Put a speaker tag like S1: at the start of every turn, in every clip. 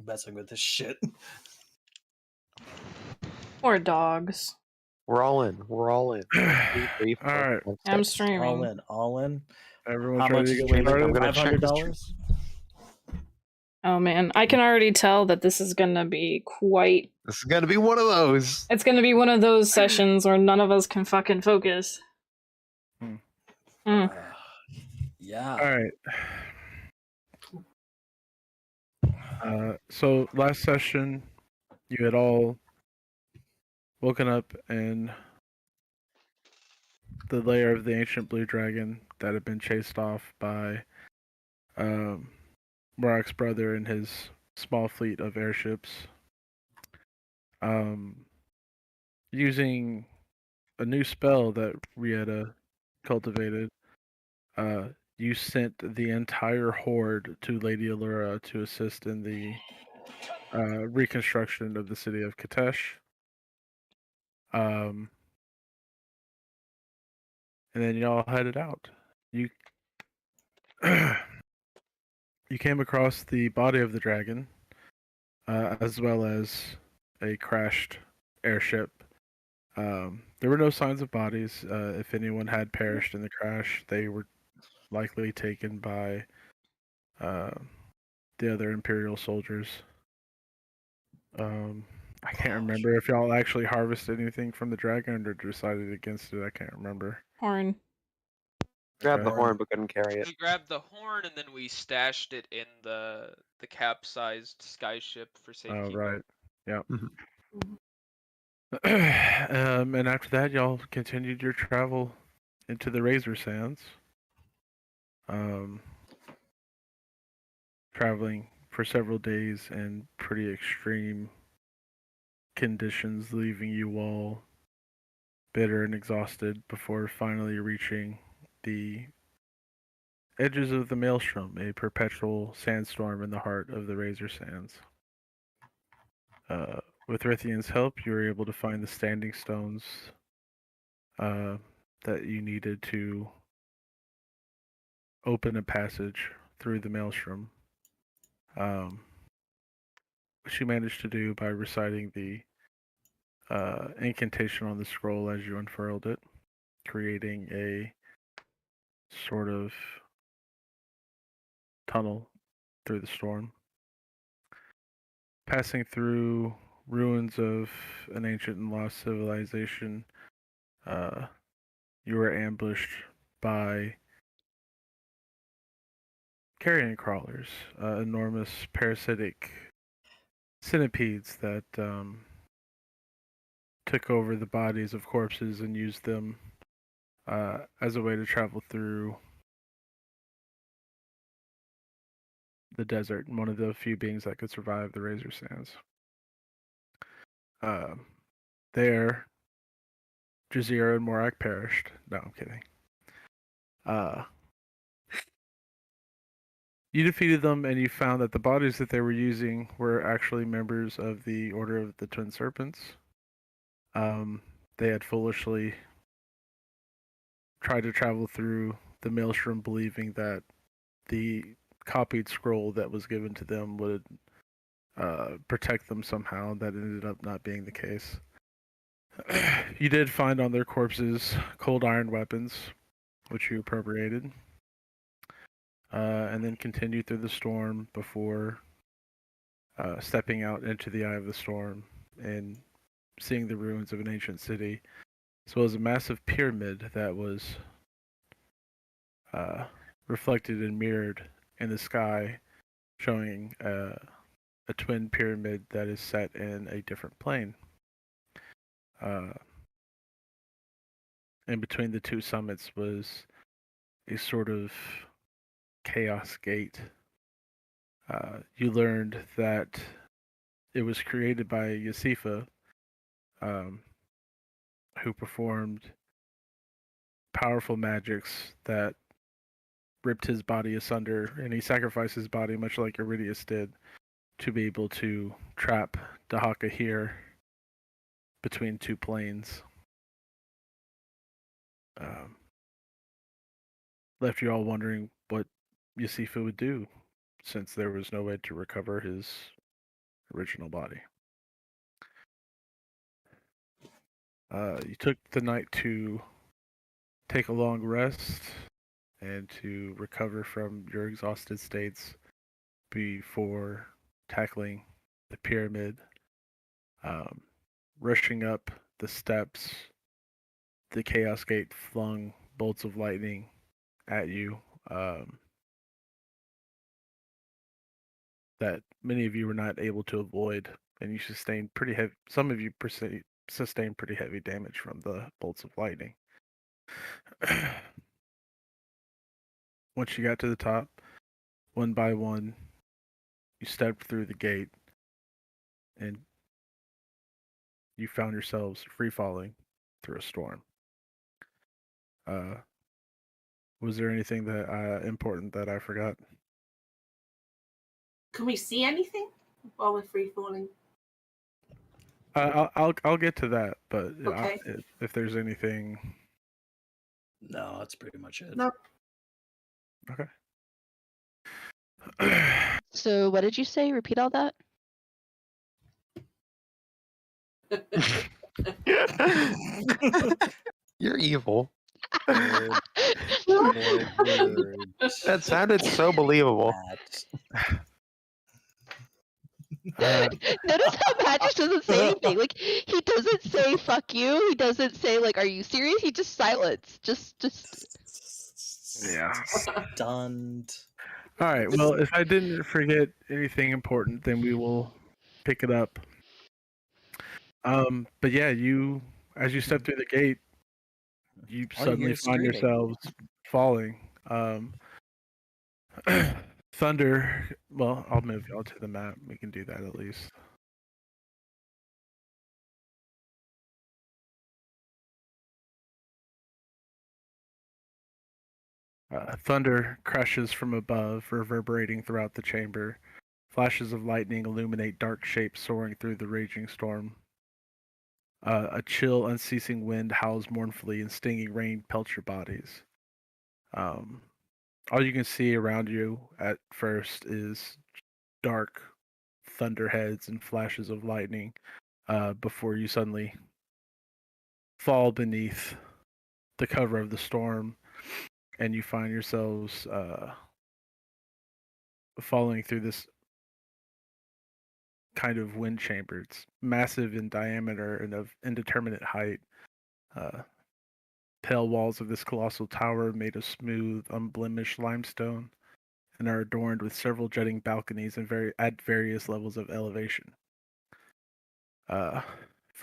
S1: messing with this shit.
S2: Or dogs.
S3: We're all in. We're all in. 1, 2, 3, 4,
S4: All right.
S3: 5,
S2: I'm
S3: 6.
S2: streaming.
S1: All in.
S4: Everyone's
S1: How much
S4: ready
S1: is
S4: to
S1: it?
S4: get started?
S3: I'm gonna check this
S1: $500?
S2: Oh man, I can already tell that this is gonna be quite.
S3: This is gonna be one of those.
S2: It's gonna be one of those sessions where none of us can fucking focus.
S1: Yeah.
S4: All right. So last session, you had all woken up in the lair of the ancient blue dragon that had been chased off by Morak's brother and his small fleet of airships. Using a new spell that Rieta cultivated, you sent the entire horde to Lady Allura to assist in the reconstruction of the city of Katesh. And then y'all headed out. You you came across the body of the dragon, as well as a crashed airship. There were no signs of bodies. If anyone had perished in the crash, they were likely taken by the other Imperial soldiers. I can't remember if y'all actually harvested anything from the dragon or decided against it. I can't remember.
S2: Horn.
S3: Grabbed the
S4: Okay.
S3: horn but couldn't carry it.
S5: We grabbed the horn and then we stashed it in the capsized skyship for safekeeping.
S4: Oh, right. Yeah.
S3: Mhm.
S4: And after that, y'all continued your travel into the Razor Sands. Traveling for several days in pretty extreme conditions, leaving you all bitter and exhausted before finally reaching the edges of the Maelstrom, a perpetual sandstorm in the heart of the Razor Sands. With Rithian's help, you were able to find the standing stones that you needed to open a passage through the Maelstrom, which you managed to do by reciting the incantation on the scroll as you unfurled it, creating a sort of tunnel through the storm. Passing through ruins of an ancient and lost civilization, you were ambushed by carrion crawlers, enormous parasitic centipedes that took over the bodies of corpses and used them as a way to travel through the desert, and one of the few beings that could survive the Razor Sands. There, Jazeera and Morak perished. No, I'm kidding. You defeated them, and you found that the bodies that they were using were actually members of the Order of the Twin Serpents. They had foolishly tried to travel through the Maelstrom, believing that the copied scroll that was given to them would protect them somehow. That ended up not being the case. You did find on their corpses cold iron weapons, which you appropriated, and then continued through the storm before stepping out into the eye of the storm and seeing the ruins of an ancient city, as well as a massive pyramid that was reflected and mirrored in the sky, showing a twin pyramid that is set in a different plane. In between the two summits was a sort of chaos gate. You learned that it was created by Yasifa, who performed powerful magics that ripped his body asunder, and he sacrificed his body, much like Iridius did, to be able to trap Dahaka here between two planes. Left you all wondering what Yasifa would do, since there was no way to recover his original body. You took the night to take a long rest and to recover from your exhausted states before tackling the pyramid. Rushing up the steps, the Chaos Gate flung bolts of lightning at you that many of you were not able to avoid, and you sustained pretty heavy. Some of you sustained pretty heavy damage from the bolts of lightning. Once you got to the top, one by one, you stepped through the gate, and you found yourselves free falling through a storm. Was there anything that important that I forgot?
S6: Can we see anything while we're free falling?
S4: I'll get to that, but
S6: Okay.
S4: if there's anything,
S1: No, that's pretty much it.
S6: No.
S4: okay.
S7: So what did you say? Repeat all that.
S3: You're evil.
S1: Word, word, word.
S3: That sounded so believable.
S7: Notice how Magic doesn't say anything. Like he doesn't say "fuck you." He doesn't say like "Are you serious?" He just silence. Just.
S4: Yeah.
S1: Stunned.
S4: All right. Well, if I didn't forget anything important, then we will pick it up. But yeah, as you step through the gate, you
S1: All you
S4: suddenly
S1: hear is
S4: find
S1: screaming.
S4: yourselves falling. Thunder. Well, I'll move y'all to the map. We can do that at least. Thunder crashes from above, reverberating throughout the chamber. Flashes of lightning illuminate dark shapes soaring through the raging storm. A chill, unceasing wind howls mournfully, and stinging rain pelts your bodies. All you can see around you at first is dark thunderheads and flashes of lightning before you suddenly fall beneath the cover of the storm, and you find yourselves falling through this kind of wind chamber. It's massive in diameter and of indeterminate height. Pale walls of this colossal tower made of smooth, unblemished limestone and are adorned with several jutting balconies at various levels of elevation. For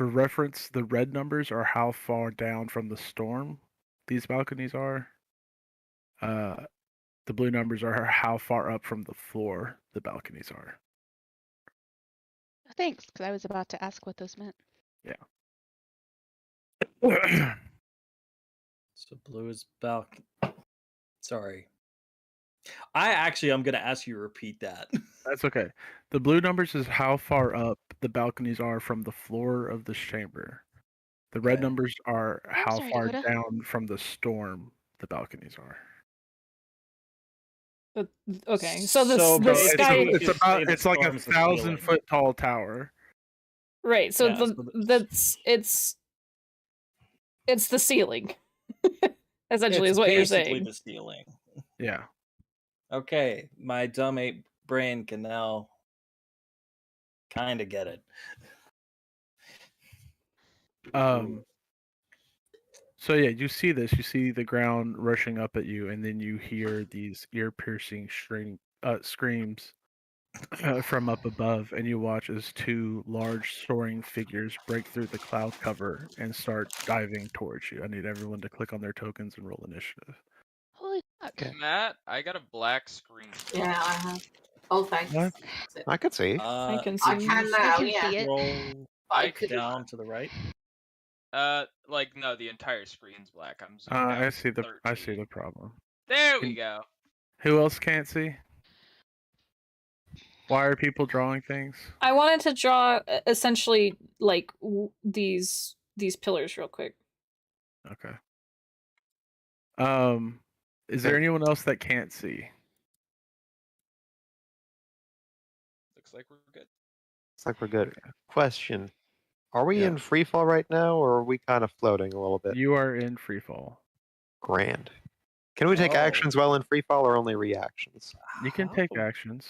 S4: reference, the red numbers are how far down from the storm these balconies are. The blue numbers are how far up from the floor the balconies are.
S7: Thanks, because I was about to ask what those meant.
S4: Yeah.
S1: So blue is balcony. Sorry. I'm gonna ask you to repeat that.
S4: That's okay. The blue numbers is how far up the balconies are from the floor of this chamber. The red
S1: Okay.
S4: numbers are how
S7: sorry,
S4: far
S7: Dakota.
S4: down from the storm the balconies are.
S2: Okay, so the
S1: So
S2: the
S1: basically-
S2: sky.
S4: It's
S1: Just say the
S4: it's like a
S1: storm's the ceiling.
S4: 1,000-foot tall tower.
S2: Right, so
S1: Yeah,
S2: the
S1: so
S2: that's it's the ceiling. Essentially,
S1: It's
S2: is what you're
S1: basically
S2: saying.
S1: the stealing.
S4: Yeah.
S1: Okay, my dumb ape brain can now kind of get it.
S4: So yeah, you see this. You see the ground rushing up at you, and then you hear these ear-piercing screams from up above, and you watch as two large soaring figures break through the cloud cover and start diving towards you. I need everyone to click on their tokens and roll initiative.
S7: Holy fuck.
S3: Okay.
S5: Matt, I got a black screen.
S6: Yeah, I have. Oh, thanks.
S4: What?
S6: That's it.
S3: I could see.
S2: I can
S6: I
S2: see.
S6: can
S7: I
S6: now,
S7: can
S6: yeah.
S7: see it.
S1: Roll
S6: I could
S1: down to the right.
S5: Like no, the entire screen's black. I'm zooming down.
S4: I see the
S5: 13.
S4: problem.
S5: There we
S4: Can-
S5: go.
S4: Who else can't see? Why are people drawing things?
S2: I wanted to draw essentially like these pillars real quick.
S4: Okay. Is there anyone else that can't see?
S5: Looks like we're good.
S3: Looks like we're good. Question: are we
S4: Yeah.
S3: in free fall right now, or are we kind of floating a little bit?
S4: You are in free fall.
S3: Grand. Can we take
S1: Oh.
S3: actions while in free fall, or only reactions?
S4: You can take
S1: How
S4: actions.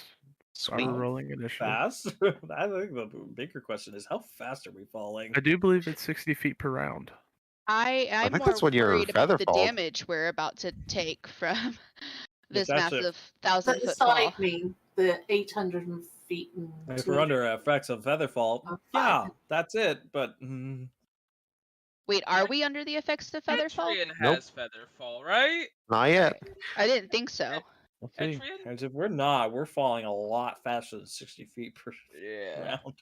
S3: Sweet.
S4: Are we rolling initiative?
S1: fast? I think the bigger question is how fast are we falling?
S4: I do believe it's 60 feet per round.
S7: I'm
S3: think
S7: more
S3: that's what your
S7: worried about the
S3: feather falled.
S7: damage we're about to take from this
S1: It's actually-
S7: massive
S6: Does
S7: 1,000-foot
S6: the
S7: fall.
S6: side mean the 800 feet and
S1: If we're under effects of featherfall,
S6: Oh,
S1: yeah,
S6: fine.
S1: that's it. But
S7: Wait, are we under the effects of Featherfall?
S5: Adrian
S3: Nope.
S5: has Featherfall, right?
S3: Not yet.
S7: I didn't think so.
S4: We'll see.
S5: Adrian?
S1: as if we're not, we're falling a lot faster than 60 feet per
S5: Yeah.
S1: round.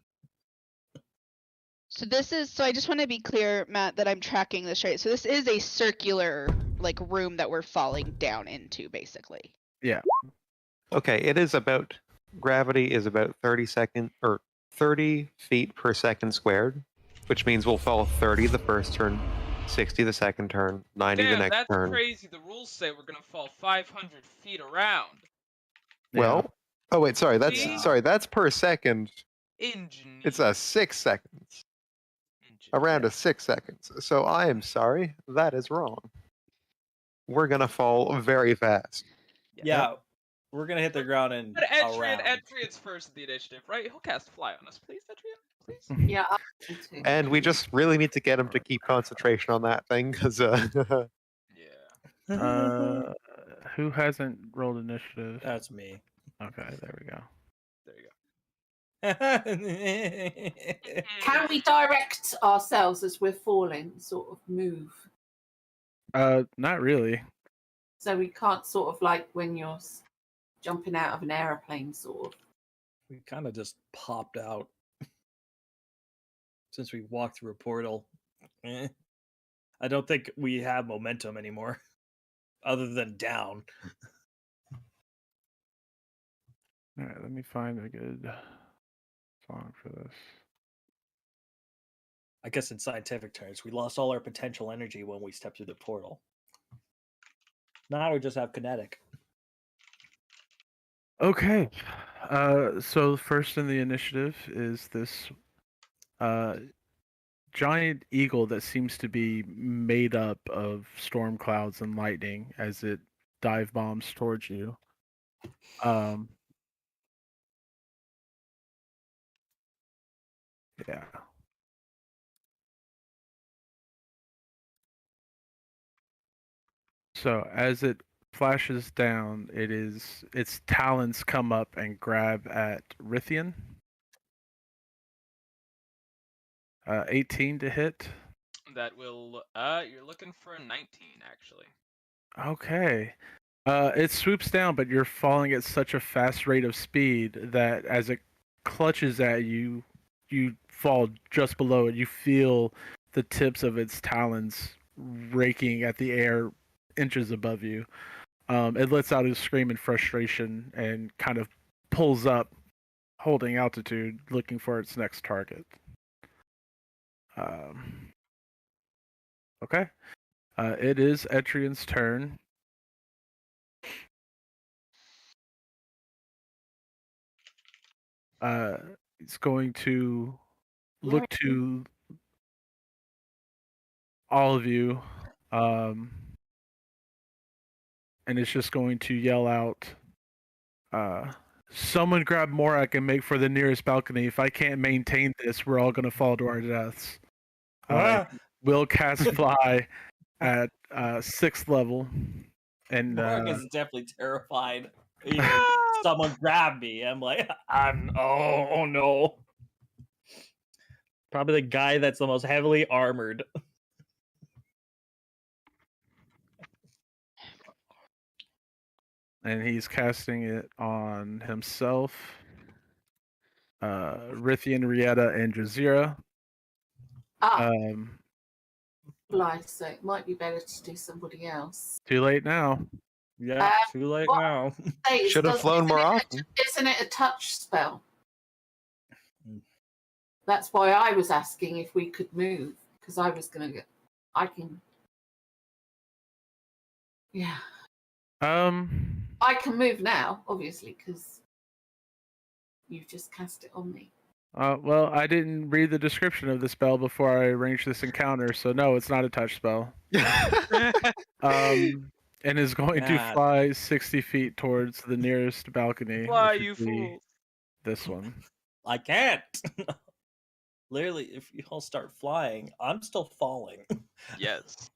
S7: So this is, so I just want to be clear, Matt, that I'm tracking this right. So this is a circular, like, room that we're falling down into, basically.
S3: Okay, it is about gravity is about 30 feet per second squared, which means we'll fall 30 the first turn, 60 the second turn, 90 the
S5: Damn,
S3: next
S5: that's
S3: turn.
S5: crazy. The rules say we're gonna fall 500 feet around.
S3: Well, oh wait, sorry, that's
S5: See?
S3: that's per second.
S5: Ingenuity.
S3: It's a 6 seconds. Around a 6 seconds. So I am sorry, that is wrong. We're gonna fall very fast.
S1: Yeah, we're gonna hit the ground in
S5: But
S1: around.
S5: Adrian's first in the initiative, right? He'll cast Fly on us, please, Adrian. Please.
S6: Yeah, I'm too.
S3: And we just really need to get him to keep concentration on that thing, because
S5: Yeah.
S4: Who hasn't rolled initiative?
S1: That's me.
S4: Okay, there we go.
S5: There you go.
S6: Can we direct ourselves as we're falling, sort of move?
S4: Not really.
S6: So we can't sort of like when you're jumping out of an aeroplane, sort of.
S1: We kind of just popped out since we walked through a portal. I don't think we have momentum anymore, other than down.
S4: All right, let me find a good song for this.
S1: I guess in scientific terms, we lost all our potential energy when we stepped through the portal. Now we just have kinetic.
S4: Okay. So first in the initiative is this giant eagle that seems to be made up of storm clouds and lightning as it dive bombs towards you. Yeah. So as it flashes down, its talons come up and grab at Rithian. 18 to hit.
S5: That will. You're looking for a 19, actually.
S4: Okay. It swoops down, but you're falling at such a fast rate of speed that as it clutches at you, you fall just below it. You feel the tips of its talons raking at the air inches above you. It lets out a scream in frustration and kind of pulls up, holding altitude, looking for its next target. Okay. It is Etrian's turn. It's going to look to all of you, and it's just going to yell out, someone grab Morak and make for the nearest balcony. If I can't maintain this, we're all going to fall to our deaths. Will cast Fly at 6th level. And
S1: Morg is definitely terrified. Someone grab me. I'm like, oh no. Probably the guy that's the most heavily armored.
S4: and he's casting it on himself, Rithian, Rieta, and Jazira.
S6: Life, so it might be better to do somebody else.
S4: Too late now.
S1: Yeah, too late now.
S6: Hey,
S3: should have flown more often.
S6: Isn't it a touch spell? That's why I was asking if we could move, because I was going to I can. Yeah. I can move now, obviously, because you've just cast it on me.
S4: Well, I didn't read the description of the spell before I arranged this encounter, so no, it's not a touch spell. And is going to
S1: God.
S4: fly 60 feet towards the nearest balcony,
S5: Fly,
S4: which
S5: you
S4: would be
S5: fool!
S4: this one.
S1: I can't. Literally, if you all start flying, I'm still falling.
S5: Yes.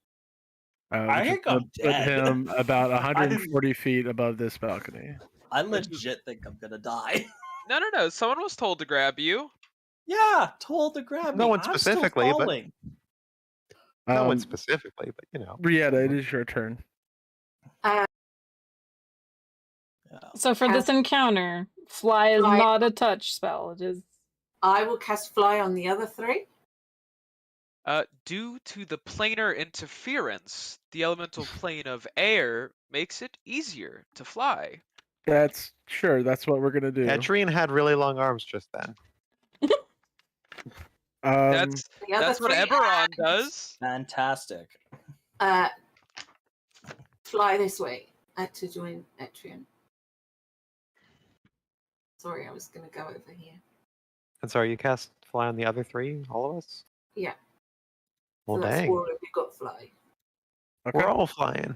S1: I
S4: Which is
S1: think
S4: gonna
S1: I'm
S4: put
S1: dead.
S4: him about
S1: I
S4: 140 feet above this balcony.
S1: I
S5: Which is-
S1: legit think I'm gonna die.
S5: No. Someone was told to grab you.
S1: Yeah, told to grab
S3: No
S1: me.
S3: one
S1: I'm
S3: specifically,
S1: still
S3: but-
S1: falling.
S3: No one specifically, but you know.
S4: Rieta, it is your turn.
S1: Yeah.
S2: So for this encounter, fly is
S6: Fly.
S2: not a touch spell. It is.
S6: I will cast fly on the other three.
S5: Due to the planar interference, the elemental plane of air makes it easier to fly.
S4: That's what we're gonna do.
S3: Adyrn had really long arms just then.
S5: That's
S6: The other
S5: that's what
S6: three
S5: Eberron
S6: hands,
S5: does.
S1: Fantastic.
S6: Fly this way to join Adyrn. Sorry, I was going to go over here.
S3: And sorry, you cast fly on the other three, all of us?
S6: Yeah.
S3: Well,
S6: So that's
S3: dang.
S6: all of you got fly.
S4: Okay.
S3: We're all flying.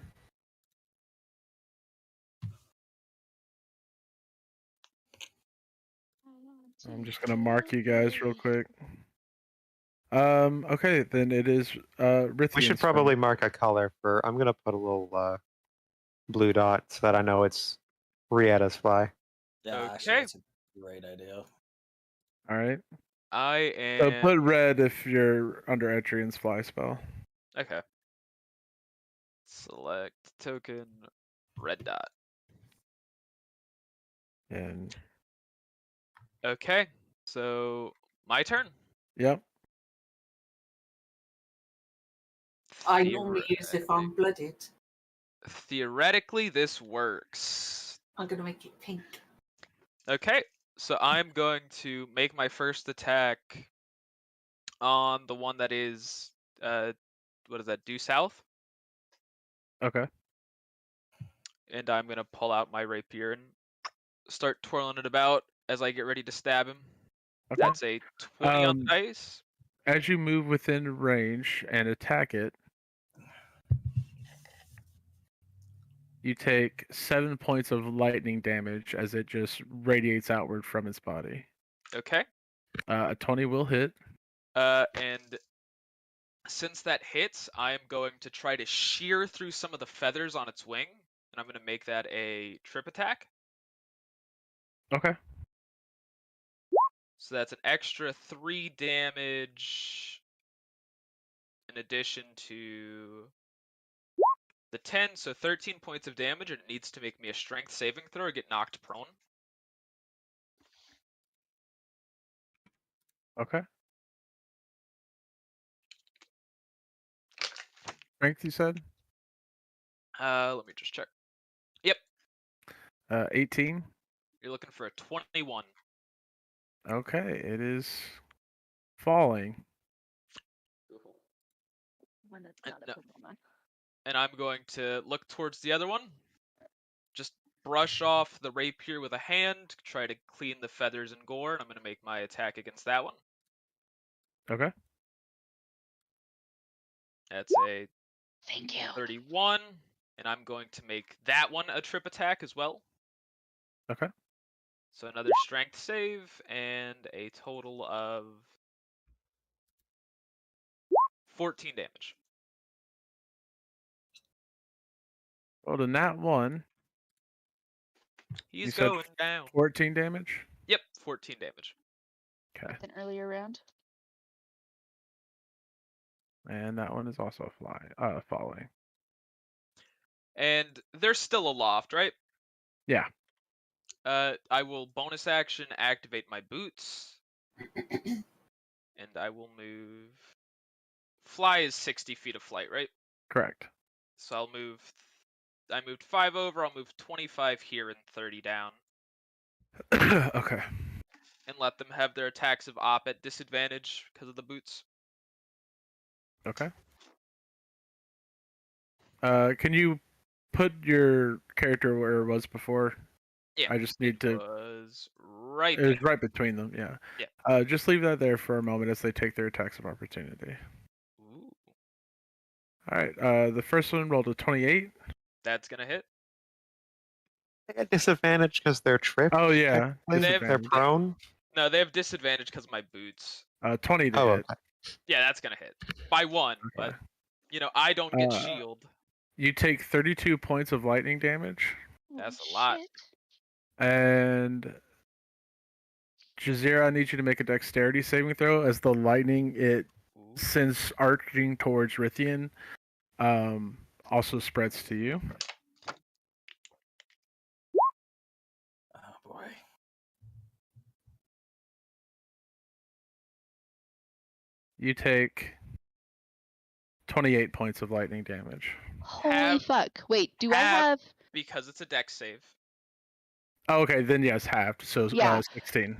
S4: I'm just gonna mark you guys real quick. Okay, then it is Rithian's
S3: We should
S4: turn.
S3: probably mark a color for. I'm gonna put a little blue dot so that I know it's Rieta's fly.
S1: Yeah, actually,
S5: Okay.
S1: that's a great idea.
S4: All right.
S5: I
S4: So
S5: am
S4: put red if you're under Adrian's fly spell.
S5: okay. Select token red dot.
S4: And
S5: Okay, so my turn.
S4: yep.
S6: I normally use if I'm blooded.
S5: Theoretically, this works.
S6: I'm going to make it pink.
S5: Okay, so I'm going to make my first attack on the one that is, what is that, due south?
S4: Okay.
S5: And I'm going to pull out my rapier and start twirling it about as I get ready to stab him.
S4: Okay.
S5: That's a 20 on the
S4: Um,
S5: dice.
S4: As you move within range and attack it, you take 7 points of lightning damage as it just radiates outward from its body.
S5: Okay.
S4: A 20 will hit.
S5: And since that hits, I'm going to try to shear through some of the feathers on its wing, and I'm going to make that a trip attack.
S4: Okay.
S5: So that's an extra 3 damage in addition to the 10, so 13 points of damage, and it needs to make me a strength saving throw or get knocked prone.
S4: Okay. Strength, you said?
S5: Let me just check. Yep,
S4: 18.
S5: you're looking for a 21.
S4: Okay, it is falling.
S5: And I'm going to look towards the other one. Just brush off the rapier with a hand, try to clean the feathers and gore, and I'm going to make my attack against that one.
S4: Okay.
S5: That's a
S7: Thank you.
S5: 31, and I'm going to make that one a trip attack as well.
S4: Okay.
S5: So another strength save, and a total of 14 damage.
S4: Rolled a nat 1.
S5: He's
S4: said
S5: going down.
S4: 14 damage.
S5: Yep, 14 damage.
S4: Okay.
S7: An earlier round.
S4: And that one is also falling.
S5: And they're still aloft, right?
S4: Yeah.
S5: I will bonus action activate my boots. And I will move. Fly is 60 feet of flight, right?
S4: Correct.
S5: So I'll move. I moved 5 over. I'll move 25 here and 30 down.
S4: Okay.
S5: And let them have their attacks of op at disadvantage because of the boots.
S4: Okay. Can you put your character where it was before?
S5: Yeah.
S4: I just need to.
S5: Was right
S4: It was
S5: there.
S4: right between them. Yeah.
S5: Yeah.
S4: Just leave that there for a moment as they take their attacks of opportunity.
S5: Ooh.
S4: All right. The first one rolled a 28.
S5: That's gonna hit.
S3: They got disadvantage because they're tripped.
S4: Oh yeah,
S3: technically. They're
S4: disadvantage.
S3: prone.
S5: No, they have disadvantage because of my boots.
S4: 20 to
S3: Oh,
S4: hit.
S3: okay.
S5: Yeah, that's gonna hit by 1. But I don't get
S4: Uh,
S5: shield.
S4: You take 32 points of lightning damage,
S5: That's
S7: Holy
S5: a lot.
S7: shit.
S4: and Jazeera, I need you to make a dexterity saving throw as the lightning it
S5: Ooh.
S4: sends arcing towards Rithian. Also spreads to you.
S1: Oh boy.
S4: You take 28 points of lightning damage.
S7: Holy
S5: Have-
S7: fuck. Wait, do I
S5: have-
S7: have.
S5: Because it's a dex save.
S4: Oh, okay, then yes, halved. So
S7: Yeah.
S4: 16.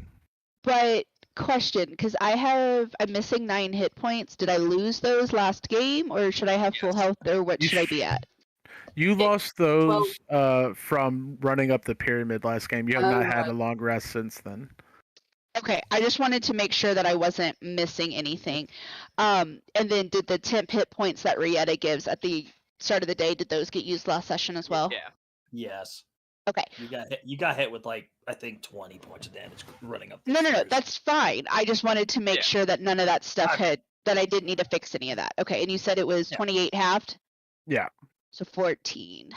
S7: But question, because I'm missing 9 hit points. Did I lose those last game, or should I have full
S5: Yes.
S7: health, or what
S4: You
S7: should I be at?
S4: You lost those from running up the pyramid last game. You have not had
S6: right.
S4: a long rest since then.
S7: Okay, I just wanted to make sure that I wasn't missing anything. And then did the temp hit points that Rieta gives at the start of the day, did those get used last session as well?
S5: Yeah.
S1: Yes.
S7: Okay.
S1: You got hit with like I think 20 points of damage running up.
S7: No,
S1: stairs.
S7: that's fine. I just wanted to make
S5: Yeah.
S7: sure that none of that stuff that I didn't need to fix any of that. Okay, and you said it was
S1: Yeah.
S7: 28 halved?
S4: Yeah.
S7: So 14.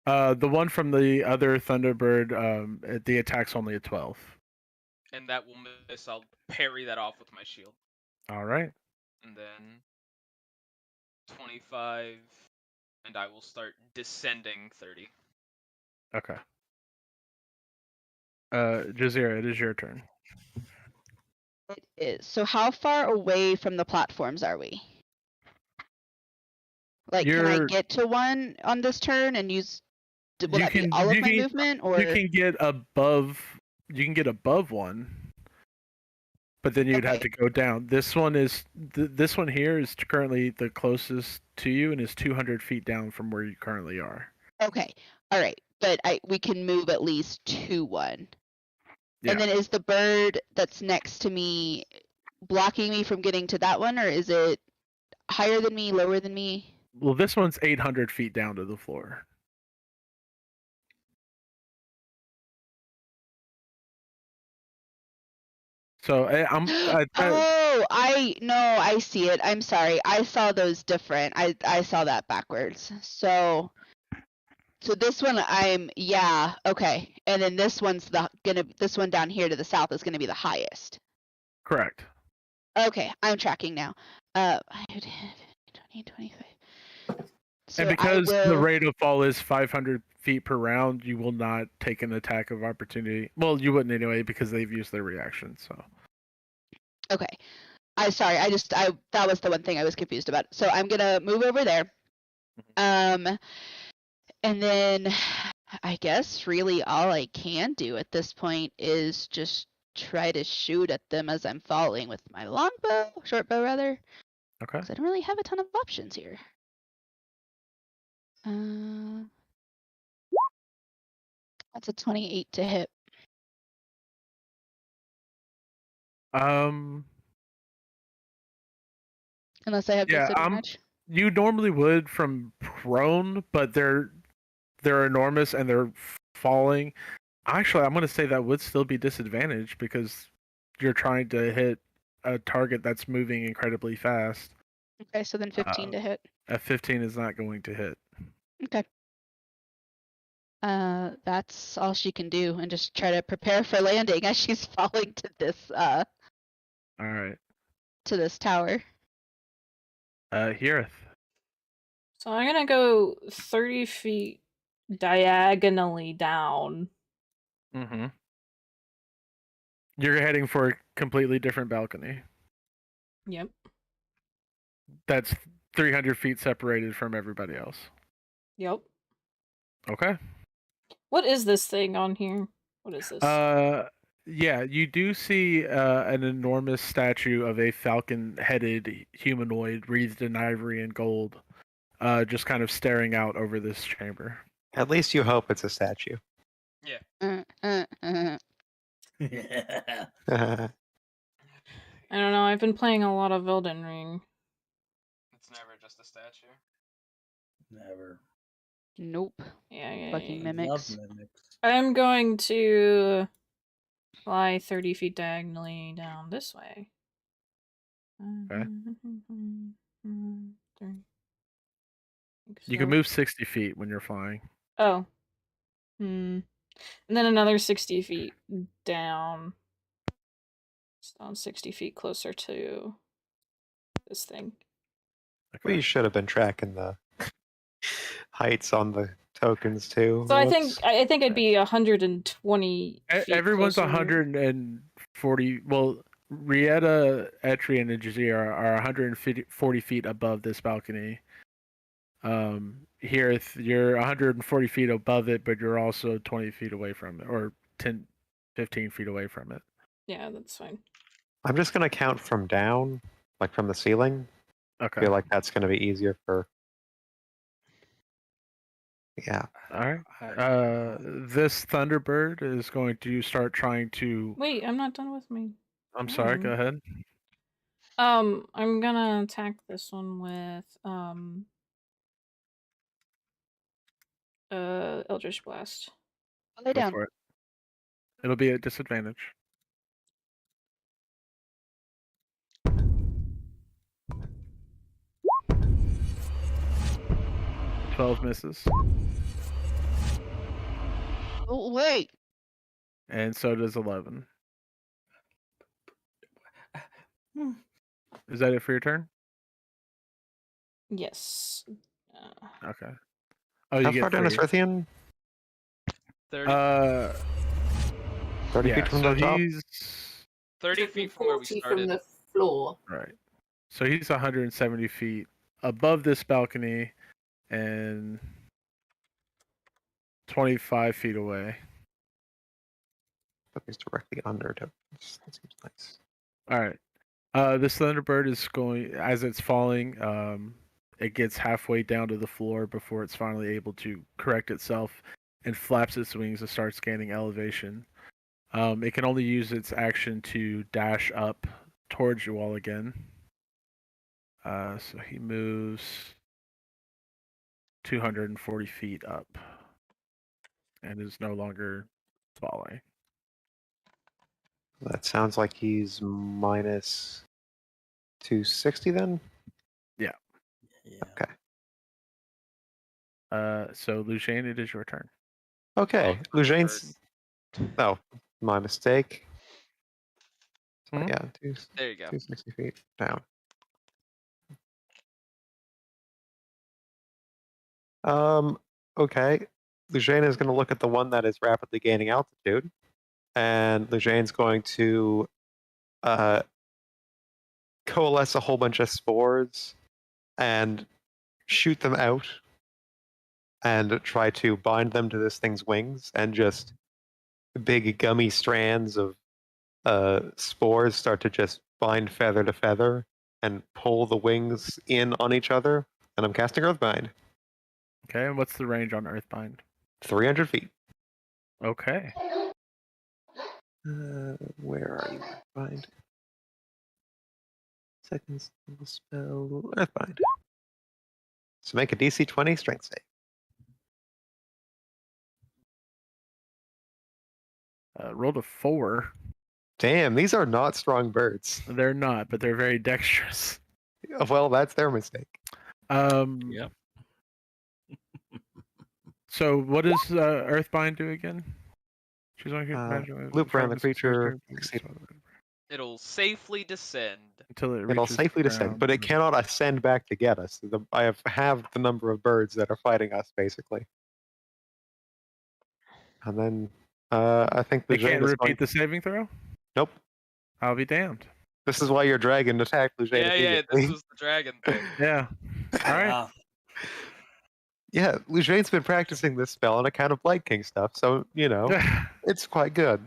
S4: The one from the other Thunderbird, the attack's only a 12.
S5: And that will miss. I'll parry that off with my shield.
S4: All right.
S5: And then 25. And I will start descending 30.
S4: Okay. Jazeera, it is your turn.
S7: It is. So how far away from the platforms are we? Like, can I
S4: You're-
S7: get to one on this turn and use? Will
S4: You
S7: that be
S4: can-
S7: all
S4: you
S7: of my
S4: can-
S7: movement, or
S4: You can get above. You can get above one, but then you'd have
S7: Okay.
S4: to go down. This one is. This one here is currently the closest to you and is 200 feet down from where you currently are.
S7: okay, all right, but we can move at least to one.
S4: Yeah.
S7: And then is the bird that's next to me blocking me from getting to that one, or is it higher than me, lower than me?
S4: Well, this one's 800 feet down to the floor. So
S7: I see it. I'm sorry. I saw those different. I saw that backwards. So this one okay. And then this one's this one down here to the south is gonna be the highest.
S4: correct.
S7: Okay, I'm tracking now. 20, 25. So
S4: And
S7: I
S4: because the
S7: will-
S4: rate of fall is 500 feet per round, you will not take an attack of opportunity. Well, you wouldn't anyway because they've used their reaction. So
S7: Okay. That was the one thing I was confused about. So I'm gonna move over there. And then I guess really all I can do at this point is just try to shoot at them as I'm falling with my short bow rather.
S4: okay.
S7: Because I don't really have a ton of options here. That's a 28 to hit. Unless I have
S4: Yeah,
S7: disadvantage.
S4: You normally would from prone, but they're enormous and they're falling. Actually, I'm going to say that would still be disadvantaged because you're trying to hit a target that's moving incredibly fast.
S7: Okay, so then 15 to hit.
S4: A 15 is not going to hit.
S7: Okay. That's all she can do, and just try to prepare for landing as she's falling to this
S4: All right.
S7: to this tower.
S4: Heareth.
S2: So I'm gonna go 30 feet diagonally down.
S4: Mm-hmm. You're heading for a completely different balcony.
S2: Yep.
S4: That's 300 feet separated from everybody else.
S2: Yep.
S4: Okay.
S2: What is this thing on here? What is this?
S4: Yeah, you do see an enormous statue of a falcon-headed humanoid wreathed in ivory and gold, just kind of staring out over this chamber.
S3: At least you hope it's a statue.
S1: Yeah.
S2: I don't know. I've been playing a lot of Elden Ring.
S5: It's never just a statue.
S1: Never.
S7: Nope.
S2: Yeah.
S7: Fucking
S1: I love
S7: mimics.
S1: mimics.
S2: I'm going to fly 30 feet diagonally down this way.
S4: Okay.
S2: Think
S4: You can
S2: so.
S4: move 60 feet when you're flying.
S2: Oh. And then another 60 feet down. Down 60 feet closer to this thing.
S3: We
S4: Okay.
S3: should have been tracking the heights on the tokens too.
S2: So I
S3: Whoops.
S2: think I'd be 120 feet
S4: Everyone's
S2: closer.
S4: 140. Well, Rieta, Etri, and Jazir are 140 feet above this balcony. Here you're 140 feet above it, but you're also 20 feet away from it, or 10, 15 feet away from it.
S2: Yeah, that's fine.
S3: I'm just gonna count from down, like from the ceiling. I
S4: Okay.
S3: feel like that's gonna be easier for. Yeah.
S4: All right. This Thunderbird is going to start trying to.
S2: Wait, I'm not done with me.
S4: I'm sorry. Go ahead.
S2: I'm gonna attack this one with Eldritch Blast.
S7: Lay
S4: Go
S7: down.
S4: for it. It'll be at disadvantage. 12 misses.
S7: Oh wait.
S4: And so does 11. Is that it for your turn?
S2: Yes.
S4: Okay. Oh,
S3: How
S4: you
S3: far
S4: get
S3: down is
S4: 3.
S3: Rithian?
S5: 30,
S3: 30
S4: yeah,
S3: feet from
S4: so
S3: the top?
S4: he's
S5: 30 feet from where we
S6: 40
S5: started.
S6: from the floor.
S4: right. So he's 170 feet above this balcony and 25 feet away.
S3: But he's directly under tokens. That seems nice.
S4: All right. This Thunderbird is going, as it's falling, it gets halfway down to the floor before it's finally able to correct itself and flaps its wings and starts gaining elevation. It can only use its action to dash up towards you all again. So he moves 240 feet up and is no longer falling.
S3: That sounds like he's minus 260 then?
S1: Yeah.
S3: Okay.
S4: So Lucian, it is your turn.
S3: Okay.
S5: Oh,
S3: Lujane's. Oh, my mistake. So,
S4: Mhm.
S3: yeah,
S5: There you go.
S3: 260 feet down. Okay. Lujane is going to look at the one that is rapidly gaining altitude, and Lujane's going to coalesce a whole bunch of spores and shoot them out and try to bind them to this thing's wings, and just big gummy strands of spores start to just bind feather to feather and pull the wings in on each other. And I'm casting Earthbind.
S4: Okay, and what's the range on Earthbind?
S3: 300 feet.
S4: Okay.
S3: Where are you, Earthbind? Second level spell, Earthbind. So make a DC 20 strength save.
S4: Rolled a 4.
S3: Damn, these are not strong birds.
S4: They're not, but they're very dexterous.
S3: Well, that's their mistake.
S1: Yep.
S4: So what does Earthbind do again? She's only
S3: Loop around the creature.
S5: It'll safely descend.
S4: until it
S3: It'll
S4: reaches
S3: safely
S4: the
S3: descend,
S4: ground.
S3: but it cannot ascend back to get us. I have halved the number of birds that are fighting us, basically. And then I think the
S4: They can't
S3: Jane is
S4: repeat the saving throw?
S3: Nope.
S4: I'll be damned.
S3: This is why your dragon attacked Lujane
S5: Yeah,
S3: immediately.
S5: this was the dragon thing.
S4: Yeah. All right.
S3: Yeah, Lujane's been practicing this spell on account of Blight King stuff, so, you know, it's quite good.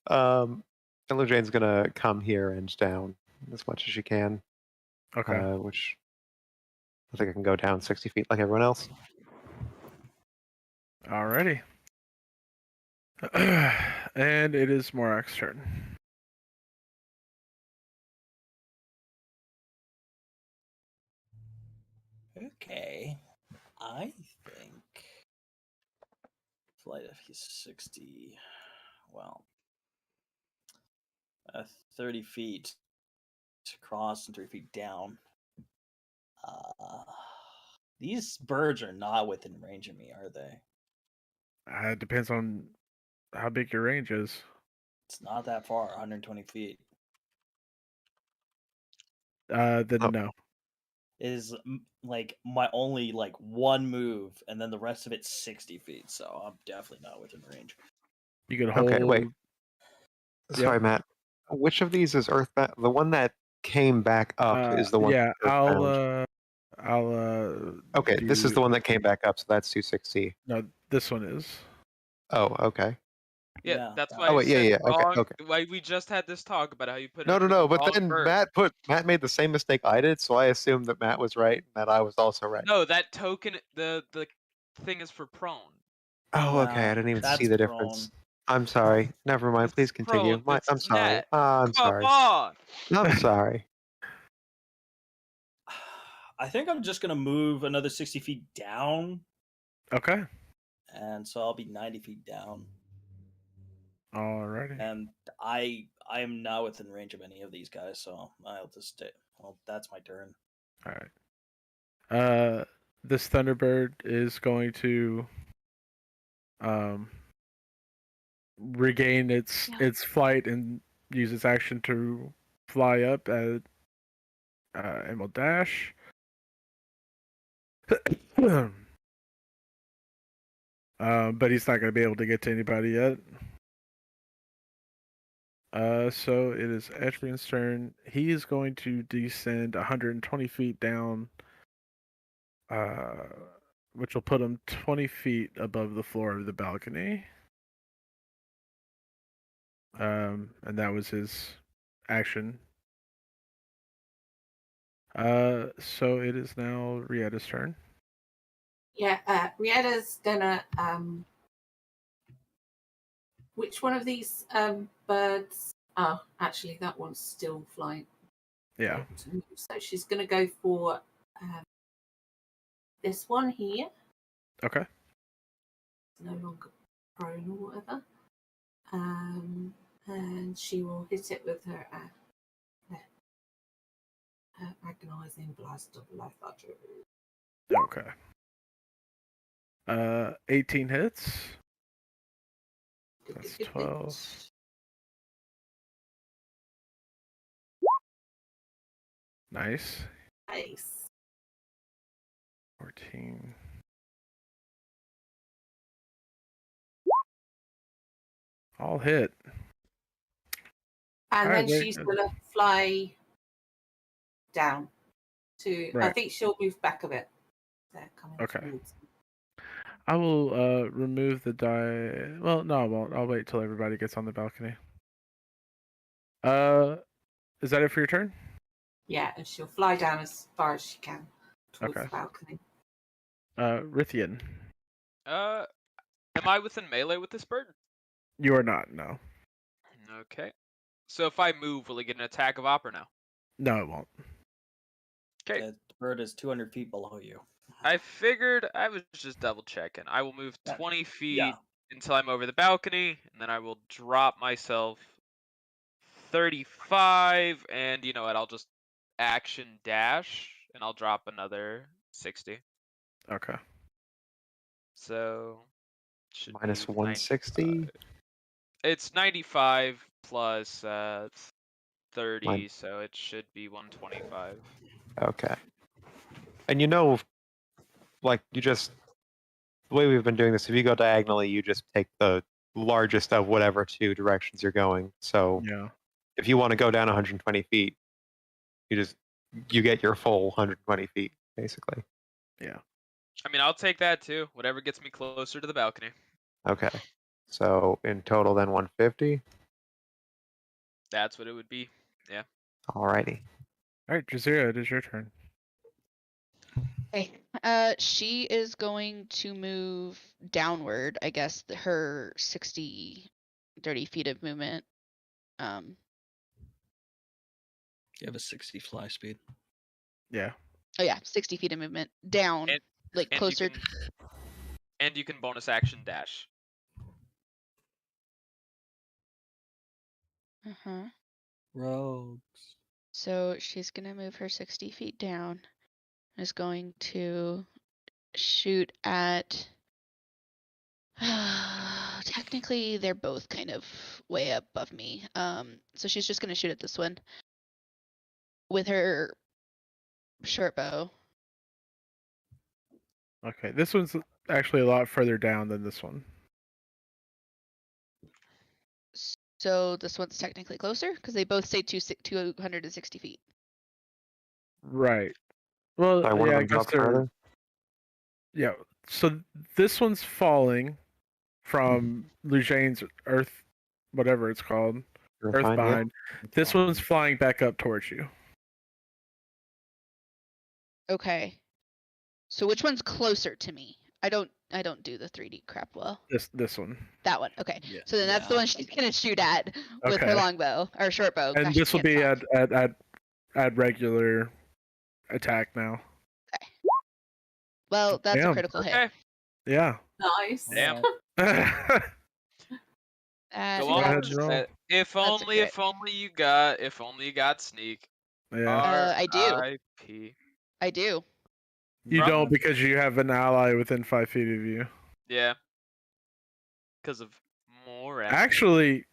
S3: And Lujane's going to come here and down as much as she can.
S4: Okay.
S3: Which I think I can go down 60 feet like everyone else.
S4: Alrighty. And it is Morak's turn.
S1: Okay. I think flight if he's 60. Well, 30 feet across and 3 feet down. These birds are not within range of me, are they?
S4: It depends on how big your range is.
S1: It's not that far, 120 feet.
S4: Then
S3: Oh.
S4: no.
S1: It is like my only like one move, and then the rest of it's 60 feet. So I'm definitely not within range.
S4: You can hold.
S3: Okay, wait.
S4: Yep.
S3: Sorry, Matt. Which of these is earthbound? The one that came back up is the one.
S4: Yeah,
S3: that's earthbound.
S4: I'll.
S3: Okay, this is the one that came back up, so that's 260.
S4: No, this one is.
S3: Oh, okay.
S5: Yeah, that's
S1: yeah.
S5: why
S3: Oh,
S5: I
S3: wait, yeah,
S5: said
S3: yeah, okay,
S5: wrong.
S3: okay.
S5: Why we just had this talk about how you put it
S3: No,
S5: under
S3: no,
S5: the
S3: no. But
S5: wrong
S3: then
S5: bird.
S3: Matt made the same mistake I did, so I assumed that Matt was right and that I was also right.
S5: No, that token, the thing is for prone.
S3: Oh, okay. I didn't even see the difference. I'm sorry. Never mind.
S5: It's
S3: Please continue.
S5: prone.
S3: I'm sorry.
S5: Matt,
S3: I'm
S5: come
S3: sorry.
S5: on.
S3: I'm sorry.
S1: I think I'm just gonna move another 60 feet down,
S4: Okay.
S1: and so I'll be 90 feet down.
S4: Alrighty.
S1: And I am not within range of any of these guys, so I'll just stay. Well, that's my turn.
S4: All right. This Thunderbird is going to regain its flight and use its action to fly up at and will dash. But he's not going to be able to get to anybody yet. So it is Adyrn's turn. He is going to descend 120 feet down, which will put him 20 feet above the floor of the balcony. And that was his action. So it is now Rietta's turn.
S6: Yeah, Rietta's gonna which one of these birds? Oh, actually, that one's still flying.
S4: Yeah.
S6: So she's gonna go for this one here.
S4: Okay.
S6: It's no longer prone or whatever. And she will hit it with her agonizing blast of life archer.
S4: Okay. 18 hits. That's 12. Nice.
S6: Nice.
S4: 14. All hit.
S6: And
S4: Alright,
S6: then
S4: very
S6: she's
S4: good.
S6: gonna fly down to. I
S4: Right.
S6: think she'll move back a bit. They're coming
S4: Okay.
S6: towards.
S4: I will remove the die. Well, no, I won't. I'll wait till everybody gets on the balcony. Is that it for your turn?
S6: Yeah, and she'll fly down as far as she can towards
S4: Okay.
S6: the balcony.
S4: Rithian.
S5: Am I within melee with this bird?
S4: You are not, no.
S5: Okay. So if I move, will it get an attack of opera now?
S4: No, it won't.
S5: Okay.
S1: The bird is 200 feet below you.
S5: I figured I was just double checking. I will move
S1: Yeah.
S5: 20 feet
S1: Yeah.
S5: until I'm over the balcony, and then I will drop myself 35, and you know what? I'll just action dash, and I'll drop another 60.
S4: Okay.
S5: So should
S3: Minus
S5: be
S3: 160.
S5: 95. It's 95 plus 30,
S3: Mine.
S5: so it should be 125.
S3: Okay. And you know, like you just the way we've been doing this, if you go diagonally, you just take the largest of whatever two directions you're going. So
S4: Yeah.
S3: if you want to go down 120 feet, you get your full 120 feet basically.
S4: Yeah.
S5: I mean, I'll take that too. Whatever gets me closer to the balcony.
S3: Okay. So in total, then 150.
S5: That's what it would be. Yeah.
S3: Alrighty.
S4: All right, Jazira, it is your turn.
S7: Okay. She is going to move downward. I guess her 30 feet of movement.
S1: You have a 60 fly speed.
S4: Yeah.
S7: Oh yeah, 60 feet of movement down,
S5: And-
S7: like
S5: and
S7: closer.
S5: you can bonus action dash.
S7: Uh-huh.
S1: Rogues.
S7: So she's gonna move her 60 feet down. Is going to shoot at. Technically, they're both kind of way above me. So she's just gonna shoot at this one with her short bow.
S4: Okay, this one's actually a lot further down than this one.
S7: So this one's technically closer because they both say 260 feet.
S4: Right. Well,
S3: Sorry, one
S4: yeah,
S3: of
S4: I
S3: them
S4: guess
S3: dropped
S4: they're.
S3: farther.
S4: Yeah. So this one's falling from Lujane's Earth, whatever it's called,
S3: You're fine, yeah.
S4: Earthbind. This one's flying back up towards you.
S7: Okay. So which one's closer to me? I don't do the 3D crap well.
S4: This one.
S7: That one. Okay.
S1: Yeah.
S7: So then that's the
S1: Yeah.
S7: one she's gonna shoot at with her
S4: Okay.
S7: longbow or short bow.
S4: And
S7: Gosh,
S4: this will
S7: I can't
S4: be
S7: talk.
S4: at regular attack now.
S7: Well, that's a
S4: Damn.
S7: critical hit.
S5: Okay.
S4: Yeah.
S6: Nice.
S5: Damn.
S7: That
S5: Go
S4: Go ahead,
S7: is-
S4: and roll.
S5: If
S7: a
S5: only you got sneak.
S4: Yeah.
S7: I do.
S5: R.I.P.
S7: I do.
S4: You
S5: From-
S4: don't because you have an ally within 5 feet of you.
S5: Yeah. Because of more.
S4: Actually,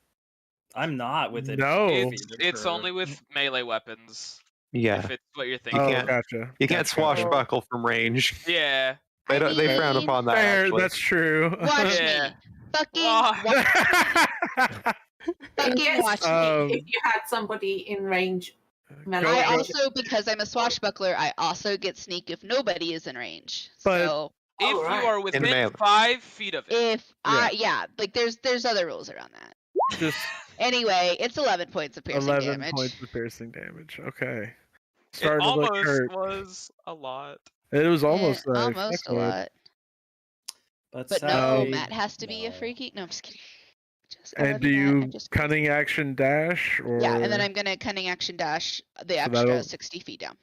S1: I'm not with it.
S4: No.
S5: It's only with melee weapons.
S3: Yeah.
S5: If it's what you're thinking.
S4: oh,
S3: can't-
S4: gotcha.
S3: You can't
S1: That's right.
S3: swashbuckle from range.
S5: Yeah.
S3: They don't. They frown
S7: mean,
S3: upon that.
S4: Fair,
S3: Actually.
S4: that's true.
S7: Watch
S5: Yeah.
S7: me. Fucking,
S5: Wah.
S7: fucking
S6: Yes,
S7: watch me.
S6: if you had somebody in range. melee
S7: I
S6: range.
S7: also, because I'm a swashbuckler, I also get sneak if nobody is in range.
S4: But-
S7: So
S5: If
S6: Oh, right.
S5: you are
S3: In
S5: within
S3: melee.
S5: 5 feet of it.
S7: if like there's other rules around that.
S4: Just
S7: Anyway, it's 11 points of piercing
S4: 11
S7: damage.
S4: points of piercing damage. Okay.
S5: It
S4: Starting to look
S5: almost
S4: hurt.
S5: was a lot.
S4: It was almost
S7: Yeah,
S4: a
S7: almost a
S4: fuckload.
S7: lot. But no,
S1: sadly,
S7: Matt has to be a
S1: no.
S7: freaky. No, I'm just kidding. I
S4: And
S7: love
S4: do
S7: Matt,
S4: you
S7: I'm just-
S4: cunning action dash or
S7: Yeah, and then I'm gonna cunning action dash the
S4: So
S7: extra
S4: that'll-
S7: 60 feet down.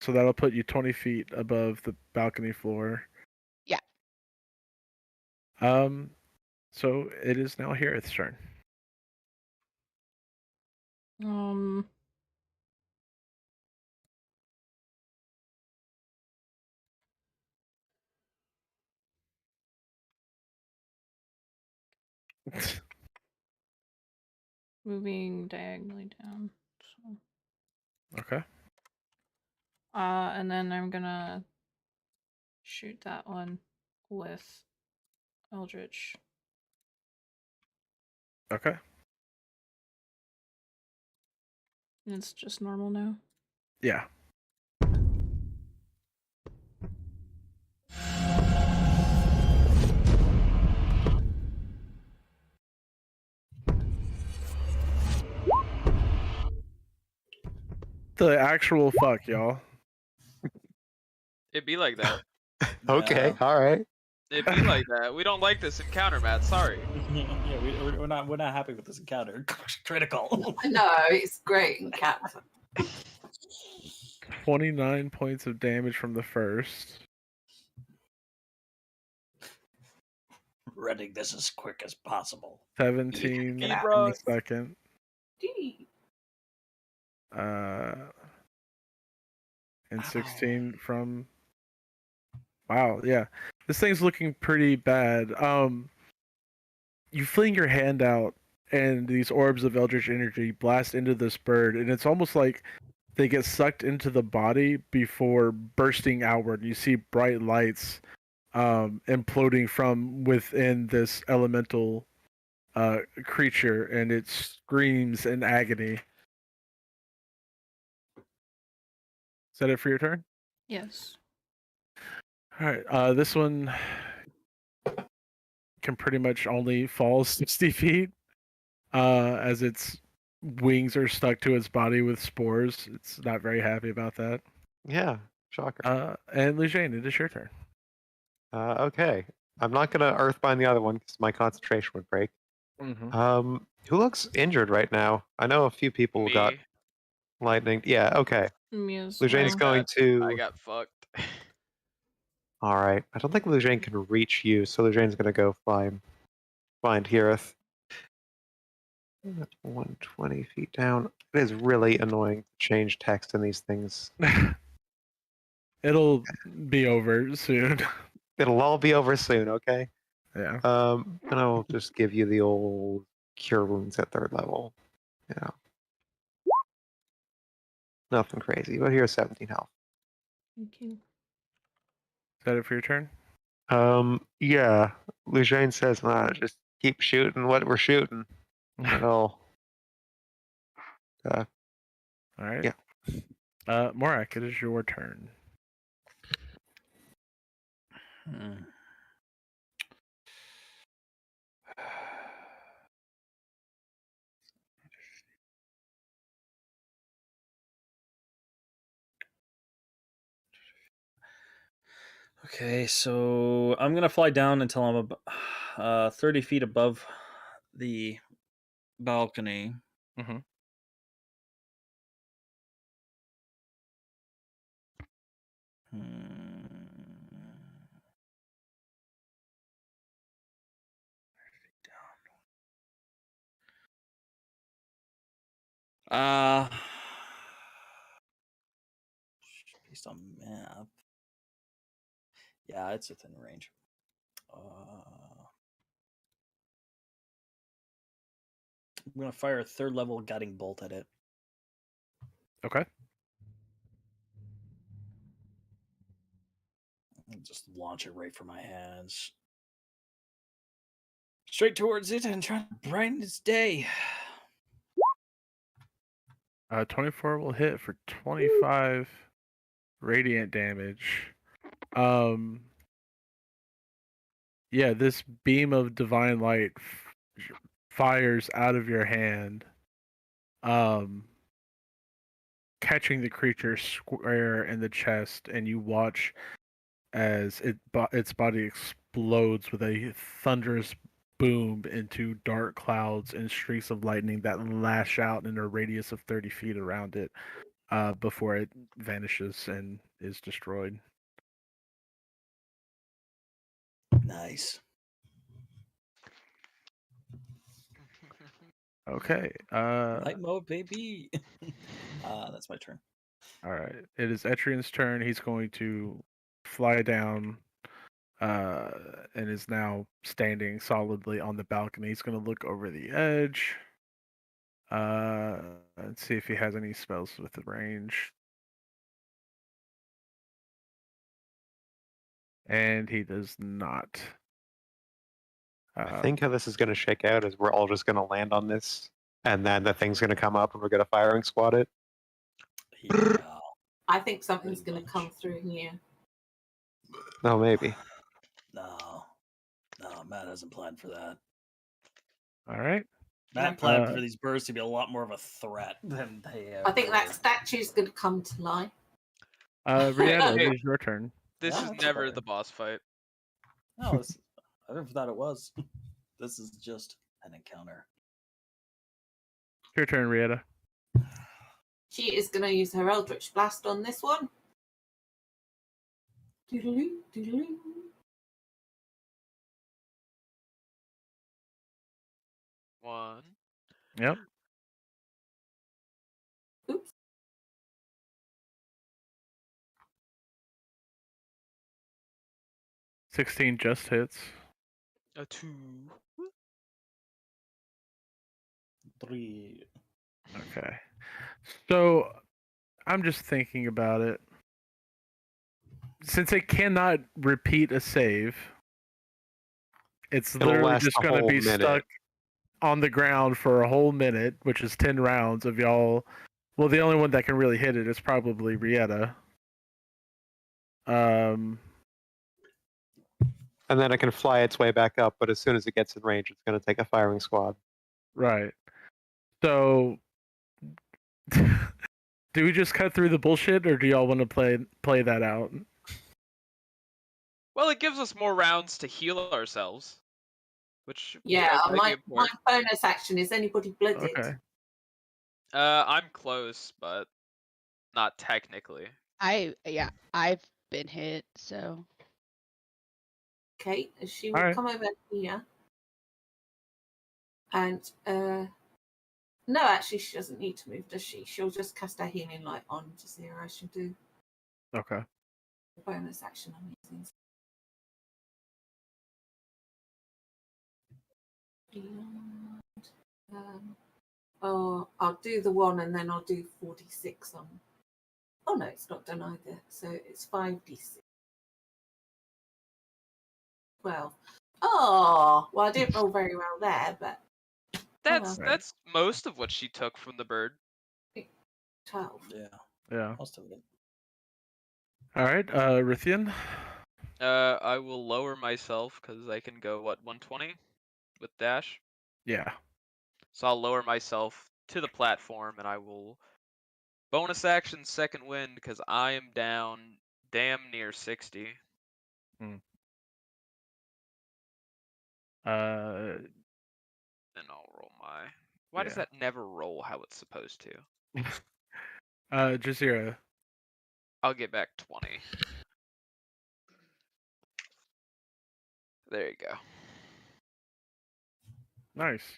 S4: so that'll put you 20 feet above the balcony floor.
S7: Yeah.
S4: So it is now Hirith's turn.
S2: Moving diagonally down. So.
S4: Okay.
S2: And then I'm gonna shoot that one with Eldritch.
S4: Okay.
S2: It's just normal now.
S4: Yeah. The actual fuck, y'all.
S5: It'd be like that.
S3: Okay.
S1: Yeah.
S3: All right.
S5: It'd be like that. We don't like this encounter, Matt. Sorry.
S1: Yeah, we're not happy with this encounter. Critical.
S6: No, it's great encounter.
S4: 29 points of damage from the first.
S1: Running this as quick as possible.
S4: 17
S5: Yeah.
S4: from the second.
S6: Gee.
S4: And 16 from. Wow, yeah. This thing's looking pretty bad. You fling your hand out, and these orbs of eldritch energy blast into this bird, and it's almost like they get sucked into the body before bursting outward. You see bright lights imploding from within this elemental creature, and it screams in agony. Is that it for your turn?
S2: Yes.
S4: All right. This one can pretty much only fall 60 feet, as its wings are stuck to its body with spores. It's not very happy about that.
S3: Yeah. Shocker.
S4: And Lujane, it is your turn.
S3: Okay. I'm not gonna Earthbind the other one because my concentration would break.
S4: Mm-hmm.
S3: Who looks injured right now? I know a few people
S5: Me.
S3: got lightning. Yeah, okay.
S2: Me as
S3: Lujane's
S2: well.
S3: going to.
S5: I got fucked.
S3: All right. I don't think Lujane can reach you, so Lujane's gonna go find Hirith. 120 feet down. It is really annoying to change text in these things.
S4: It'll be over soon.
S3: It'll all be over soon, okay?
S4: Yeah.
S3: And I'll just give you the old cure wounds at 3rd level. Yeah. Nothing crazy, but here's 17 health.
S2: Thank you.
S4: Is that it for your turn?
S3: Yeah. Lujane says, just keep shooting what we're shooting. And I'll.
S4: All right.
S3: Yeah.
S4: Morak, it is your turn.
S1: Okay, so I'm gonna fly down until I'm 30 feet above the balcony.
S4: Mm-hmm.
S1: Based on map. Yeah, it's within range. I'm gonna fire a 3rd level guiding bolt at it.
S4: Okay.
S1: And just launch it right from my hands. Straight towards it and try to brighten its day.
S4: 24 will hit for 25 radiant damage. Yeah, this beam of divine light fires out of your hand, catching the creature square in the chest, and you watch as its body explodes with a thunderous boom into dark clouds and streaks of lightning that lash out in a radius of 30 feet around it before it vanishes and is destroyed.
S1: Nice.
S4: Okay.
S1: Night mode, baby. That's my turn.
S4: All right. It is Etrian's turn. He's going to fly down and is now standing solidly on the balcony. He's going to look over the edge and see if he has any spells with the range. And he does not.
S3: I think how this is going to shake out is we're all just going to land on this, and then the thing's going to come up and we're going to firing squad it.
S1: Yeah.
S6: I think something's going to come through here.
S3: No, maybe.
S1: No, Matt hasn't planned for that.
S4: All right.
S1: Matt planned for these birds to be a lot more of a threat than they
S6: I think that statue's going to come to life.
S4: Rihanna, it is your turn.
S5: This
S1: Yeah,
S5: is
S1: that's
S5: never
S1: fair.
S5: the boss fight.
S1: No, I never thought it was. This is just an encounter.
S4: Your turn, Rihanna.
S6: She is going to use her Eldritch Blast on this one. Doodaloo, doodaloo.
S5: One.
S4: Yep.
S6: Oops.
S4: $16 just hits.
S5: A 2.
S1: 3.
S4: Okay. So I'm just thinking about it. Since it cannot repeat a save, it's
S3: It'll
S4: literally
S3: last
S4: just
S3: a
S4: going to
S3: whole
S4: be
S3: minute.
S4: stuck on the ground for a whole minute, which is 10 rounds of y'all. Well, the only one that can really hit it is probably Rieta.
S3: And then it can fly its way back up, but as soon as it gets in range, it's going to take a firing squad.
S4: Right. So Do we just cut through the bullshit, or do y'all want to play that out?
S5: Well, it gives us more rounds to heal ourselves, which
S6: Yeah,
S5: might be
S6: my
S5: important.
S6: bonus action is anybody blooded.
S4: Okay.
S5: I'm close, but not technically.
S7: I've been hit, so
S6: Okay, she
S4: All
S6: will
S4: right.
S6: come over here. And no, actually, she doesn't need to move, does she? She'll just cast her healing light on to 0. She'll do
S4: Okay.
S6: the bonus action I'm using. I'll do the 1 and then I'll do 46 on. Oh no, it's not done either. So it's 5d6. 12. Oh, well, I didn't roll very well there, but
S5: That's
S4: Right.
S5: that's most of what she took from the bird.
S6: 12.
S4: Yeah.
S1: Most of it.
S4: All right. Rithian.
S5: I will lower myself because I can go 120 with dash.
S4: Yeah.
S5: So I'll lower myself to the platform, and I will bonus action second wind because I am down damn near 60.
S4: Uh.
S5: And I'll roll my. Why does
S4: Yeah.
S5: that never roll how it's supposed to?
S4: Jazeera.
S5: I'll get back 20. There you go.
S4: Nice.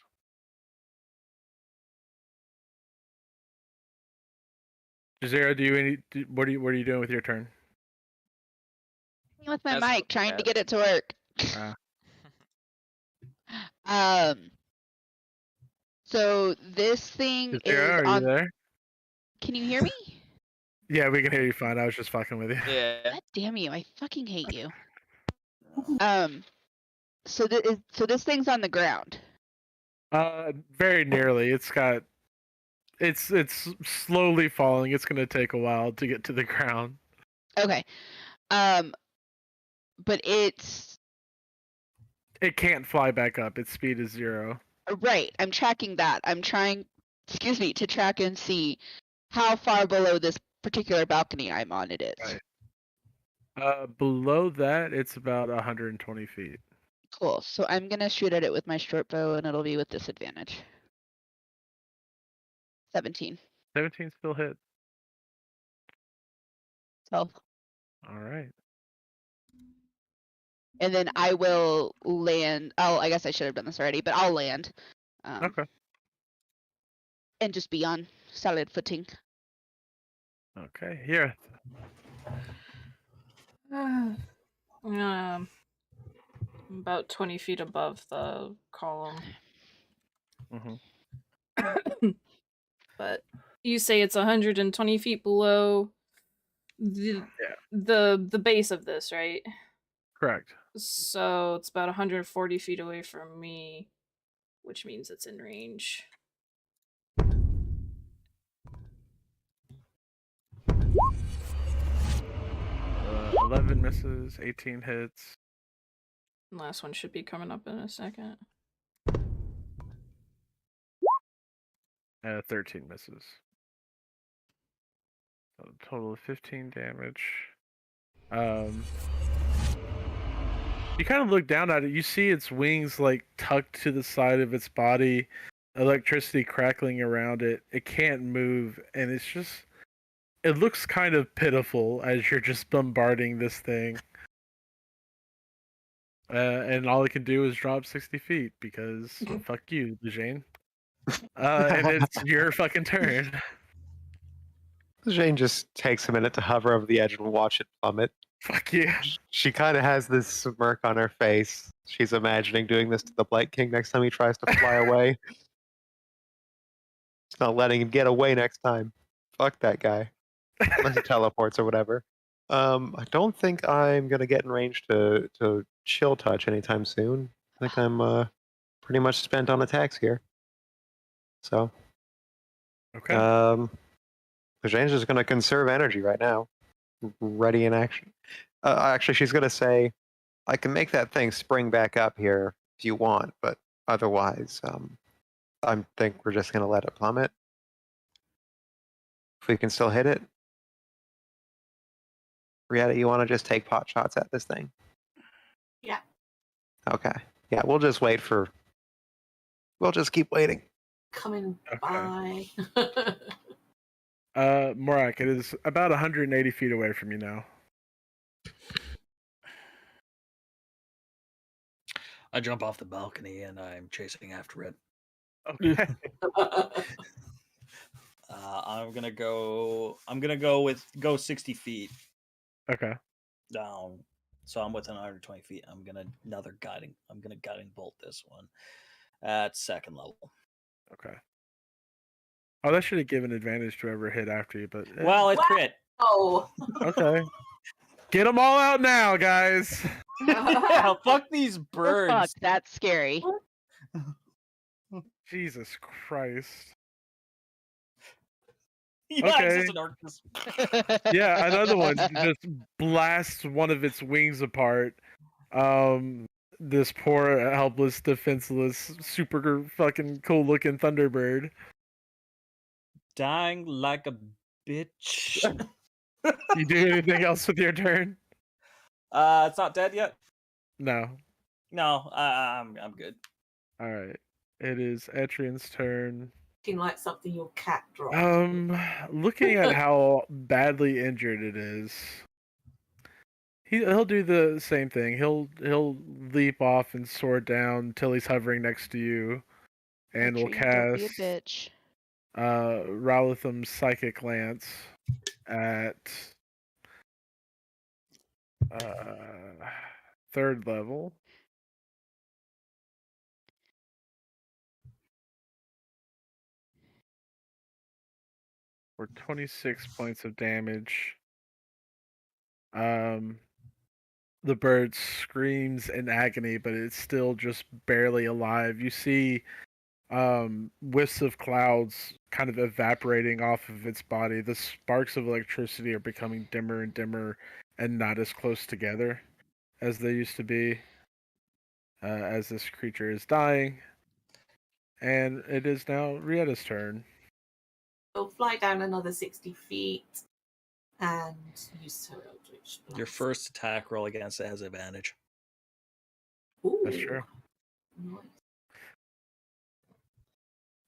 S4: Jazeera, what are you doing with your turn?
S7: with my
S5: That's
S7: mic,
S5: what
S7: trying to
S5: bad.
S7: get it to work. So this thing
S4: Jazeera,
S7: is
S4: are
S7: on.
S4: you there?
S7: Can you hear me?
S4: Yeah, we can hear you fine. I was just fucking with you.
S5: Yeah.
S7: God damn you! I fucking hate you. So this thing's on the ground.
S4: Very nearly. It's slowly falling. It's gonna take a while to get to the ground.
S7: Okay. But it
S4: can't fly back up. Its speed is 0.
S7: right. I'm tracking that. I'm trying, to track and see how far below this particular balcony I'm on it is.
S4: Right. Below that, it's about 120 feet.
S7: Cool. So I'm gonna shoot at it with my short bow, and it'll be with disadvantage. 17.
S4: 17 still hit.
S7: 12.
S4: All right.
S7: And then I will land. I guess I should have done this already, but I'll land.
S4: Okay.
S7: And just be on solid footing.
S4: Okay. Here.
S2: About 20 feet above the column.
S4: Mm-hmm.
S2: But you say it's 120 feet below the base of this, right?
S4: Correct.
S2: So it's about 140 feet away from me, which means it's in range.
S4: 11 misses, 18 hits.
S2: Last one should be coming up in a second.
S4: 13 misses. So a total of 15 damage. You kind of look down at it. You see its wings like tucked to the side of its body, electricity crackling around it. It can't move, and it looks kind of pitiful as you're just bombarding this thing. And all it can do is drop 60 feet because fuck you, Lejeune. And it's your fucking turn.
S3: Jane just takes a minute to hover over the edge and watch it plummet.
S4: Fuck you.
S3: She kind of has this smirk on her face. She's imagining doing this to the Blight King next time he tries to fly away. She's not letting him get away next time. Fuck that guy. Unless he teleports or whatever. I don't think I'm gonna get in range to chill touch anytime soon. I think I'm pretty much spent on attacks here. So
S4: Okay.
S3: Jane's just gonna conserve energy right now. Ready in action. Actually, she's gonna say, I can make that thing spring back up here if you want, but otherwise, I think we're just gonna let it plummet. If we can still hit it. Rieta, you want to just take pot shots at this thing?
S6: Yeah.
S3: Okay. Yeah, we'll just wait for. We'll just keep waiting.
S6: Coming
S4: Okay.
S6: by.
S4: Morak, it is about 180 feet away from you now.
S1: I jump off the balcony and I'm chasing after it.
S4: Okay.
S1: I'm gonna go 60 feet
S4: Okay.
S1: down. So I'm within 120 feet. I'm gonna guiding bolt this one at second level.
S4: Okay. Oh, that should have given advantage to whoever hit after you, but
S1: Well, it crit.
S6: Oh.
S4: okay. Get them all out now, guys.
S1: Yeah, fuck these
S7: Oh,
S1: birds.
S7: fuck, that's scary.
S4: Jesus Christ.
S1: Yeah,
S4: Okay.
S1: it's just an orchestra.
S4: Yeah, another one just blasts one of its wings apart. This poor, helpless, defenseless, super fucking cool looking Thunderbird.
S1: Dying like a bitch.
S4: You do anything else with your turn?
S1: It's not dead yet.
S4: No.
S1: No, I'm good.
S4: All right. It is Etrian's turn.
S6: Looking like something your cat dropped.
S4: Looking at how badly injured it is, he'll do the same thing. He'll leap off and soar down till he's hovering next to you, and will
S7: Adrian, don't be a
S4: cast
S7: bitch.
S4: Rowletham's Psychic Lance at third level. For 26 points of damage. The bird screams in agony, but it's still just barely alive. You see wisps of clouds kind of evaporating off of its body. The sparks of electricity are becoming dimmer and dimmer and not as close together as they used to be as this creature is dying. And it is now Rieta's turn.
S6: We'll fly down another 60 feet and use her Eldritch Blast.
S1: Your first attack roll against it has advantage.
S6: Ooh,
S4: That's true.
S6: nice.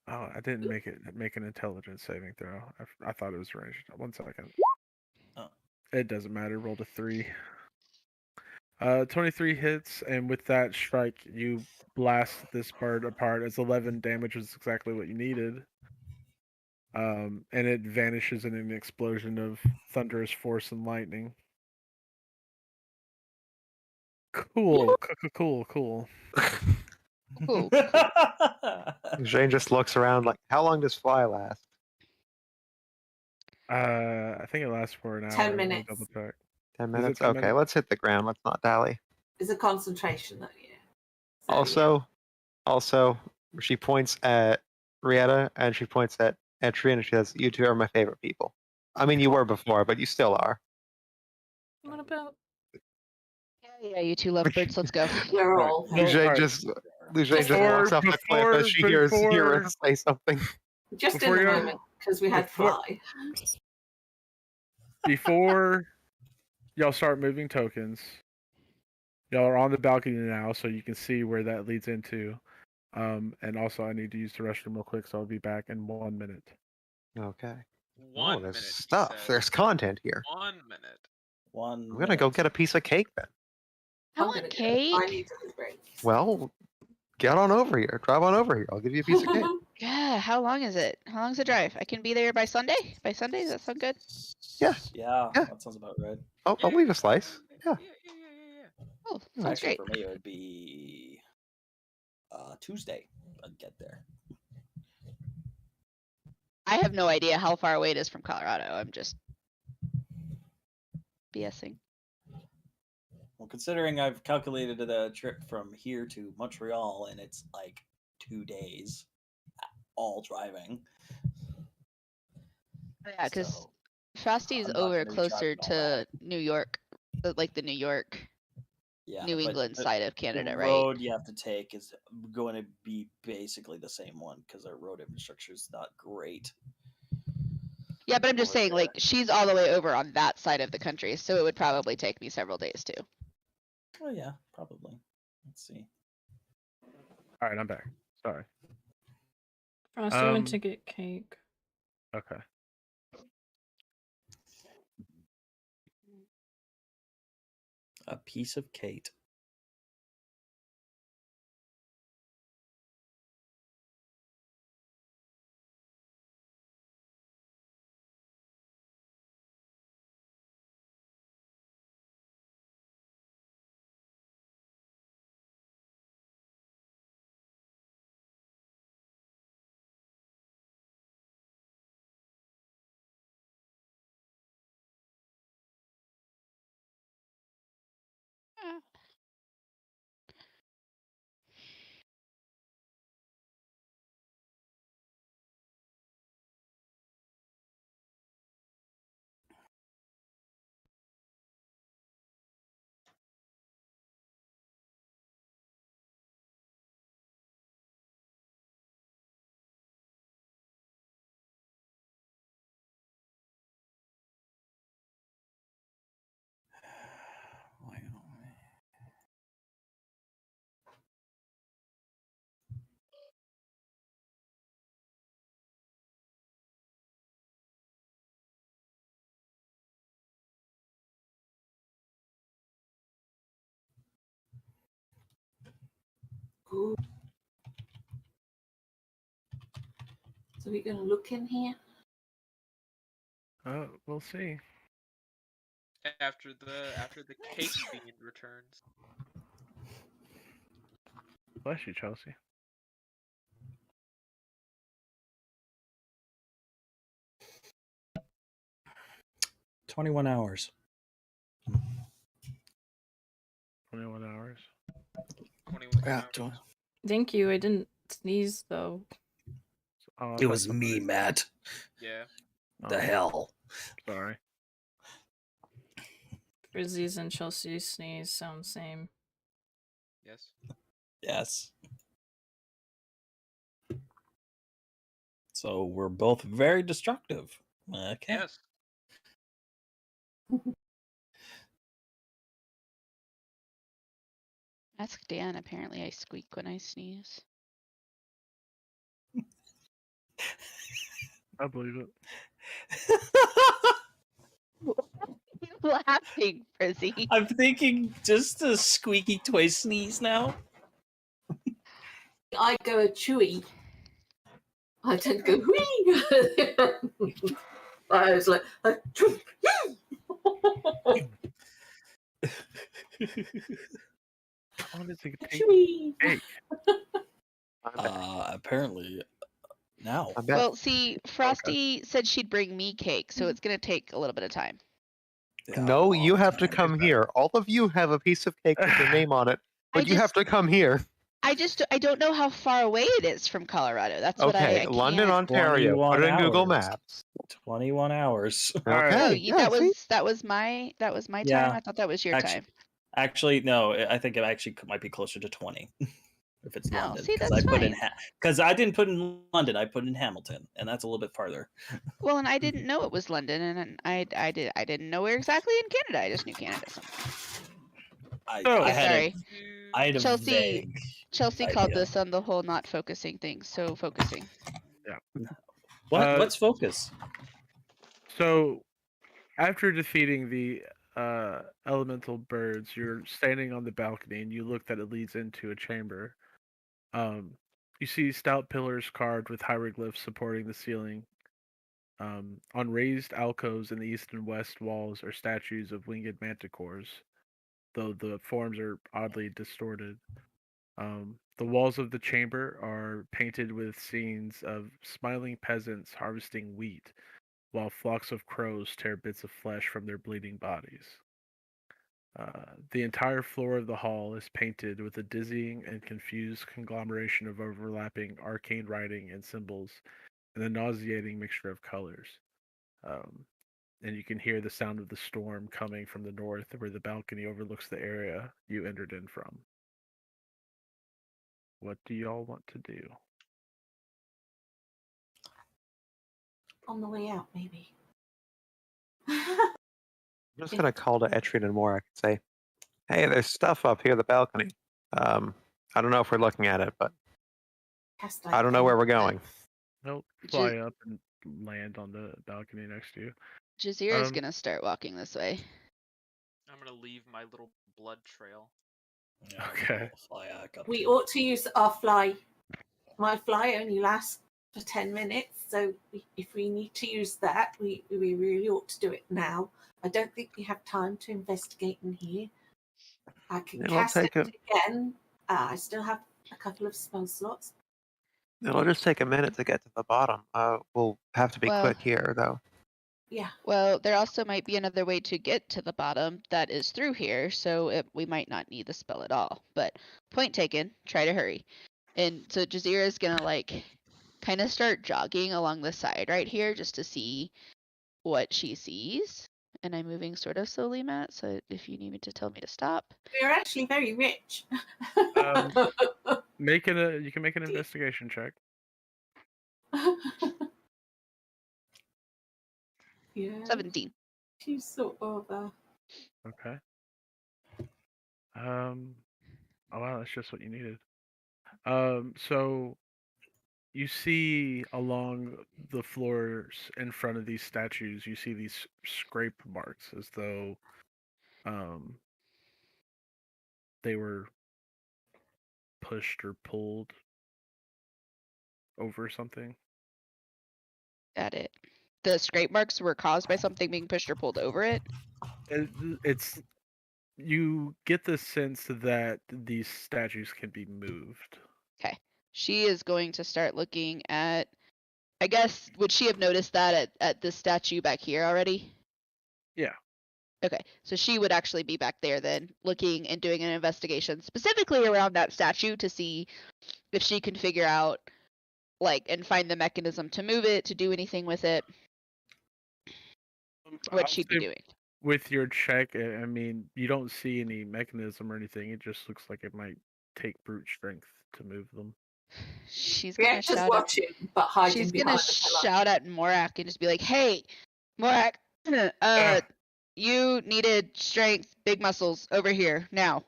S4: Oh, I didn't make an intelligence saving throw. I thought it was ranged. 1 second.
S1: Oh.
S4: It doesn't matter. Rolled a 3. 23 hits, and with that strike, you blast this bird apart. As 11 damage was exactly what you needed. And it vanishes in an explosion of thunderous force and lightning. Cool. Cool.
S7: Cool.
S3: Jane just looks around like, how long does fly last?
S4: I think it lasts for an hour.
S6: 10
S4: Let me
S6: minutes.
S4: double check.
S3: 10
S4: it
S3: minutes?
S4: 10
S3: Okay,
S4: minutes?
S3: let's hit the ground. Let's not dally.
S6: It's a concentration though, yeah.
S3: Also, she points at Rieta and she points at Etrian and she says, you two are my favorite people. I mean, you were before, but you still are.
S2: What about?
S7: Yeah, you two lovebirds, let's go.
S6: We're all
S4: No,
S3: Lujain
S4: alright.
S3: just
S6: Before-
S3: walks off the cliff as she hears Hero say something.
S6: just in
S4: before
S6: the
S4: you-
S6: moment because we had
S4: before-
S6: fly.
S4: Before y'all start moving tokens, y'all are on the balcony now, so you can see where that leads into. And also, I need to use the restroom real quick, so I'll be back in 1 minute.
S3: Okay.
S5: One
S3: there's
S5: minute. he
S3: stuff.
S5: says.
S3: There's content here.
S5: 1 minute.
S3: I'm gonna go get a piece of cake then.
S7: I
S6: I'm
S7: want
S6: gonna go.
S7: cake.
S6: I need a break.
S3: Well, get on over here. Drive on over here. I'll give you a piece of cake.
S7: Yeah, how long is it? How long's the drive? I can be there by Sunday? By Sunday, does that sound good?
S1: Yeah,
S3: Yeah.
S1: that sounds about right.
S3: I'll leave a slice. Yeah.
S5: Yeah.
S7: Oh, sounds
S1: Actually,
S7: great.
S1: for me, it would be Tuesday. I'd get there.
S7: I have no idea how far away it is from Colorado. I'm just BSing.
S1: Well, considering I've calculated the trip from here to Montreal, and it's like 2 days, all driving.
S7: Yeah, because
S1: So,
S7: Frosty's
S1: I'm not
S7: over
S1: gonna be
S7: closer
S1: driving all
S7: to New York, like the New York,
S1: yeah,
S7: New
S1: but
S7: England side of Canada,
S1: the
S7: right?
S1: road you have to take is going to be basically the same one because our road infrastructure is not great.
S7: Yeah, but I'm just
S1: over
S7: saying,
S1: there.
S7: like, she's all the way over on that side of the country, so it would probably take me several days too.
S1: Oh yeah, probably. Let's see.
S4: All right, I'm back. Sorry.
S2: Frosty went to get cake.
S4: Okay.
S1: A piece of Kate. Why don't we-
S6: Good. So we're going to look in here.
S4: We'll see.
S5: After the cake fiend returns.
S4: Bless you, Chelsea.
S1: "21 hours."
S4: 21 hours.
S5: 21
S1: Yeah,
S5: hours.
S2: Thank you. I didn't sneeze though.
S4: Oh, I
S1: it
S4: thought
S1: was me,
S4: somebody-
S1: Matt.
S5: Yeah.
S1: The hell.
S4: Sorry.
S2: Rizzy's and Chelsea's sneeze sound same.
S5: Yes.
S1: Yes. So we're both very destructive. Okay.
S5: Yes.
S7: Ask Dan. Apparently, I squeak when I sneeze.
S4: I believe it.
S7: You laughing, Frizzy?
S1: I'm thinking just a squeaky toy sneeze now.
S6: I go a chewy. I tend to go whee. I was like, chewy.
S4: How long does it take?
S6: Chewy.
S4: Cake.
S3: I'm back.
S1: Apparently now.
S3: I'm back.
S7: Well, see, Frosty said she'd bring me cake, so it's gonna take a little bit of time.
S1: Yeah,
S3: No,
S1: well,
S3: you have to
S1: time.
S3: come here. All of you have a piece of cake with your name on it, but you have to come here.
S7: I don't know how far away it is from Colorado. That's what I
S3: Okay,
S7: can't.
S3: London, Ontario.
S1: 21
S3: Put it in Google
S1: hours.
S3: Maps.
S1: 21 hours.
S4: Alright.
S3: Okay.
S7: Oh,
S3: yeah, see?
S7: that was my time.
S1: Yeah,
S7: I thought that was your
S1: actually-
S7: time.
S1: Actually, no. I think it actually might be closer to 20 if it's
S7: Oh,
S1: London.
S7: see,
S1: Because
S7: that's
S1: I put in
S7: fine.
S1: because I didn't put in London. I put in Hamilton, and that's a little bit farther.
S7: Well, and I didn't know it was London, and I didn't know where exactly in Canada. I just knew Canada somewhere.
S1: I
S4: Oh.
S1: had
S7: Sorry.
S1: I had a
S7: Chelsea-
S1: vague.
S7: Chelsea called
S1: idea.
S7: this on the whole not focusing thing. So focusing.
S1: What's focus?
S4: So, after defeating the elemental birds, you're standing on the balcony and you look that it leads into a chamber. You see stout pillars carved with hieroglyphs supporting the ceiling. On raised alcoves in the east and west walls are statues of winged manticores, though the forms are oddly distorted. The walls of the chamber are painted with scenes of smiling peasants harvesting wheat, while flocks of crows tear bits of flesh from their bleeding bodies. The entire floor of the hall is painted with a dizzying and confused conglomeration of overlapping arcane writing and symbols and a nauseating mixture of colors. And you can hear the sound of the storm coming from the north, where the balcony overlooks the area you entered in from. What do y'all want to do?
S6: on the way out, maybe.
S3: I'm just going to call to Adyrn and Morak and say, hey, there's stuff up here, the balcony. I don't know if we're looking at it, but
S6: Cast
S3: I don't know where we're going.
S4: They'll fly up and land on the balcony next to you.
S7: Jazeera is gonna start walking this way.
S5: I'm gonna leave my little blood trail.
S1: Yeah,
S4: Okay.
S1: we'll fly up
S6: We
S1: to-
S6: ought to use our fly. My fly only lasts for 10 minutes, so if we need to use that, we really ought to do it now. I don't think we have time to investigate in here. I can
S3: It'll
S6: cast it
S3: take
S6: again. I still have a couple of spell slots.
S3: It'll just take a minute to get to the bottom. We'll have to be
S7: Well-
S3: quick here, though.
S6: Yeah.
S7: Well, there also might be another way to get to the bottom that is through here, so we might not need the spell at all. But point taken, try to hurry. And so Jazeera is gonna like kind of start jogging along the side right here just to see what she sees. And I'm moving sort of slowly, Matt, so if you need me to tell me to stop.
S6: We're actually very rich.
S4: You can make an investigation check.
S6: Yeah.
S7: 17.
S6: She's sort of.
S4: Okay. Oh wow, that's just what you needed. So you see along the floors in front of these statues, you see these scrape marks as though they were pushed or pulled over something.
S7: Got it. The scrape marks were caused by something being pushed or pulled over it.
S4: It's you get the sense that these statues can be moved.
S7: She is going to start looking at, I guess, would she have noticed that at this statue back here already?
S4: Yeah.
S7: Okay, so she would actually be back there then, looking and doing an investigation specifically around that statue to see if she can figure out, like, and find the mechanism to move it, to do anything with it, what
S4: I'll
S7: she'd be
S4: say
S7: doing.
S4: With your check, I mean, you don't see any mechanism or anything. It just looks like it might take brute strength to move them.
S7: She's gonna
S6: Reactor's
S7: shout at,
S6: watching, but hiding
S7: she's
S6: behind
S7: gonna
S6: the pillar.
S7: shout at Morak and just be like, "Hey, Morak, you needed strength, big muscles over here now."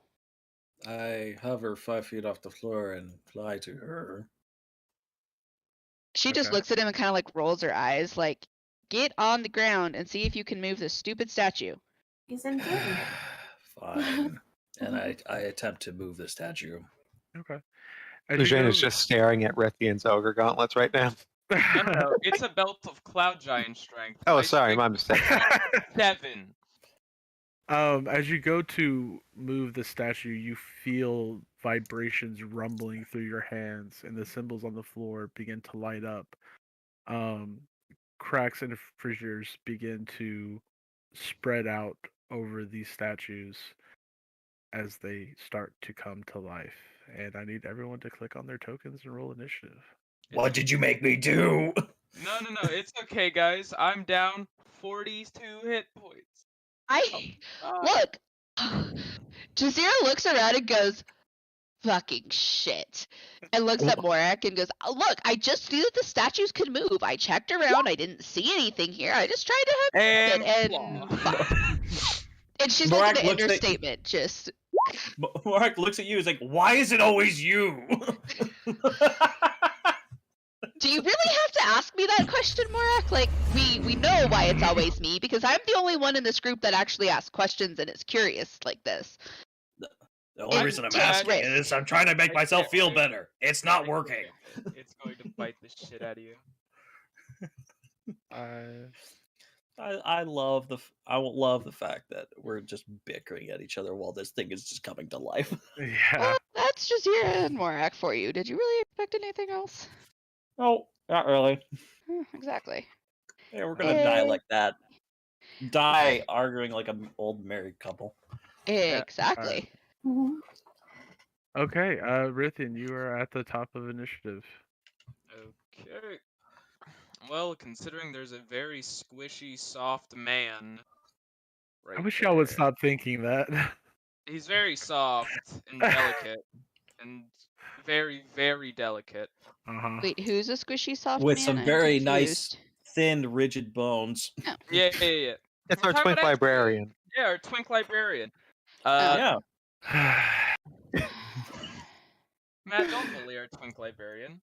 S1: I hover 5 feet off the floor and fly to her.
S7: She just
S4: Okay.
S7: looks at him and kind of like rolls her eyes, like, "Get on the ground and see if you can move this stupid statue."
S6: He's enjoying it.
S1: Fine. And I attempt to move the statue.
S4: Okay. As you
S3: Eugene is
S4: go-
S3: just staring at Rithian's ogre gauntlets right now.
S5: No, it's a belt of cloud giant strength.
S3: Oh,
S5: My
S3: sorry,
S5: strength
S3: my mistake.
S5: is 7.
S4: As you go to move the statue, you feel vibrations rumbling through your hands, and the symbols on the floor begin to light up. Cracks and fissures begin to spread out over these statues as they start to come to life. And I need everyone to click on their tokens and roll initiative.
S1: What did you make me do?
S5: No, it's okay, guys. I'm down 42 hit points.
S7: Look. Jazeera looks around and goes, "Fucking shit," and looks at Morak and goes, "Look, I just knew that the statues could move. I checked around. I didn't see anything here. I just tried to have
S5: And
S7: it, and fuck." And she's like
S1: Morak
S7: an
S1: looks at-
S7: understatement, just.
S1: Mark looks at you. He's like, "Why is it always you?"
S7: Do you really have to ask me that question, Morak? Like, we know why it's always me, because I'm the only one in this group that actually asks questions and is curious like this.
S1: The only reason I'm
S7: takes
S1: asking
S7: risks.
S1: is I'm trying to make myself feel better. It's not working.
S5: It's going to bite the shit out of you.
S1: I love I love the fact that we're just bickering at each other while this thing is just coming to life.
S4: Yeah.
S7: Well, that's Jazeera and Morak for you. Did you really expect anything else?
S1: Oh, not really.
S7: Exactly.
S1: Yeah, we're gonna die like that. Die arguing like an old married couple.
S7: Exactly.
S6: Mhm.
S4: Okay, Rithian, you are at the top of initiative.
S5: Okay. Well, considering there's a very squishy, soft man right
S4: I wish y'all would
S5: there.
S4: stop thinking that.
S5: He's very soft and delicate, and very, very delicate.
S4: Uh-huh.
S7: Wait, who's a squishy soft
S1: With
S7: man?
S1: some
S7: I'm
S1: very nice
S7: confused.
S1: thin, rigid bones.
S5: Yeah.
S3: It's
S5: We're
S3: our
S5: talking
S3: twink
S5: about
S3: librarian.
S5: Yeah, our twink librarian.
S1: Yeah.
S5: Matt, don't bully our twink librarian.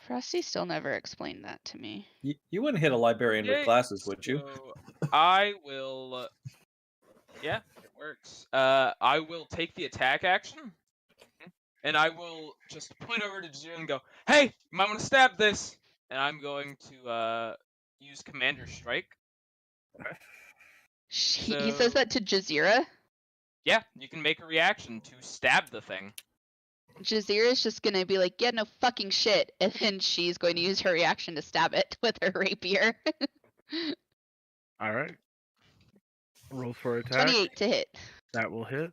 S7: Frosty still never explained that to me.
S1: You wouldn't hit a librarian with
S5: Okay,
S1: glasses, would you?
S5: So I will. Yeah, it works. I will take the attack action, and I will just point over to Jazira and go, "Hey, you might want to stab this." And I'm going to use Commander Strike.
S7: He says
S5: So-
S7: that to Jazira.
S5: Yeah, you can make a reaction to stab the thing.
S7: Jazira's just gonna be like, yeah, no fucking shit, and then she's going to use her reaction to stab it with her rapier.
S4: All right. Roll for attack.
S7: 28 to hit
S4: That will hit.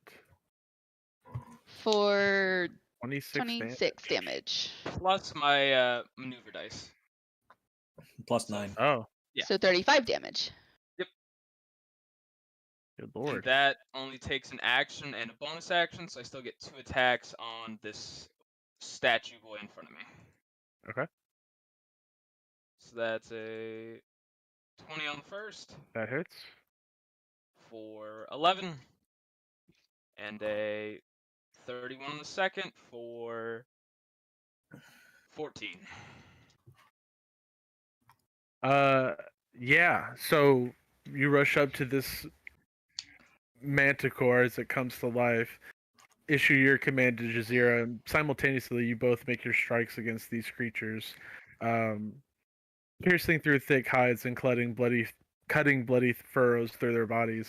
S7: for
S4: 26
S7: damage.
S5: Plus my maneuver dice.
S1: +9.
S4: Oh,
S5: Yeah.
S7: So 35 damage.
S4: good
S5: And
S4: lord.
S5: that only takes an action and a bonus action, so I still get 2 attacks on this statue boy in front of me.
S4: Okay.
S5: So that's a 20 on the first
S4: That hits.
S5: for 11, and a 31 on the second for 14.
S4: Yeah. So you rush up to this manticore as it comes to life. Issue your command to Jazira, and simultaneously you both make your strikes against these creatures, piercing through thick hides and cutting bloody furrows through their bodies.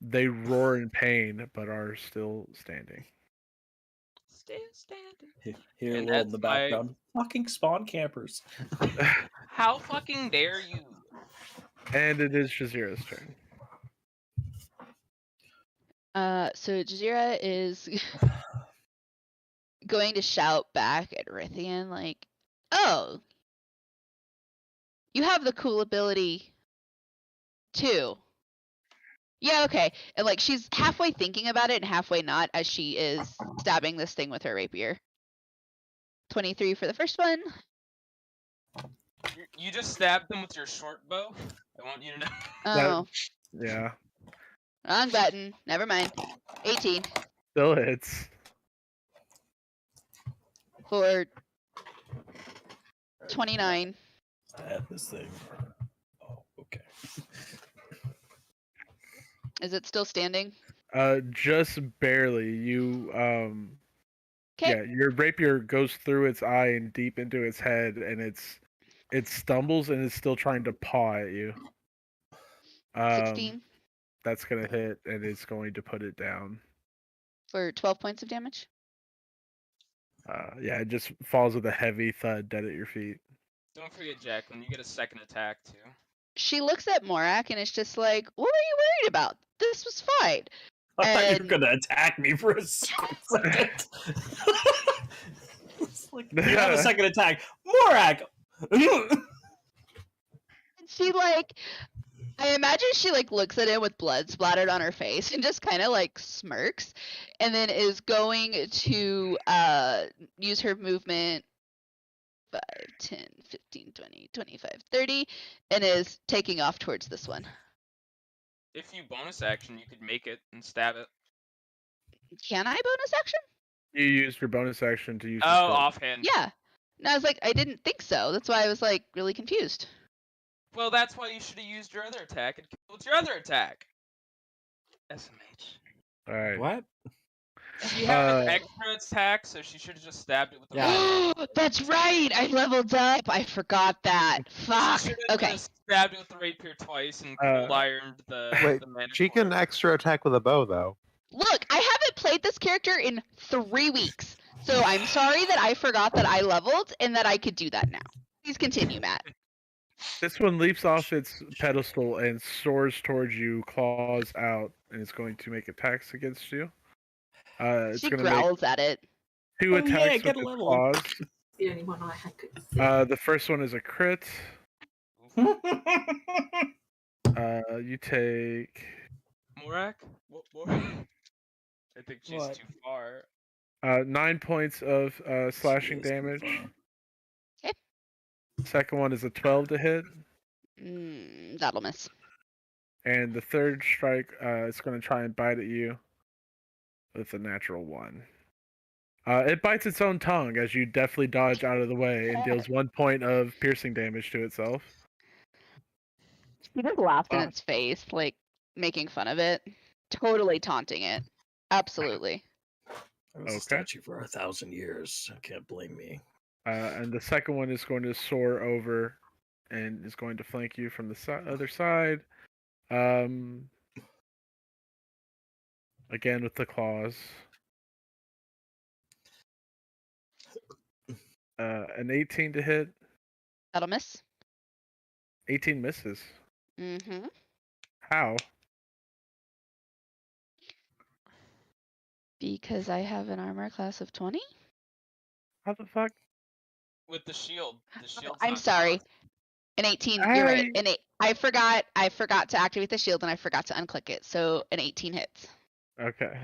S4: They roar in pain, but are still standing.
S5: Still standing.
S1: Here,
S5: And
S1: rolled in the
S5: that's my-
S1: background. Fucking spawn campers.
S5: How fucking dare you?
S4: And it is Jazira's turn.
S7: So Jazira is going to shout back at Rithian, like, oh, you have the cool ability too. Yeah, okay. And like she's halfway thinking about it and halfway not as she is stabbing this thing with her rapier. 23 for the first one.
S5: You just stabbed them with your short bow? I want you to know.
S7: Oh,
S4: Yeah.
S7: wrong button. Never mind. 18
S4: Still hits.
S7: for 29.
S1: I had this thing. Oh, okay.
S7: Is it still standing?
S4: Just barely. You
S7: Okay.
S4: yeah, your rapier goes through its eye and deep into its head, and it stumbles and is still trying to paw at you.
S7: 16
S4: That's gonna hit, and it's going to put it down.
S7: for 12 points of damage.
S4: Yeah, it just falls with a heavy thud dead at your feet.
S5: Don't forget, Jacqueline, you get a second attack too.
S7: She looks at Morak and is just like, what are you worried about? This was fine.
S1: I thought you were
S7: And-
S1: gonna attack me for a split second. It's like, you have a second attack. Morak!
S7: And she like, I imagine she like looks at him with blood splattered on her face and just kind of like smirks, and then is going to use her movement 5, 10, 15, 20, 25, 30, and is taking off towards this one.
S5: If you bonus action, you could make it and stab it.
S7: Can I bonus action?
S4: You used your bonus action to use. the
S5: Oh,
S4: spell.
S5: offhand.
S7: Yeah. And I was like, I didn't think so. That's why I was like really confused.
S5: Well, that's why you should have used your other attack and killed your other attack. SMH.
S4: All right.
S1: What?
S5: She had
S4: Uh,
S5: an extra attack, so she should have just stabbed it with the
S1: Yeah.
S7: That's right. I leveled up. I forgot that. Fuck.
S5: She should have
S7: Okay.
S5: just stabbed it with the rapier twice and cold ironed the.
S3: Wait,
S5: the manticore.
S3: she can extra attack with a bow, though.
S7: Look, I haven't played this character in 3 weeks. So I'm sorry that I forgot that I leveled and that I could do that now. Please continue, Matt.
S4: This one leaps off its pedestal and soars towards you, claws out, and it's going to make attacks against you. It's
S7: She
S4: going to make
S7: growls at it.
S4: 2
S1: Oh, yeah,
S4: attacks
S1: get
S4: with
S1: a
S4: its
S1: level.
S4: claws.
S6: The only one I had could see.
S4: The first one is a crit. You take
S5: Morak? What? I think she's
S1: What?
S5: too far.
S4: 9 points of slashing
S1: She is too
S4: damage.
S1: far.
S4: Second one is a 12 to hit.
S7: That'll miss.
S4: And the third strike, it's going to try and bite at you with a natural 1. It bites its own tongue as you deftly dodge out of the way and deals 1 point of piercing damage to itself.
S7: He just laughed in its face, like making fun of it, totally taunting it. Absolutely.
S1: I was a statue for 1,000 years. I can't blame me.
S4: And the second one is going to soar over and is going to flank you from the other side. Again with the claws. An 18 to hit.
S7: That'll miss.
S4: 18 misses.
S7: Mm-hmm.
S4: How?
S7: Because I have an armor class of 20?
S4: How the fuck?
S5: With the shield. The shield's
S7: I'm
S5: not
S7: sorry. An 18, you're right. I forgot to activate the shield and I forgot to unclick it. So an 18 hits.
S4: Okay.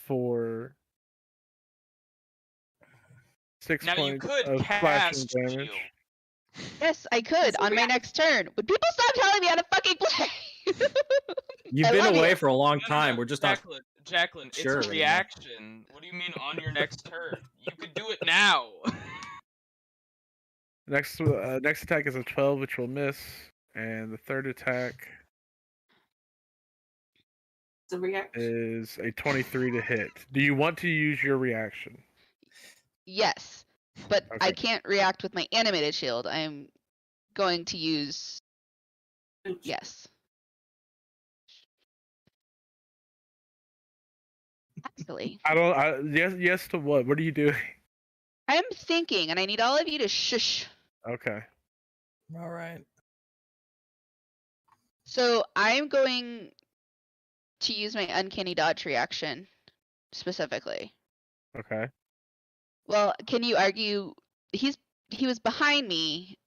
S4: For 6
S5: Now you
S4: points
S5: could
S4: of slashing
S5: cast
S4: damage.
S5: shield.
S7: Yes, I could on my next turn. Would people stop telling me how to fucking play?
S8: You've
S7: I
S8: been
S7: love
S8: away
S7: you.
S8: for a long
S5: No,
S8: time. We're just not.
S5: Jacqueline,
S8: sure
S5: it's a
S8: anymore.
S5: reaction. What do you mean on your next turn? You could do it now.
S4: Next attack is a 12, which will miss, and the third attack
S6: The reaction.
S4: is a 23 to hit. Do you want to use your reaction?
S7: Yes, but I
S4: Okay.
S7: can't react with my animated shield. I'm going to use. Yes. Actually,
S4: Yes to what? What are you doing?
S7: I'm thinking, and I need all of you to shush.
S4: Okay.
S1: All right.
S7: So I'm going to use my uncanny dodge reaction specifically.
S4: Okay.
S7: Well, can you argue he was behind me?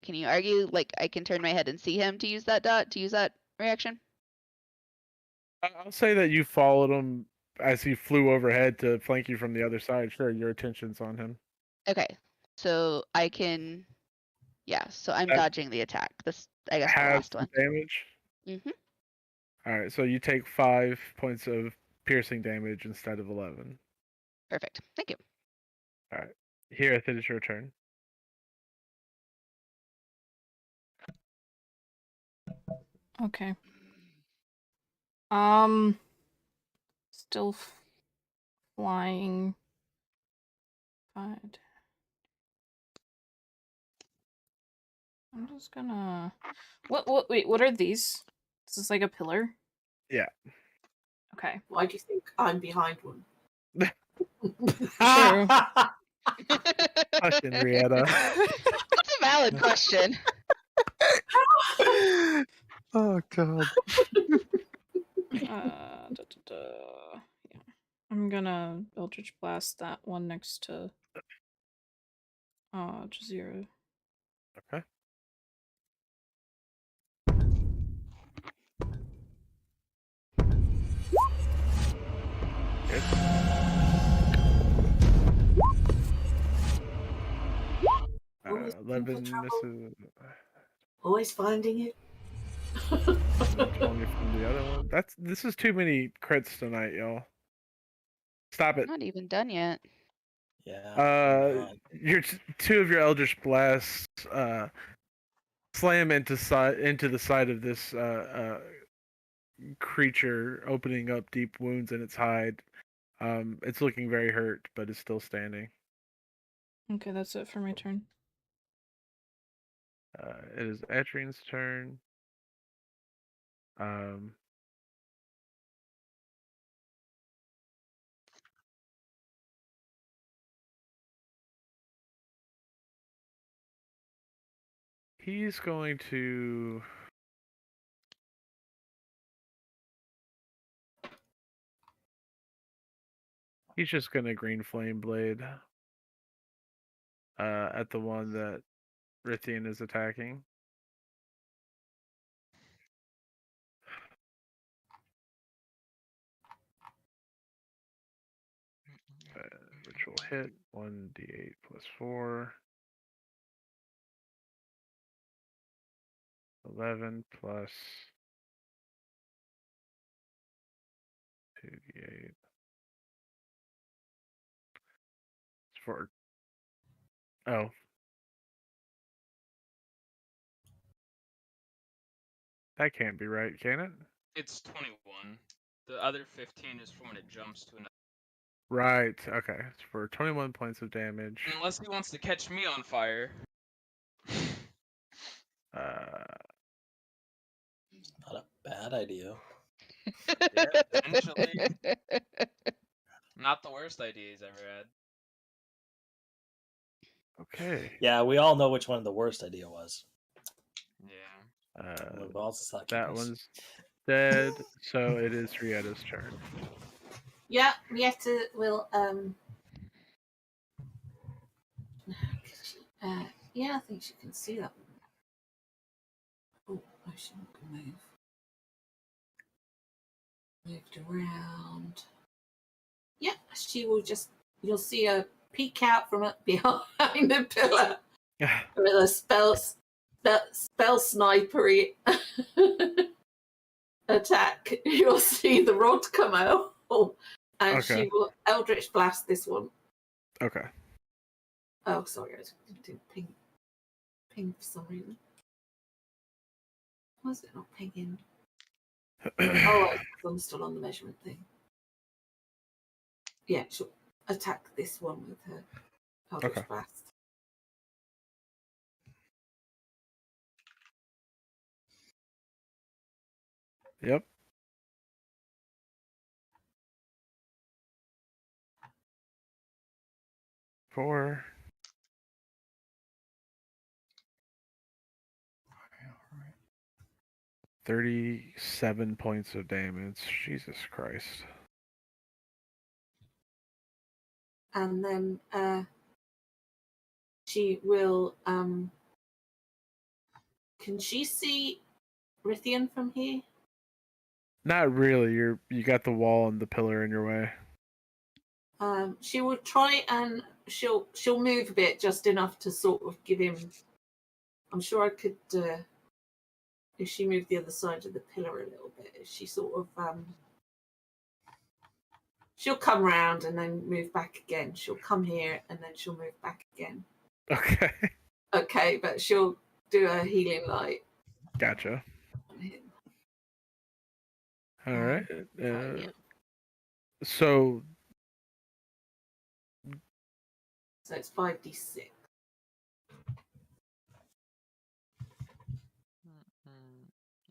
S7: Can you argue like I can turn my head and see him to use that reaction?
S4: I'll say that you followed him as he flew overhead to flank you from the other side. Sure, your attention's on him.
S7: Okay. So I can so I'm dodging the attack. This I guess the
S4: Have
S7: last one.
S4: damage.
S7: Mhm.
S4: All right, so you take 5 points of piercing damage instead of 11.
S7: Perfect. Thank you.
S4: All right. Here, it is your turn.
S2: Okay. Still flying. Fine. I'm just gonna. Wait, what are these? Is this like a pillar?
S4: Yeah.
S2: Okay.
S6: Why do you think I'm behind one?
S2: True.
S4: Fucking Rieta.
S7: That's a valid question.
S3: Oh god.
S2: Yeah. I'm gonna Eldritch Blast that one next to Jazeera.
S4: Okay. Good.
S6: Always
S4: 11
S6: trouble.
S4: misses.
S6: Always finding it.
S4: 20 from the other one. This is too many crits tonight, y'all. Stop it.
S7: Not even done yet.
S1: Yeah.
S4: Your 2 of your Eldritch Blasts slam into the side of this creature, opening up deep wounds in its hide. It's looking very hurt, but it's still standing.
S2: Okay, that's it for my turn.
S4: It is Adyrn's turn. He's going to. He's just gonna green flame blade at the one that Rithian is attacking. Which will hit 1d8 plus 4. 11 plus 2d8. It's for. Oh. That can't be right, can it?
S8: It's 21. The other 15 is for when it jumps to another.
S4: Right. Okay. It's for 21 points of damage.
S8: Unless he wants to catch me on fire.
S1: Not a bad idea.
S8: Yeah, potentially. Not the worst idea he's ever had.
S4: Okay.
S1: Yeah, we all know which one the worst idea was.
S8: Yeah.
S1: We've all sucked
S4: That
S1: at this.
S4: one's dead, so it is Rietta's turn.
S6: Yeah, Rietta will yeah, I think she can see that one. Oh, she can move. Moved around. Yeah, she will just, you'll see her peek out from up behind the pillar with a spell snipery attack. You'll see the rod come out, and
S4: Okay.
S6: she will Eldritch Blast this one.
S4: Okay.
S6: Oh, sorry, I didn't ping for some reason. Why is it not pinging? Oh, I'm still on the measurement thing. Yeah, she'll attack this one with her Eldritch
S4: Okay.
S6: Blast.
S4: Yep. Four. 37 points of damage. Jesus Christ.
S6: And then she will can she see Rithian from here?
S4: Not really. You got the wall and the pillar in your way.
S6: She will try and she'll move a bit, just enough to sort of give him. I'm sure I could if she moved the other side of the pillar a little bit. If she sort of she'll come round and then move back again. She'll come here and then she'll move back again.
S4: Okay.
S6: Okay, but she'll do a healing light.
S4: Gotcha.
S6: On him.
S4: All right.
S6: Yeah.
S4: So
S6: So it's 5d6.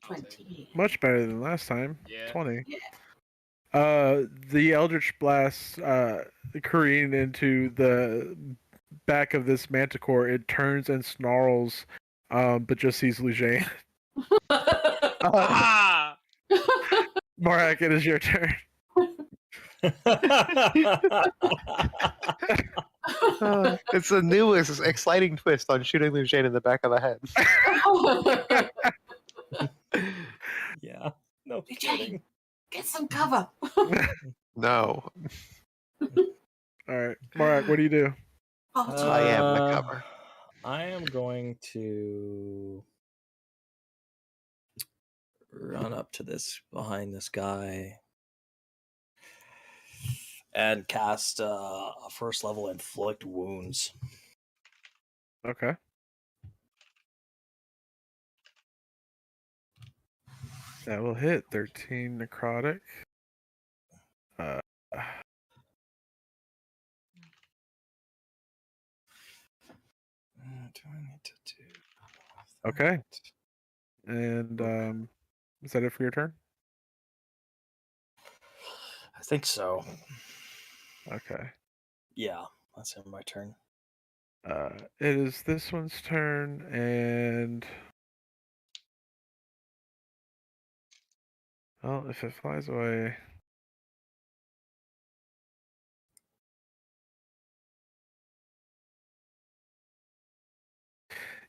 S5: I'll take it.
S6: 20.
S4: much better than last time.
S5: Yeah.
S4: 20.
S6: Yeah.
S4: The Eldritch Blast careening into the back of this manticore. It turns and snarls, but just sees Lujane.
S5: Ah!
S4: Morak, it is your turn.
S3: It's the newest exciting twist on shooting Lujane in the back of the head.
S1: Yeah. No
S6: Jane,
S1: kidding.
S6: get some cover.
S3: No,
S4: All right, Morak, what do you do?
S6: Oh,
S3: I am the cover.
S1: I am going to run up to this behind this guy and cast a first level inflict wounds.
S4: Okay. That will hit 13 necrotic.
S1: Do I need to do?
S4: Okay. And is that it for your turn?
S1: I think so.
S4: Okay.
S1: Yeah, that's in my turn.
S4: It is this one's turn, and well, if it flies away,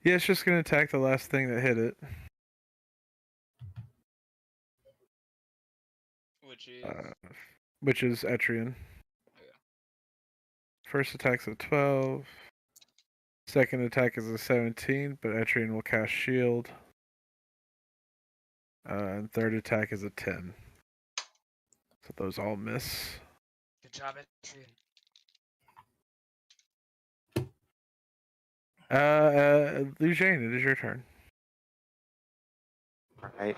S4: yeah, it's just gonna attack the last thing that hit it.
S5: Which is
S4: Etrian.
S5: Yeah.
S4: First attack's a 12. Second attack is a 17, but Etrian will cast shield. And third attack is a 10. So those all miss.
S5: Good job, Adrian.
S4: Lujane, it is your turn.
S3: Alright.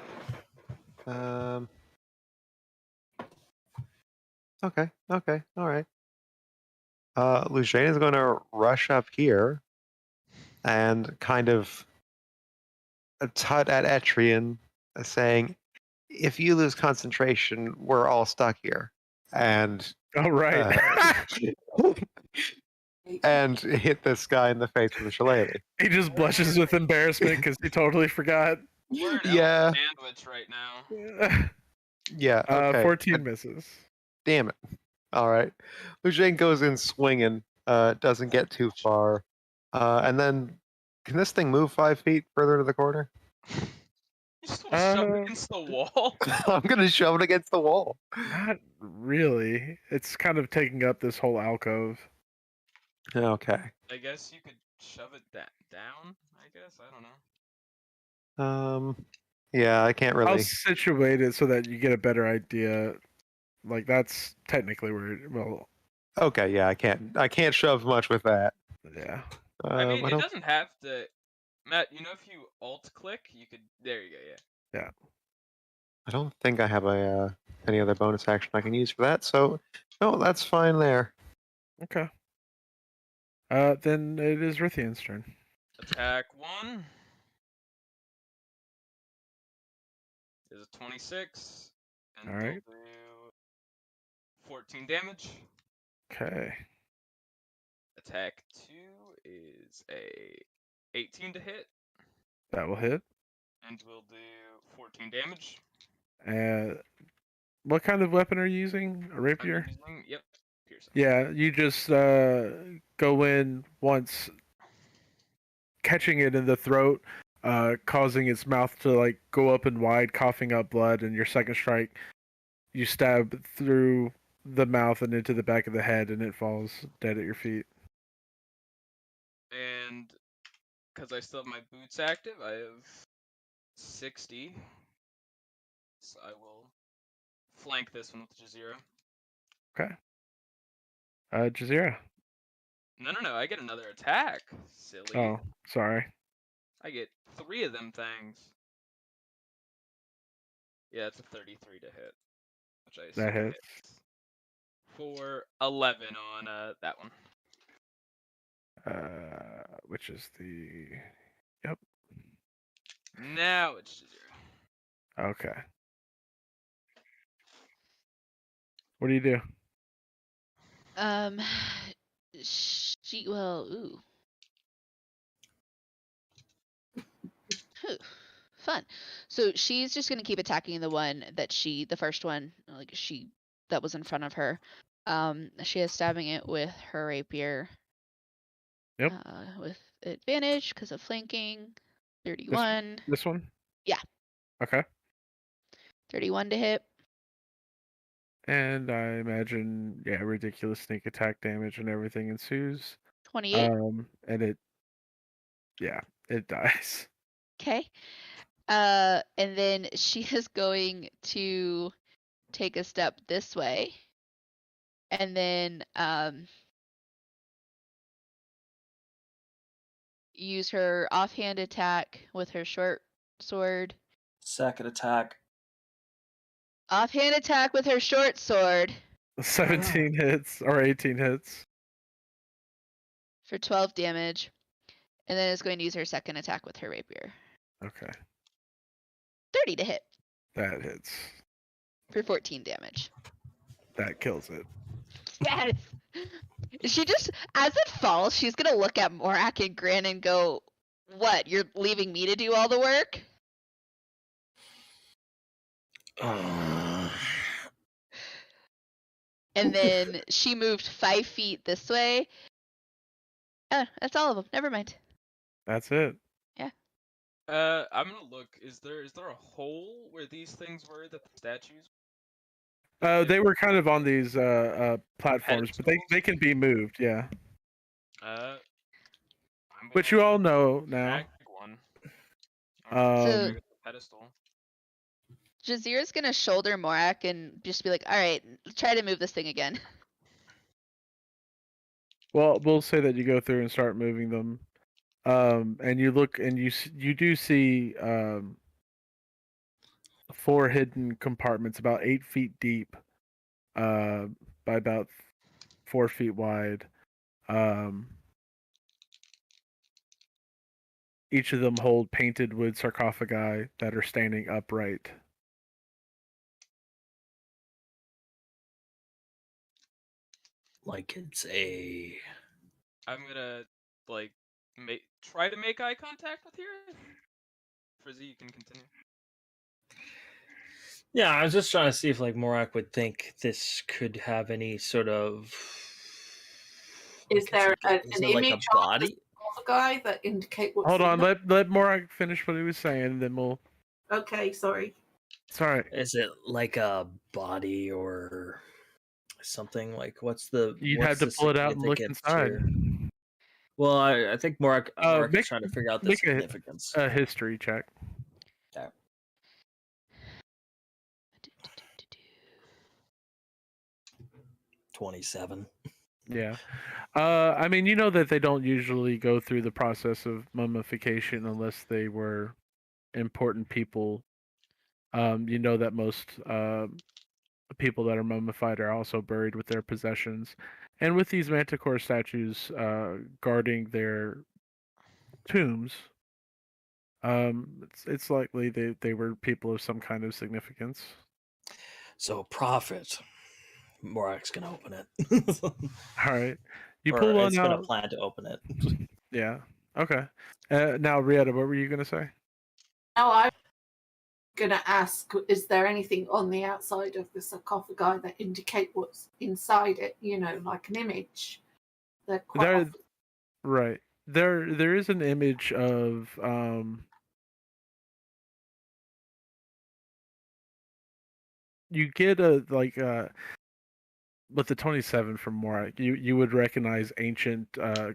S3: Okay, alright. Lujane is going to rush up here and kind of tut at Etrian, saying, if you lose concentration, we're all stuck here. And
S4: All right.
S3: and hit this guy in the face with a shillelagh.
S4: He just blushes with embarrassment because he totally forgot.
S8: We're an
S3: Yeah.
S8: elephant sandwich right now.
S3: Yeah, okay.
S4: 14 misses.
S3: Damn it. All right. Lujane goes in swinging, doesn't get too far. And then, can this thing move 5 feet further to the corner?
S5: You just want to shove it against the wall?
S3: I'm going to shove it against the wall.
S4: Not really. It's kind of taking up this whole alcove.
S3: Okay.
S5: I guess you could shove it down, I guess? I don't know.
S3: Yeah, I can't
S4: I'll
S3: really.
S4: situate it so that you get a better idea. Like, that's technically where it, well,
S3: Okay, yeah, I can't shove much with that.
S4: yeah.
S5: I mean, it
S3: don't-
S5: doesn't have to. Matt, you know, if you alt click, you could. There you go, yeah.
S3: I don't think I have a any other bonus action I can use for that, so no, that's fine there.
S4: Okay. Then it is Rithian's turn.
S5: Attack 1 is a 26. And
S4: All right.
S5: they'll do 14 damage.
S4: Okay.
S5: Attack 2 is a 18 to hit.
S4: That will hit.
S5: And we'll do 14 damage.
S4: What kind of weapon are you using? A
S5: I'm
S4: rapier?
S5: using, yep, piercing.
S4: Yeah, you just go in once, catching it in the throat, causing its mouth to like go up and wide, coughing up blood, and your second strike, you stab through the mouth and into the back of the head, and it falls dead at your feet.
S5: And because I still have my boots active, I have 60. So I will flank this one with Jazeera.
S4: Okay. Jazeera.
S5: No, I get another attack. Silly.
S4: Oh, sorry.
S5: I get 3 of them things. Yeah, it's a 33 to hit. Which I
S4: That
S5: assume
S4: hits.
S5: For 11 on that one.
S4: Which is the...
S5: Now it's Jazeera.
S4: Okay. What do you do?
S7: Ooh. Whew, fun. So she's just gonna keep attacking the one that the first one, that was in front of her. She is stabbing it with her rapier.
S4: Yep.
S7: With advantage because of flanking. 31.
S4: This one?
S7: Yeah.
S4: Okay.
S7: 31 to hit.
S4: And I imagine, yeah, ridiculous sneak attack damage and everything ensues.
S7: 28.
S4: And it dies.
S7: Okay. And then she is going to take a step this way. And then use her offhand attack with her short sword.
S1: Second attack.
S7: Offhand attack with her short sword
S4: 17 hits or 18 hits.
S7: for 12 damage. And then is going to use her second attack with her rapier.
S4: Okay.
S7: 30 to hit
S4: That hits.
S7: for 14 damage.
S4: That kills it.
S7: Yes. She just, as it falls, she's gonna look at Morak and grin and go, "What? You're leaving me to do all the work?" And then she moved 5 feet this way. Oh, that's all of them. Never mind.
S4: That's it.
S5: I'm gonna look. Is there a hole where these things were that the statues?
S4: They were kind of on these platforms, but they can be moved, yeah.
S5: I'm
S4: But
S5: gonna
S4: you all know now.
S5: drag one.
S4: Um,
S5: Drag the pedestal.
S7: Jazira's gonna shoulder Morak and just be like, all right, try to move this thing again.
S4: Well, we'll say that you go through and start moving them, and you look and you do see 4 hidden compartments about 8 feet deep, by about 4 feet wide. Each of them hold painted wood sarcophagi that are standing upright.
S1: Like it's a.
S5: I'm gonna like try to make eye contact with here. Frizzy, you can continue.
S9: Yeah, I was just trying to see if like Morak would think this could have any sort of.
S6: Is there an
S1: like
S6: image
S1: a
S6: of
S1: body?
S6: the guy that indicate what's
S4: Hold
S6: in
S4: on,
S6: there?
S4: let Morak finish what he was saying, and then we'll.
S6: Okay, sorry.
S4: It's all right.
S9: Is it like a body or something? Like what's the?
S4: You'd
S9: what's
S4: have to
S9: the
S4: pull it out and look
S9: significance
S4: inside.
S9: here? Well, I think Morak
S4: Make-
S9: is trying to figure out the
S4: make
S9: significance.
S4: a history check.
S1: Okay. 27.
S4: Yeah. I mean, you know that they don't usually go through the process of mummification unless they were important people. You know that most people that are mummified are also buried with their possessions. And with these manticore statues guarding their tombs, it's likely they were people of some kind of significance.
S1: So profit. Morak's gonna open it.
S4: All right. You
S1: Or
S4: pull one
S1: it's gonna
S4: out.
S1: plan to open it.
S4: Yeah. Okay. Now, Rieta, what were you going to say?
S6: Now I'm going to ask, is there anything on the outside of the sarcophagi that indicate what's inside it? You know, like an image. They're quite
S4: There,
S6: often-
S4: right. There is an image of you get a with the 27 from Morak, you would recognize ancient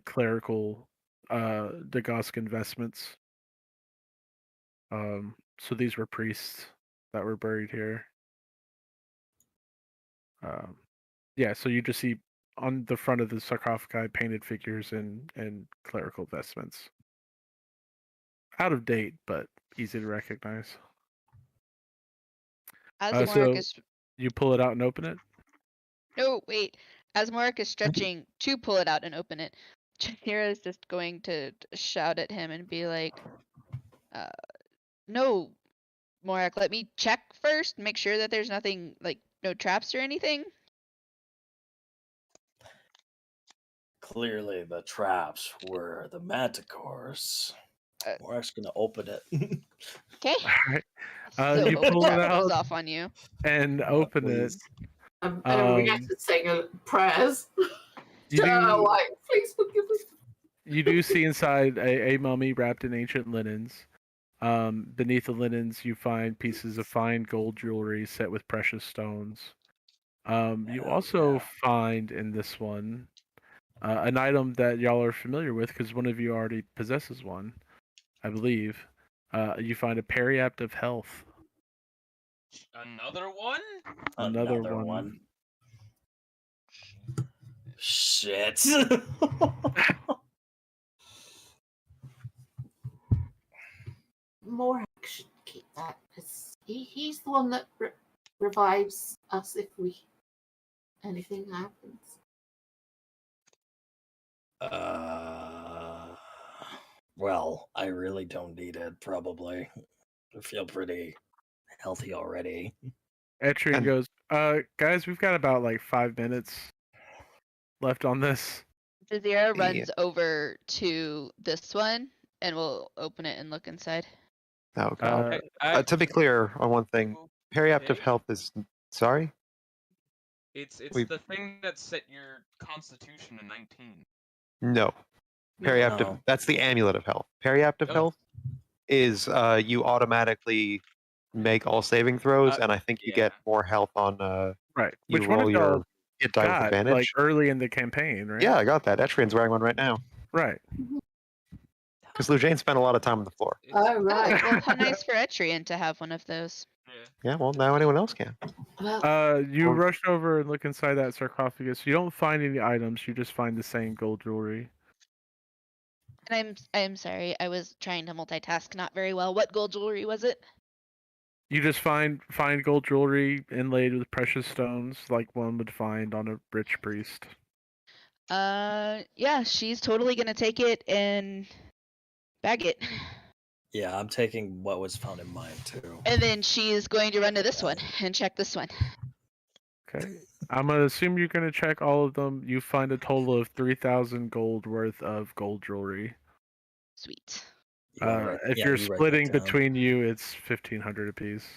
S4: clerical Dagoscan vestments. So these were priests that were buried here. Yeah, so you just see on the front of the sarcophagi painted figures and clerical vestments. Out of date, but easy to recognize.
S7: As
S4: So
S7: Morak is
S4: you pull it out and open it?
S7: no, wait. As Morak is stretching to pull it out and open it, Jazira is just going to shout at him and be like, no, Morak, let me check first, make sure that there's nothing, like, no traps or anything.
S1: Clearly, the traps were the manticores. Morak's gonna open it.
S7: Okay.
S4: Alright.
S7: So
S4: You pull
S7: what
S4: it
S7: goes
S4: out
S7: off on you?
S4: and open it.
S1: Please.
S6: we have to sing prayers.
S4: You do,
S6: Like, please forgive us.
S4: you do see inside a mummy wrapped in ancient linens. Beneath the linens, you find pieces of fine gold jewelry set with precious stones. You also find in this one an item that y'all are familiar with because one of you already possesses one, I believe. You find a periapt of health.
S8: Another one?
S4: Another one.
S1: Shit.
S6: Morak should keep that because he's the one that revives us if anything happens.
S1: Well, I really don't need it, probably. I feel pretty healthy already.
S4: Adyrn
S3: And-
S4: goes, guys, we've got about like 5 minutes left on this.
S7: Jazira runs over to this one and will open it and look inside.
S3: Oh god.
S4: Uh,
S3: To be clear on one thing, periapt of
S5: Okay.
S3: health is sorry.
S5: It's
S3: We-
S5: the thing that set your constitution to 19.
S3: No, periapt
S1: No.
S3: of that's the amulet of health. Periapt of
S5: Oh.
S3: health is you automatically make all saving throws, and I think you get
S5: yeah.
S3: more health on
S4: right.
S3: you
S4: Which one
S3: roll
S4: of
S3: your
S4: y'all
S3: hit die with
S4: got
S3: advantage.
S4: like early in the campaign, right?
S3: Yeah, I got that. Adyrn's wearing one right now.
S4: Right.
S3: Because Lujane spent a lot of time on the floor.
S5: It's,
S6: Oh,
S7: Oh,
S6: right.
S7: well, how nice for Etrian to have one of those.
S5: yeah.
S3: Yeah, well, now anyone else can.
S6: Well,
S4: You
S3: Or-
S4: rush over and look inside that sarcophagus. You don't find any items. You just find the same gold jewelry.
S7: And I'm sorry, I was trying to multitask not very well. What gold jewelry was it?
S4: You just find gold jewelry inlaid with precious stones, like one would find on a rich priest.
S7: Yeah, she's totally gonna take it and bag it.
S9: Yeah, I'm taking what was found in mine too.
S7: And then she's going to run to this one and check this one.
S4: Okay. I'm gonna assume you're gonna check all of them. You find a total of 3,000 gold worth of gold jewelry.
S7: Sweet.
S9: You wanna write-
S4: If
S9: yeah,
S4: you're
S9: you write that
S4: splitting
S9: down.
S4: between you, it's 1,500 apiece.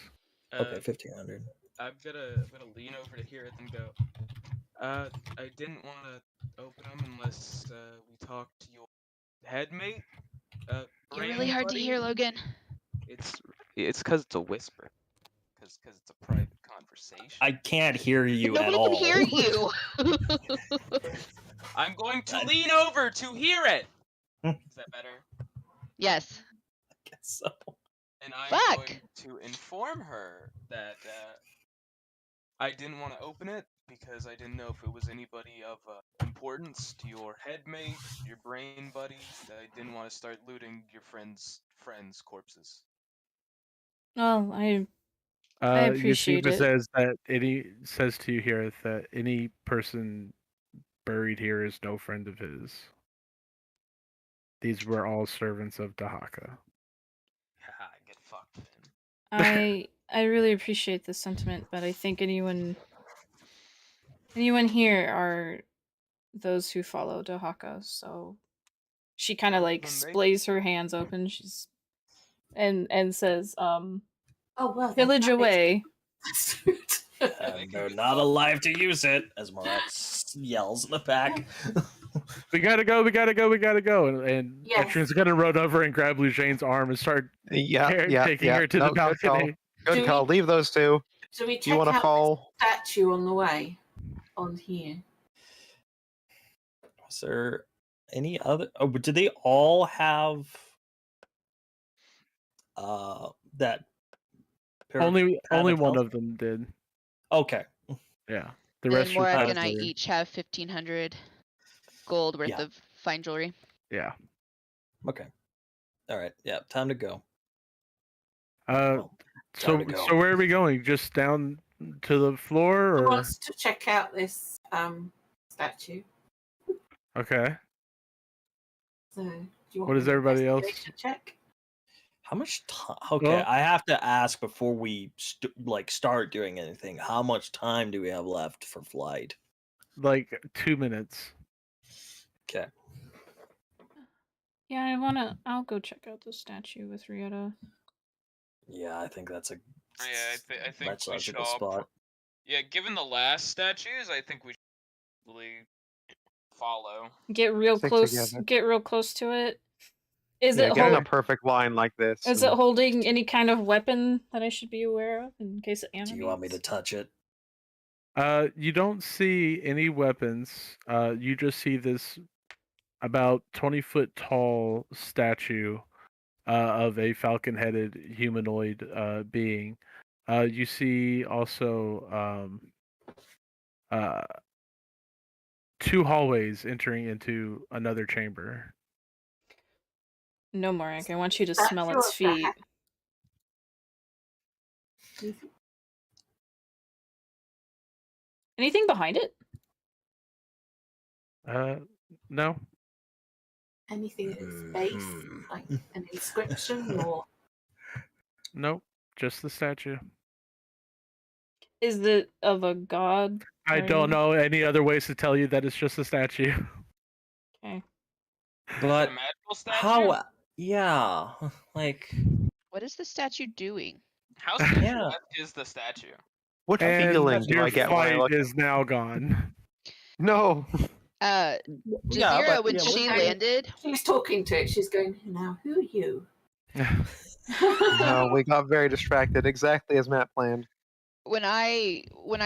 S9: Okay, 1,500.
S8: I'm gonna lean over to hear it and go. I didn't want to open them unless we talked to your headmate.
S7: You're really hard to hear, Logan.
S8: It's because it's a whisper. Because it's a private conversation.
S9: I can't hear you at
S7: Nobody
S9: all.
S7: can hear you.
S8: I'm going to lean over to hear it. Is that better?
S7: Yes.
S9: I guess so.
S8: And I'm
S7: Fuck.
S8: going to inform her that I didn't want to open it because I didn't know if it was anybody of importance to your headmate, your brain buddy. I didn't want to start looting your friends' corpses.
S2: Well, I appreciate
S4: Yasiva
S2: it.
S4: says to you here that any person buried here is no friend of his. These were all servants of Dahaka.
S8: Haha, get fucked, Finn.
S2: I really appreciate the sentiment, but I think anyone here are those who follow Dahaka, so she kind of like
S8: Then they-
S2: splays her hands open. She's and says,
S6: oh, well.
S2: "Pillage away."
S9: And they're not alive to use it, as Morat yells in the back.
S4: We gotta go, we gotta go, we gotta go. And
S6: Yes.
S4: Etrian's gonna run over and grab Lujane's arm and start taking her to the balcony.
S3: Good
S6: Do
S3: call.
S6: we-
S3: Leave those two.
S6: Do we
S3: You
S6: check
S3: want to
S6: out
S3: fall?
S6: the statue on the way? On here.
S9: Was there any other? Oh, but did they all have that?
S4: Only
S9: Paramount
S4: one
S9: health?
S4: of them did.
S9: Okay.
S4: Yeah. The
S7: Then
S4: rest were
S7: Morag
S4: private
S7: and I
S4: jewelry.
S7: each have 1,500 gold worth
S9: Yeah.
S7: of fine jewelry.
S4: Yeah.
S9: Okay. All right. Yeah. Time to go.
S4: So
S9: Time to go.
S4: so where are we going? Just down to the floor,
S6: Who
S4: or
S6: wants to check out this statue?
S4: okay?
S6: So, do you want
S4: What
S6: me
S4: is
S6: to
S4: everybody else?
S6: investigate and check?
S9: How much time? Okay,
S4: Well-
S9: I have to ask before we start doing anything. How much time do we have left for flight?
S4: Like 2 minutes.
S9: Okay.
S2: Yeah, I'll go check out the statue with Rieta.
S9: Yeah, I think that's a.
S8: Yeah, I think
S9: that's
S8: we
S9: a
S8: should
S9: good
S8: all.
S9: spot.
S8: Yeah, given the last statues, I think we should really follow.
S2: Get real
S3: Stick
S2: close.
S3: together.
S2: Get real close to it. Is
S3: Yeah,
S2: it
S3: get in a
S2: hold,
S3: perfect line like this.
S2: Is it
S3: and-
S2: holding any kind of weapon that I should be aware of in case it animates?
S9: Do you want me to touch it?
S4: You don't see any weapons. You just see this about 20-foot tall statue of a falcon-headed humanoid being. You see also 2 hallways entering into another chamber.
S2: No, Morak. I want you to
S6: Statue
S2: smell its
S6: of the
S2: feet. Anything behind it?
S4: No.
S6: Anything in its base,
S9: Mhm.
S6: like an inscription or
S4: Nope. Just the statue.
S2: Is it of a god?
S4: I
S2: or
S4: don't
S2: anything?
S4: know any other ways to tell you that it's just a statue.
S2: Okay.
S9: But
S8: a magical statue?
S9: how? Yeah, like
S7: What is the statue doing?
S8: How
S9: Yeah.
S8: statuesque is the statue?
S3: What
S4: And
S3: feeling do
S4: your
S3: I get when I
S4: fight
S3: look?
S4: is now gone.
S3: No.
S7: Jazira,
S9: yeah, but,
S7: when
S9: yeah,
S7: she
S6: we're-
S7: landed,
S6: she's talking to it. She's going, now who are you?
S3: No, we got very distracted, exactly as Matt planned.
S7: when I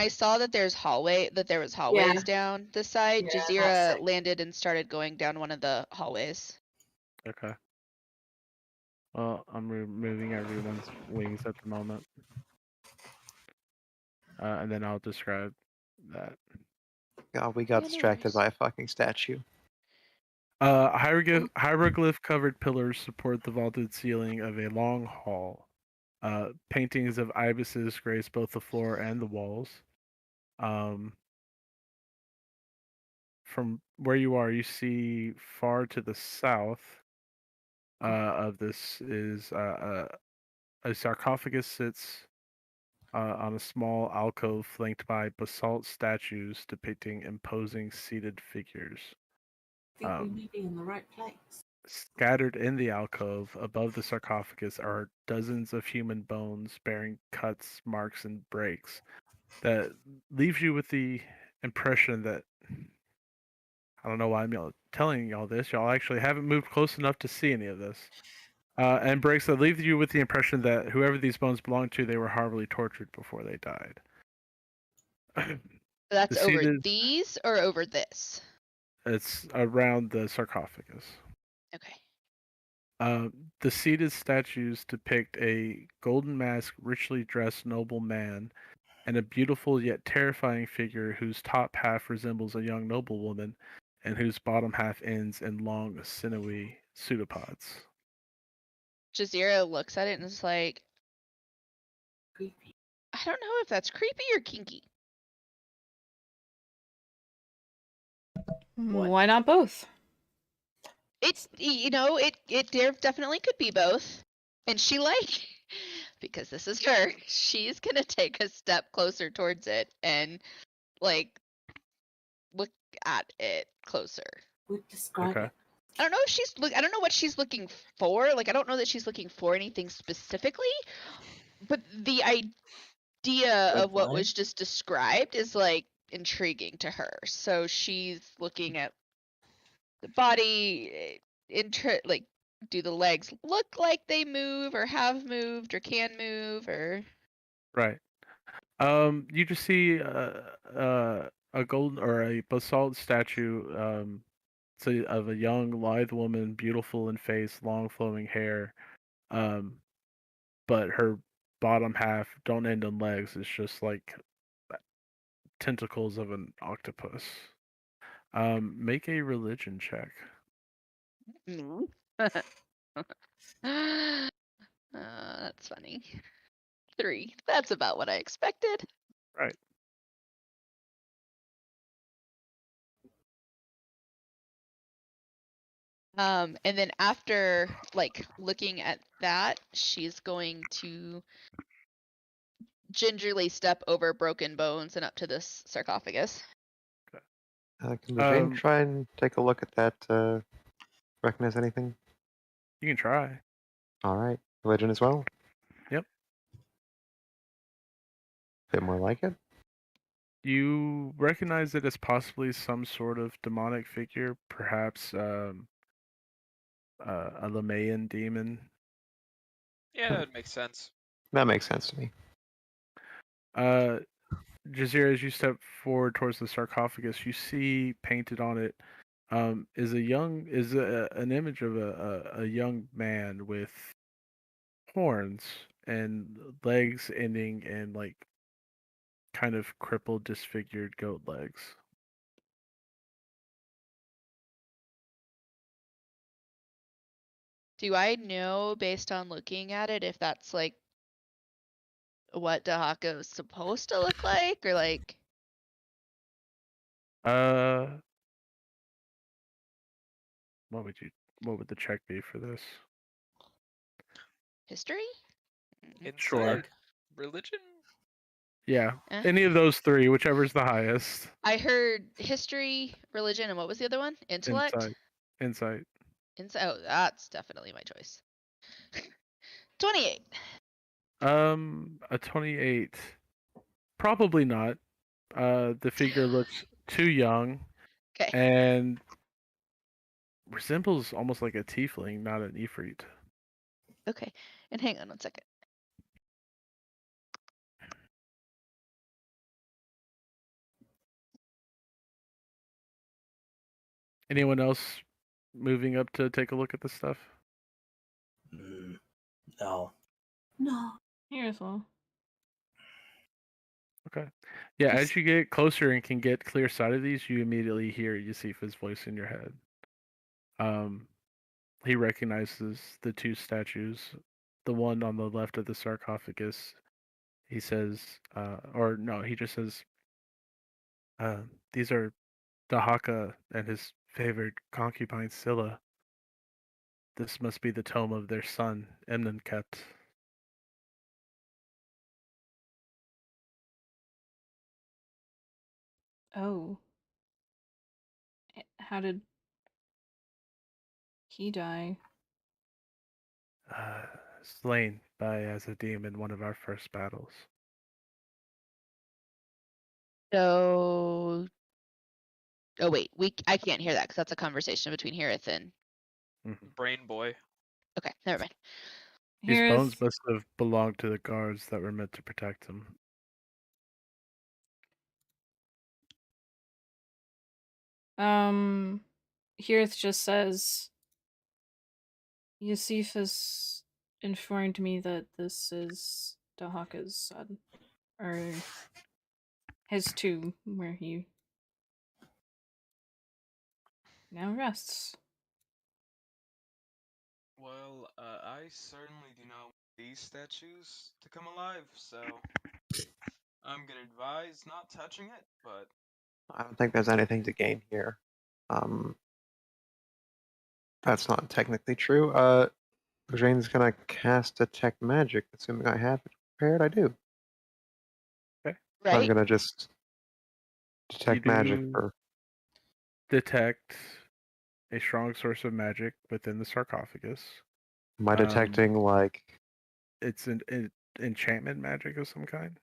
S7: saw that there was hallways down this side,
S6: Yeah,
S7: Jazira
S6: that's it.
S7: landed and started going down one of the hallways.
S4: Okay. Well, I'm removing everyone's wings at the moment. And then I'll describe that.
S3: God, we got
S7: Yeah, no
S3: distracted
S7: worries.
S3: by a fucking statue.
S4: Hieroglyph covered pillars support the vaulted ceiling of a long hall. Paintings of ibises grace both the floor and the walls. From where you are, you see far to the south of this is a sarcophagus sits on a small alcove flanked by basalt statues depicting imposing seated figures.
S6: I think we may be in the right place.
S4: Scattered in the alcove above the sarcophagus are dozens of human bones bearing cuts, marks, and breaks that leaves you with the impression that I don't know why I'm telling y'all this. Y'all actually haven't moved close enough to see any of this. And breaks that leave you with the impression that whoever these bones belong to, they were horribly tortured before they died.
S7: That's
S4: The
S7: over
S4: seated,
S7: these or over this?
S4: it's around the sarcophagus.
S7: Okay.
S4: The seated statues depict a golden masked, richly dressed noble man and a beautiful yet terrifying figure whose top half resembles a young noblewoman and whose bottom half ends in long, sinewy pseudopods.
S7: Jazeera looks at it and is like,
S6: Creepy.
S7: I don't know if that's creepy or kinky.
S6: What?
S2: Why not both?
S7: It definitely could be both. And she because this is her, she's gonna take a step closer towards it and like look at it closer.
S6: Would describe
S4: Okay.
S6: it.
S7: I don't know if I don't know what she's looking for. Like I don't know that she's looking for anything specifically, but the idea
S9: Red
S7: of what
S9: flag?
S7: was just described is like intriguing to her. So she's looking at the body, like do the legs look like they move or have moved or can move or
S4: Right. You just see a golden or a basalt statue of a young, lithe woman, beautiful in face, long flowing hair. But her bottom half don't end on legs. It's just like tentacles of an octopus. Make a religion check.
S7: That's funny. 3. That's about what I expected.
S4: Right.
S7: And then after like looking at that, she's going to gingerly step over broken bones and up to this sarcophagus.
S3: Can the Jane
S4: Um,
S3: try and take a look at that? Recognize anything?
S4: You can try.
S3: All right. Religion as well?
S4: Yep.
S3: Bit more like it?
S4: You recognize it as possibly some sort of demonic figure, perhaps a Lamayan demon.
S5: Yeah, that makes sense.
S3: That makes sense to me.
S4: Jazeera, as you step forward towards the sarcophagus, you see painted on it is an image of a young man with horns and legs ending in like kind of crippled, disfigured goat legs.
S7: Do I know based on looking at it if that's like what Dahako's supposed to look like or like
S4: Uh, what would the check be for this?
S7: history?
S5: Insight,
S4: Sure.
S5: religion.
S4: Yeah,
S7: Eh?
S4: any of those three, whichever's the highest.
S7: I heard history, religion, and what was the other one? Intellect?
S4: Insight.
S7: Oh, that's definitely my choice. 28.
S4: A 28. Probably not. The figure looks too young
S7: Okay.
S4: and resembles almost like a tiefling, not an Ifrit.
S7: Okay. And hang on 1 second.
S4: Anyone else moving up to take a look at this stuff?
S9: No.
S6: No.
S2: Here's all.
S4: Okay. Yeah,
S2: Just-
S4: as you get closer and can get clear sight of these, you immediately hear Yasifa's voice in your head. He recognizes the two statues. The one on the left of the sarcophagus, he says, or no, he just says, these are Dahaka and his favored concubine Scylla. This must be the tome of their son, Emnonket.
S2: Oh. How did he die?
S4: Slain by Azadim in one of our first battles.
S7: So, oh wait, I can't hear that because that's a conversation between Hirith and.
S5: Brain boy.
S7: Okay, never mind.
S4: These bones
S2: Hirith,
S4: must have belonged to the guards that were meant to protect him.
S2: Hirith just says, Yusif has informed me that this is Dahaka's son. Or his tomb, where he now rests.
S8: Well, I certainly do not want these statues to come alive, so I'm gonna advise not touching it, but
S3: I don't think there's anything to gain here. That's not technically true. Jane's gonna cast Detect Magic, assuming I have it prepared. I do. I'm
S7: Right?
S3: gonna just Detect Magic
S4: do-
S3: for.
S4: Detect a strong source of magic within the sarcophagus.
S3: Am I detecting like?
S4: It's an enchantment magic of some kind.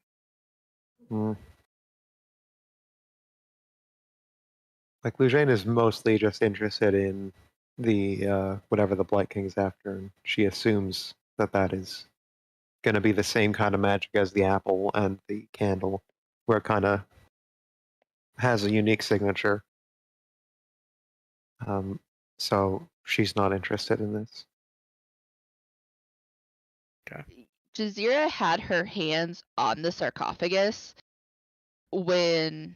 S3: Like Lujane is mostly just interested in the whatever the Blight King's after, and she assumes that that is going to be the same kind of magic as the apple and the candle, where it kind of has a unique signature. So she's not interested in this.
S7: Jazira had her hands on the sarcophagus when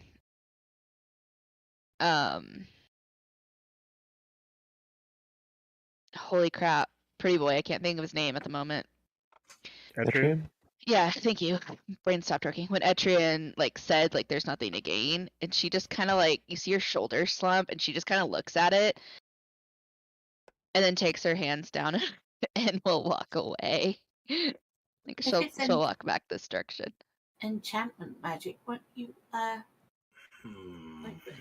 S7: holy crap, pretty boy, I can't think of his name at the moment.
S4: Adyrn?
S7: Yeah, thank you. Brain stopped working. When Etrian said there's nothing to gain, and she just kind of you see her shoulder slump, and she just kind of looks at it, and then takes her hands down and will walk away.
S6: If
S7: she'll
S6: it's
S7: walk back this direction.
S6: enchantment magic, won't you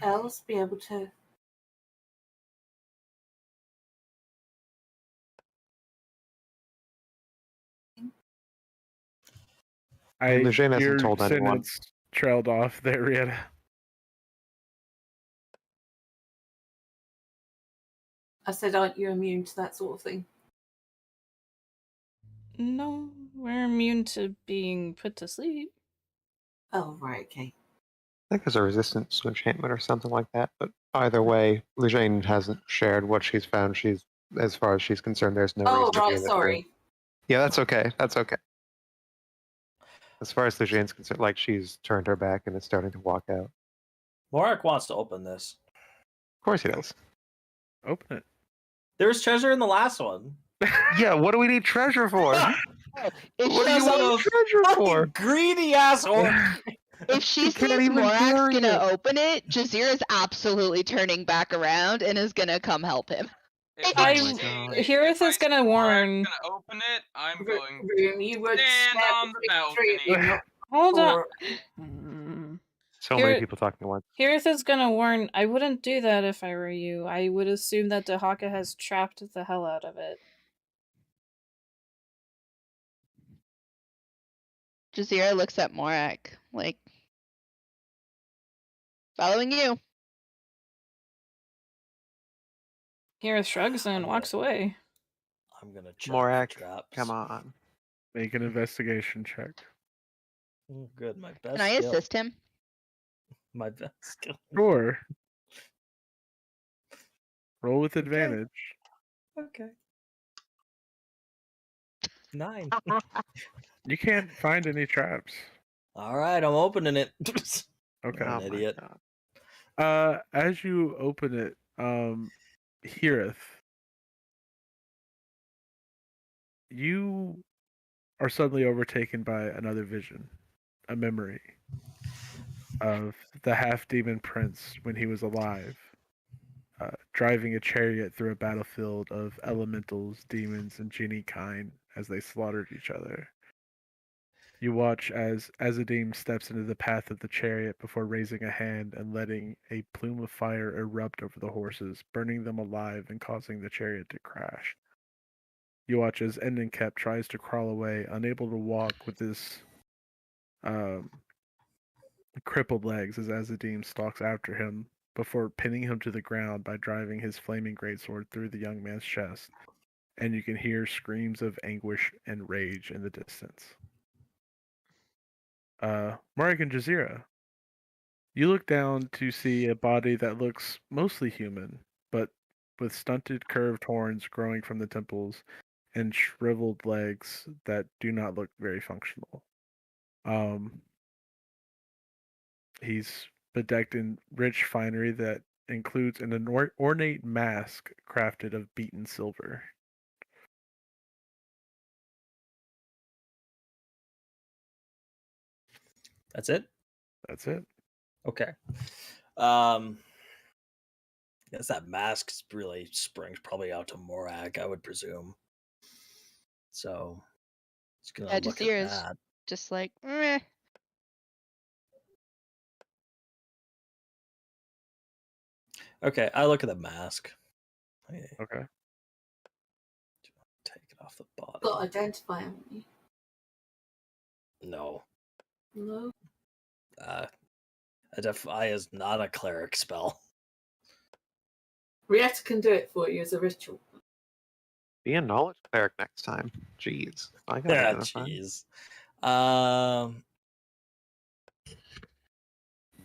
S6: else be able to?
S3: Lujane hasn't
S4: your
S3: told anyone.
S4: sentence trailed off there, Rieta.
S6: I said, aren't you immune to that sort of thing?
S2: No, we're immune to being put to sleep.
S6: Oh, right, okay.
S3: I think there's a resistance to enchantment or something like that. But either way, Lujane hasn't shared what she's found. She's, as far as she's concerned, there's no reason to be in this room. Yeah, that's okay. That's okay. As far as Lujane's concerned, she's turned her back and is starting to walk out.
S9: Morak wants to open this.
S3: Of course he does.
S4: Open it.
S9: There's treasure in the last one.
S3: Yeah, what do we need treasure for?
S7: What do
S9: you want
S3: treasure for?
S9: Greedy asshole.
S7: If she
S3: can't
S7: sees
S3: even
S7: Morak's
S3: carry
S7: gonna
S3: it.
S7: open it, Jazira's absolutely turning back around and is gonna come help him.
S8: if
S2: I-
S8: I
S2: Oh my
S8: see,
S2: God.
S8: if
S2: Hirith
S8: I
S2: is
S8: see
S2: gonna
S8: Morak
S2: warn-
S8: gonna open it, I'm going
S6: Rune, you
S8: to
S6: would
S8: stand
S6: share
S8: on the
S6: victory
S8: balcony.
S6: if not
S2: Hold on.
S6: for-
S3: So many
S2: Here-
S3: people talking at once.
S2: Hirith is gonna warn, I wouldn't do that if I were you. I would assume that Dahaka has trapped the hell out of it.
S7: Jazira looks at Morak, following you.
S2: Hirith shrugs and walks away.
S9: I'm gonna check
S3: Morak,
S9: for traps.
S3: come on.
S4: Make an investigation check.
S9: Oh, good, my best
S7: Can I
S9: skill.
S7: assist him?
S9: My best skill.
S4: Sure. Roll with advantage.
S9: Okay. 9.
S4: You can't find any traps.
S9: All right, I'm opening it.
S4: Okay.
S9: I'm
S3: Oh
S9: an
S3: my
S9: idiot.
S3: God.
S4: As you open it, Heareth, you are suddenly overtaken by another vision, a memory of the half-demon prince when he was alive, driving a chariot through a battlefield of elementals, demons, and genie kind as they slaughtered each other. You watch as Azadim steps into the path of the chariot before raising a hand and letting a plume of fire erupt over the horses, burning them alive and causing the chariot to crash. You watch as Endenkep tries to crawl away, unable to walk with his crippled legs as Azadim stalks after him before pinning him to the ground by driving his flaming greatsword through the young man's chest. And you can hear screams of anguish and rage in the distance. Marek and Jazeera, you look down to see a body that looks mostly human, but with stunted curved horns growing from the temples and shriveled legs that do not look very functional. He's bedecked in rich finery that includes an ornate mask crafted of beaten silver.
S9: That's it?
S4: That's it.
S9: Okay. Guess that mask really springs probably out to Morak, I would presume. So, just gonna
S7: Yeah,
S9: look
S7: Jazeera
S9: at
S7: is
S9: that.
S7: just like, meh.
S9: Okay, I look at the mask. Okay,
S4: Okay.
S9: take it off the body.
S6: Got to identify, haven't you?
S9: No.
S6: No.
S9: Identify is not a cleric spell.
S6: Rieta can do it for you as a ritual.
S3: Be a knowledge cleric next time. Jeez. I got
S9: Yeah,
S3: identify.
S9: jeez.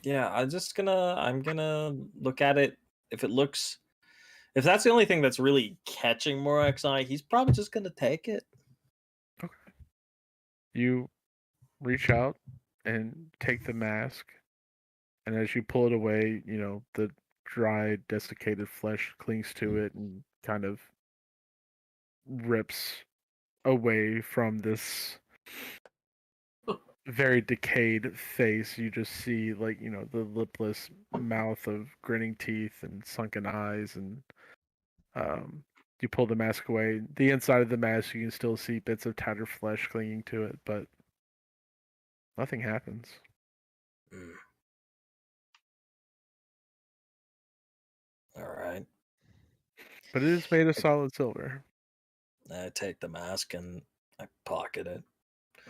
S9: Yeah, I'm gonna look at it. If that's the only thing that's really catching Morak's eye, he's probably just gonna take it.
S4: Okay. You reach out and take the mask, and as you pull it away, the dried, desiccated flesh clings to it and kind of rips away from this very decayed face. You just see, the lipless mouth of grinning teeth and sunken eyes, and you pull the mask away. The inside of the mask, you can still see bits of tattered flesh clinging to it, but nothing happens.
S9: All right.
S4: But it is made of solid silver.
S9: I take the mask and I pocket it.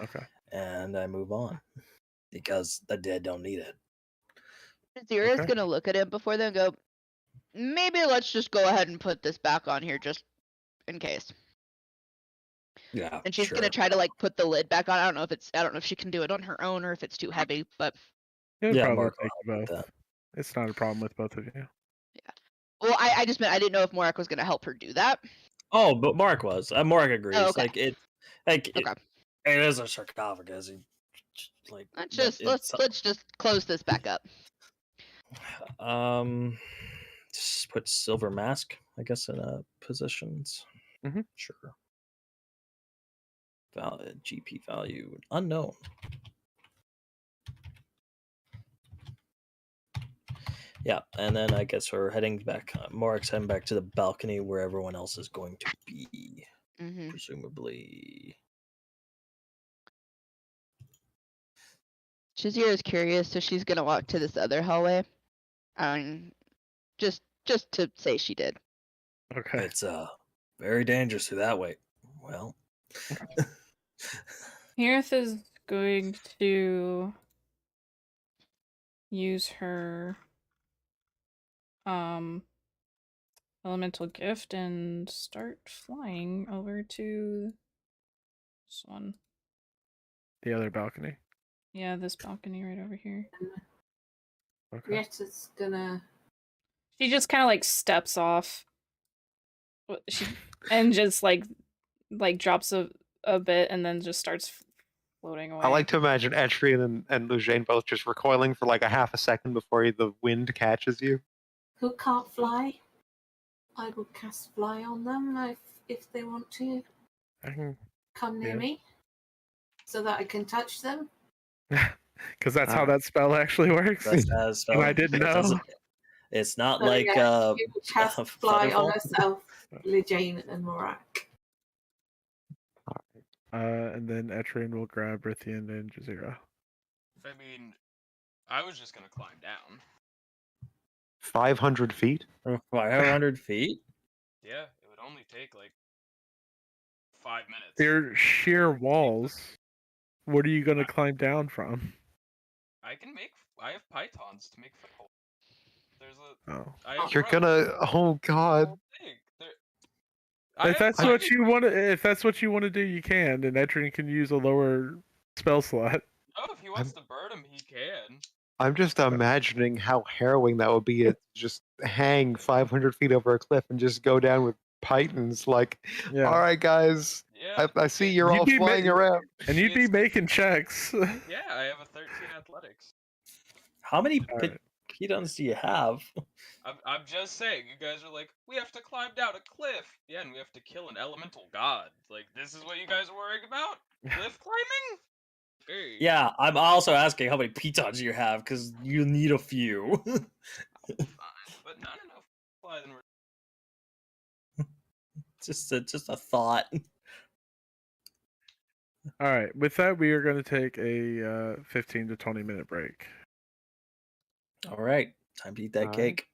S4: Okay.
S9: And I move on because the dead don't need it.
S7: Jazeera's
S4: Okay.
S7: gonna look at him before then and go, maybe let's just go ahead and put this back on here just in case.
S9: Yeah.
S7: And she's
S9: sure.
S7: gonna try to put the lid back on. I don't know if she can do it on her own or if it's too heavy, but
S4: It would
S9: Yeah,
S4: probably
S9: Mark
S4: take
S9: will
S4: you
S9: help with
S4: both. It's not a problem with both of you.
S7: well, I just meant I didn't know if Morak was gonna help her do that.
S9: Oh, but Mark was. Mark agrees.
S7: Oh, okay.
S9: It
S7: Okay.
S9: is a sarcophagus.
S7: Let's just close this back up.
S9: Just put silver mask, I guess, in positions.
S4: Mhm.
S9: Sure. Valid GP value unknown. Yeah, and then I guess we're heading back. Morak's heading back to the balcony where everyone else is going to be, presumably.
S7: Jazeera is curious, so she's gonna walk to this other hallway. Just to say she did.
S4: Okay.
S9: It's very dangerous through that way. Well,
S2: Heareth is going to use her elemental gift and start flying over to this one.
S4: The other balcony.
S2: Yeah, this balcony right over here.
S4: Okay.
S6: Rieta's gonna.
S2: She just kind of steps off. And just like drops a a bit and then just starts floating away.
S3: I like to imagine Etrian and Lujane both just recoiling for like a half a second before the wind catches you.
S6: Who can't fly? I will cast fly on them if they want to
S4: I can,
S6: come near
S4: Yeah.
S6: me, so that I can touch them.
S4: because that's how
S3: Ah.
S4: that spell actually works.
S9: That's how it's
S4: And I
S9: spelled.
S4: didn't
S9: It
S4: know.
S9: doesn't- It's not
S6: So,
S9: like
S6: yeah, she will cast fly on
S9: Featherfall.
S6: herself, Lijane and Morak.
S4: And then Etrian will grab Rithian and Jazira.
S8: I mean, I was just gonna climb down.
S3: 500 feet?
S9: 500 feet?
S8: Yeah, it would only take like 5 minutes.
S4: They're sheer walls. What are you going to climb down from?
S8: I have pythons to make foothold. There's a.
S4: Oh.
S8: I have
S3: You're
S8: ropes.
S3: gonna. Oh god.
S8: Big. I
S4: If
S8: have
S4: that's what
S8: plenty-
S4: you want, if that's what you want to do, you can. And Etrian can use a lower spell slot.
S8: Oh, if he wants to burn him, he can.
S3: I'm just imagining how harrowing that would be to just hang 500 feet over a cliff and just go down with pythons. Like,
S4: Yeah.
S3: all right, guys,
S8: Yeah.
S3: I see you're
S4: You'd
S3: all
S4: be
S3: flying around.
S4: And you'd be
S8: It's-
S4: making checks.
S8: Yeah, I have a 13 athletics.
S9: How many
S4: Alright.
S9: pitons do you have?
S8: I'm just saying, you guys are like, we have to climb down a cliff. Yeah, and we have to kill an elemental god. Like, this is what you guys are worrying about? Cliff climbing? Hey.
S9: Yeah, I'm also asking how many pitons you have because you need a few.
S8: Fine, but not enough to fly. Then we're
S9: just a thought.
S4: All right. With that, we are going to take a 15 to 20 minute break.
S9: All right, time to eat that
S3: All right.
S9: cake.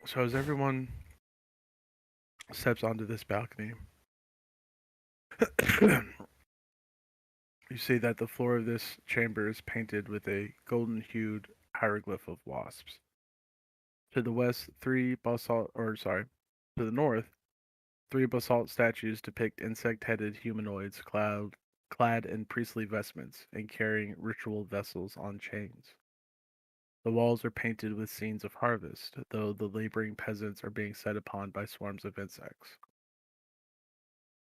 S4: So as everyone steps onto this balcony, you see that the floor of this chamber is painted with a golden-hued hieroglyph of wasps. To the west, to the north, 3 basalt statues depict insect-headed humanoids clad in priestly vestments and carrying ritual vessels on chains. The walls are painted with scenes of harvest, though the laboring peasants are being set upon by swarms of insects.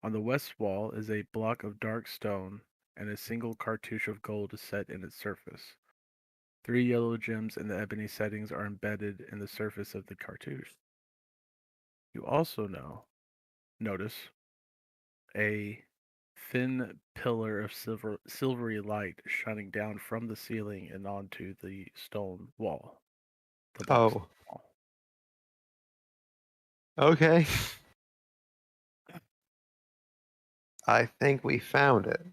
S4: On the west wall is a block of dark stone, and a single cartouche of gold is set in its surface. 3 yellow gems in the ebony settings are embedded in the surface of the cartouche. You also notice a thin pillar of silvery light shining down from the ceiling and onto the stone wall. The black
S3: Oh.
S4: stone wall.
S3: Okay. I think we found it.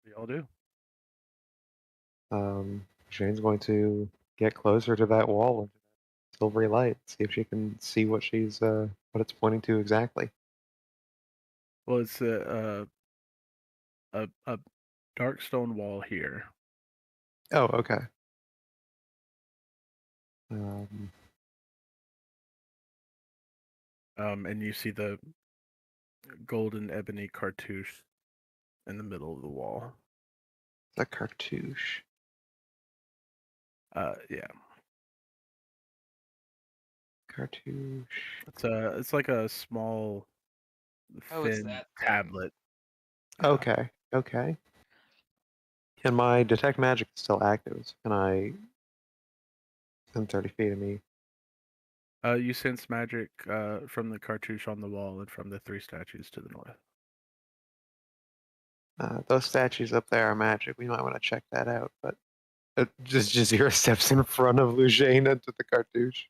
S4: We all do.
S3: Shane's going to get closer to that wall with silvery light, see if she can see what what it's pointing to exactly.
S4: Well, it's a dark stone wall here.
S3: Oh, okay.
S4: And you see the golden ebony cartouche in the middle of the wall.
S3: The cartouche.
S4: Yeah.
S3: Cartouche.
S4: It's like a small,
S8: Oh, it's
S4: thin
S8: that thing.
S4: tablet. Yeah.
S3: Okay. Okay. And my detect magic is still active. Can I? Within 30 feet of me.
S4: You sense magic from the cartouche on the wall and from the 3 statues to the north.
S3: Those statues up there are magic. We might want to check that out. But just Jazeera steps in front of Lujane into the cartouche.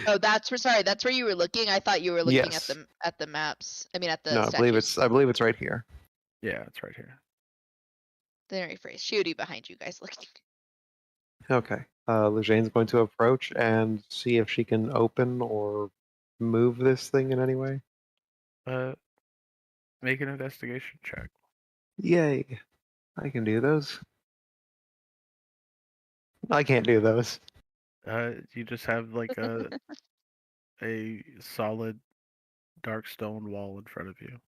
S7: Oh, that's where you were looking. I thought you were looking
S3: Yes.
S7: at the maps. I mean, at the
S3: No,
S7: statues.
S3: I believe it's right here.
S4: Yeah, it's right here.
S7: Then rephrase. Shooty behind you guys looking.
S3: Okay. Lujane's going to approach and see if she can open or move this thing in any way.
S4: Make an investigation check.
S3: Yay. I can do those. I can't do those.
S4: You just have like a solid dark stone wall in front of you.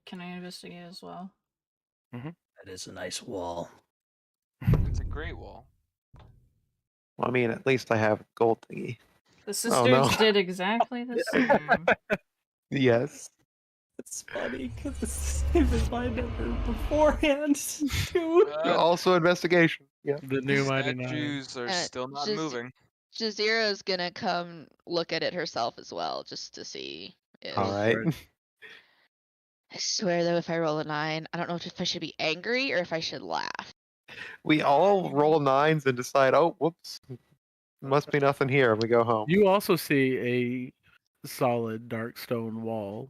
S2: Can I investigate as well?
S9: That is a nice wall.
S8: It's a great wall.
S3: Well, I mean, at least I have gold thingy.
S2: The sisters
S3: Oh, no.
S2: did exactly the same.
S3: Yes.
S9: It's funny because it's the same as my number beforehand, too.
S3: Also investigation. Yeah.
S4: The new mighty nine.
S8: Statues are still not moving.
S7: Jazeera's gonna come look at it herself as well, just to see if...
S3: All right.
S7: I swear though, if I roll a 9, I don't know if I should be angry or if I should laugh.
S3: We all roll 9s and decide, oh, whoops. Must be nothing here. And we go home.
S4: You also see a solid dark stone wall,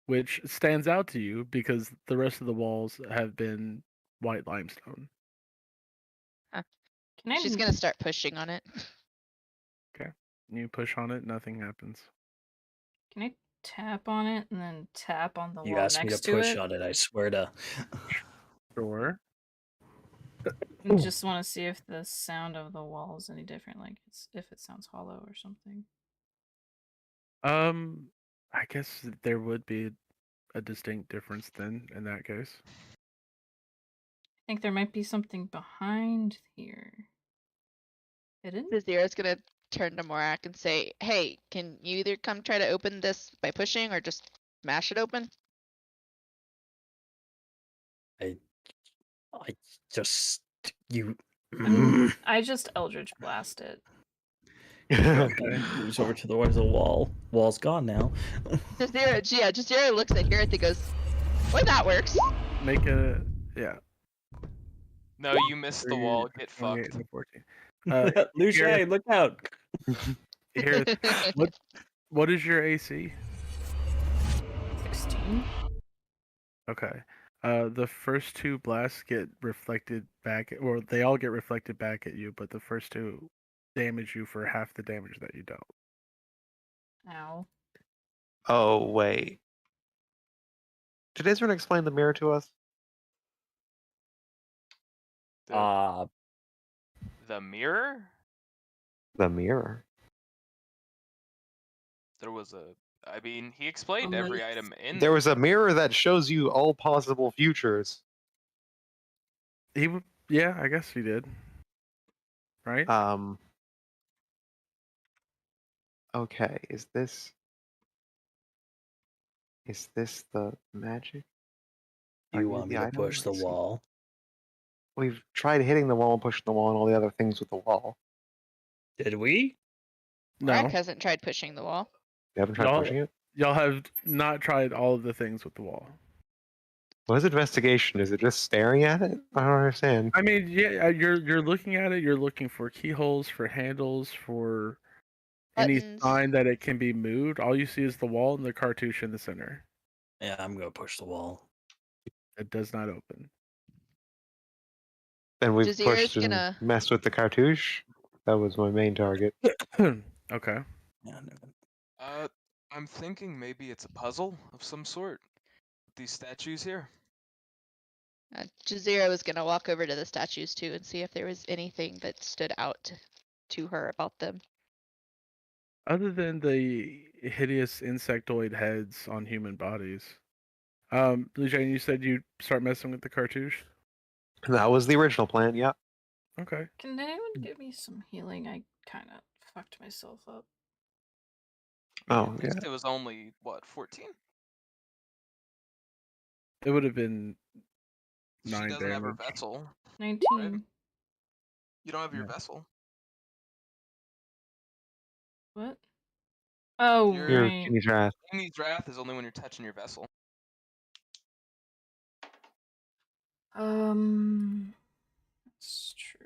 S4: which stands out to you because the rest of the walls have been white limestone.
S7: She's gonna start pushing on it.
S4: Okay. You push on it, nothing happens.
S2: Can I tap on it and then tap on the
S9: You
S2: wall
S9: asked me
S2: next
S9: to
S2: to
S9: push
S2: it?
S9: on it, I swear to.
S4: Sure.
S2: I just want to see if the sound of the wall is any different, like if it sounds hollow or something.
S4: I guess there would be a distinct difference then in that case.
S2: I think there might be something behind here. Hidden?
S7: Jazeera's gonna turn to Morak and say, "Hey, can you either come try to open this by pushing or just smash it open?"
S9: I just you.
S2: I just Eldritch Blast it.
S9: Moves over to the wall. Wall's gone now.
S7: Jazeera looks at Gareth and goes, "Well, that works."
S4: Make a
S8: No, you missed the wall. Get
S4: 28
S8: fucked.
S4: and 14.
S9: Luce, look out!
S4: Here, what is your AC?
S2: 16.
S4: Okay. The first two blasts get reflected back, or they all get reflected back at you, but the first two damage you for half the damage that you dealt.
S2: Ow.
S3: Oh, wait. Did Adyrn explain the mirror to us?
S5: The mirror?
S3: The mirror?
S5: There was a. I mean, he explained
S6: On the
S5: every
S6: left.
S5: item in
S3: There was a mirror that shows you all possible futures.
S4: Yeah, I guess he did. Right?
S3: Okay, is this the magic?
S9: Do
S3: Are
S9: you want
S3: the
S9: me to
S3: item?
S9: push the
S3: Let's see.
S9: wall?
S3: We've tried hitting the wall and pushing the wall and all the other things with the wall.
S9: Did we?
S4: No.
S7: Mark hasn't tried pushing the wall.
S3: You haven't tried
S4: Y'all-
S3: pushing it?
S4: Y'all have not tried all of the things with the wall.
S3: What is investigation? Is it just staring at it? I don't understand.
S4: I mean, yeah, you're looking at it. You're looking for keyholes, for handles, for any
S7: Buttons.
S4: sign that it can be moved. All you see is the wall and the cartouche in the center.
S9: Yeah, I'm gonna push the wall.
S4: It does not open.
S3: And we've
S7: Jazira's
S3: pushed and
S7: gonna-
S3: messed with the cartouche. That was my main target.
S4: Okay.
S9: Yeah, no.
S8: I'm thinking maybe it's a puzzle of some sort. These statues here.
S7: Jazira was gonna walk over to the statues too and see if there was anything that stood out to her about them.
S4: Other than the hideous insectoid heads on human bodies. Blue Jane, you said you start messing with the cartouche?
S3: That was the original plan, yeah.
S4: Okay.
S2: Can anyone give me some healing? I kind of fucked myself up.
S3: Oh,
S5: At
S3: yeah.
S5: least it was only what 14.
S4: It would have been
S5: She
S4: 9
S5: doesn't have her
S4: damage.
S5: vessel.
S2: 19.
S5: You don't have your
S4: Yeah.
S5: vessel.
S2: What? Oh,
S5: Your-
S2: right.
S3: King's Wrath.
S5: Amy's wrath is only when you're touching your vessel.
S2: That's true.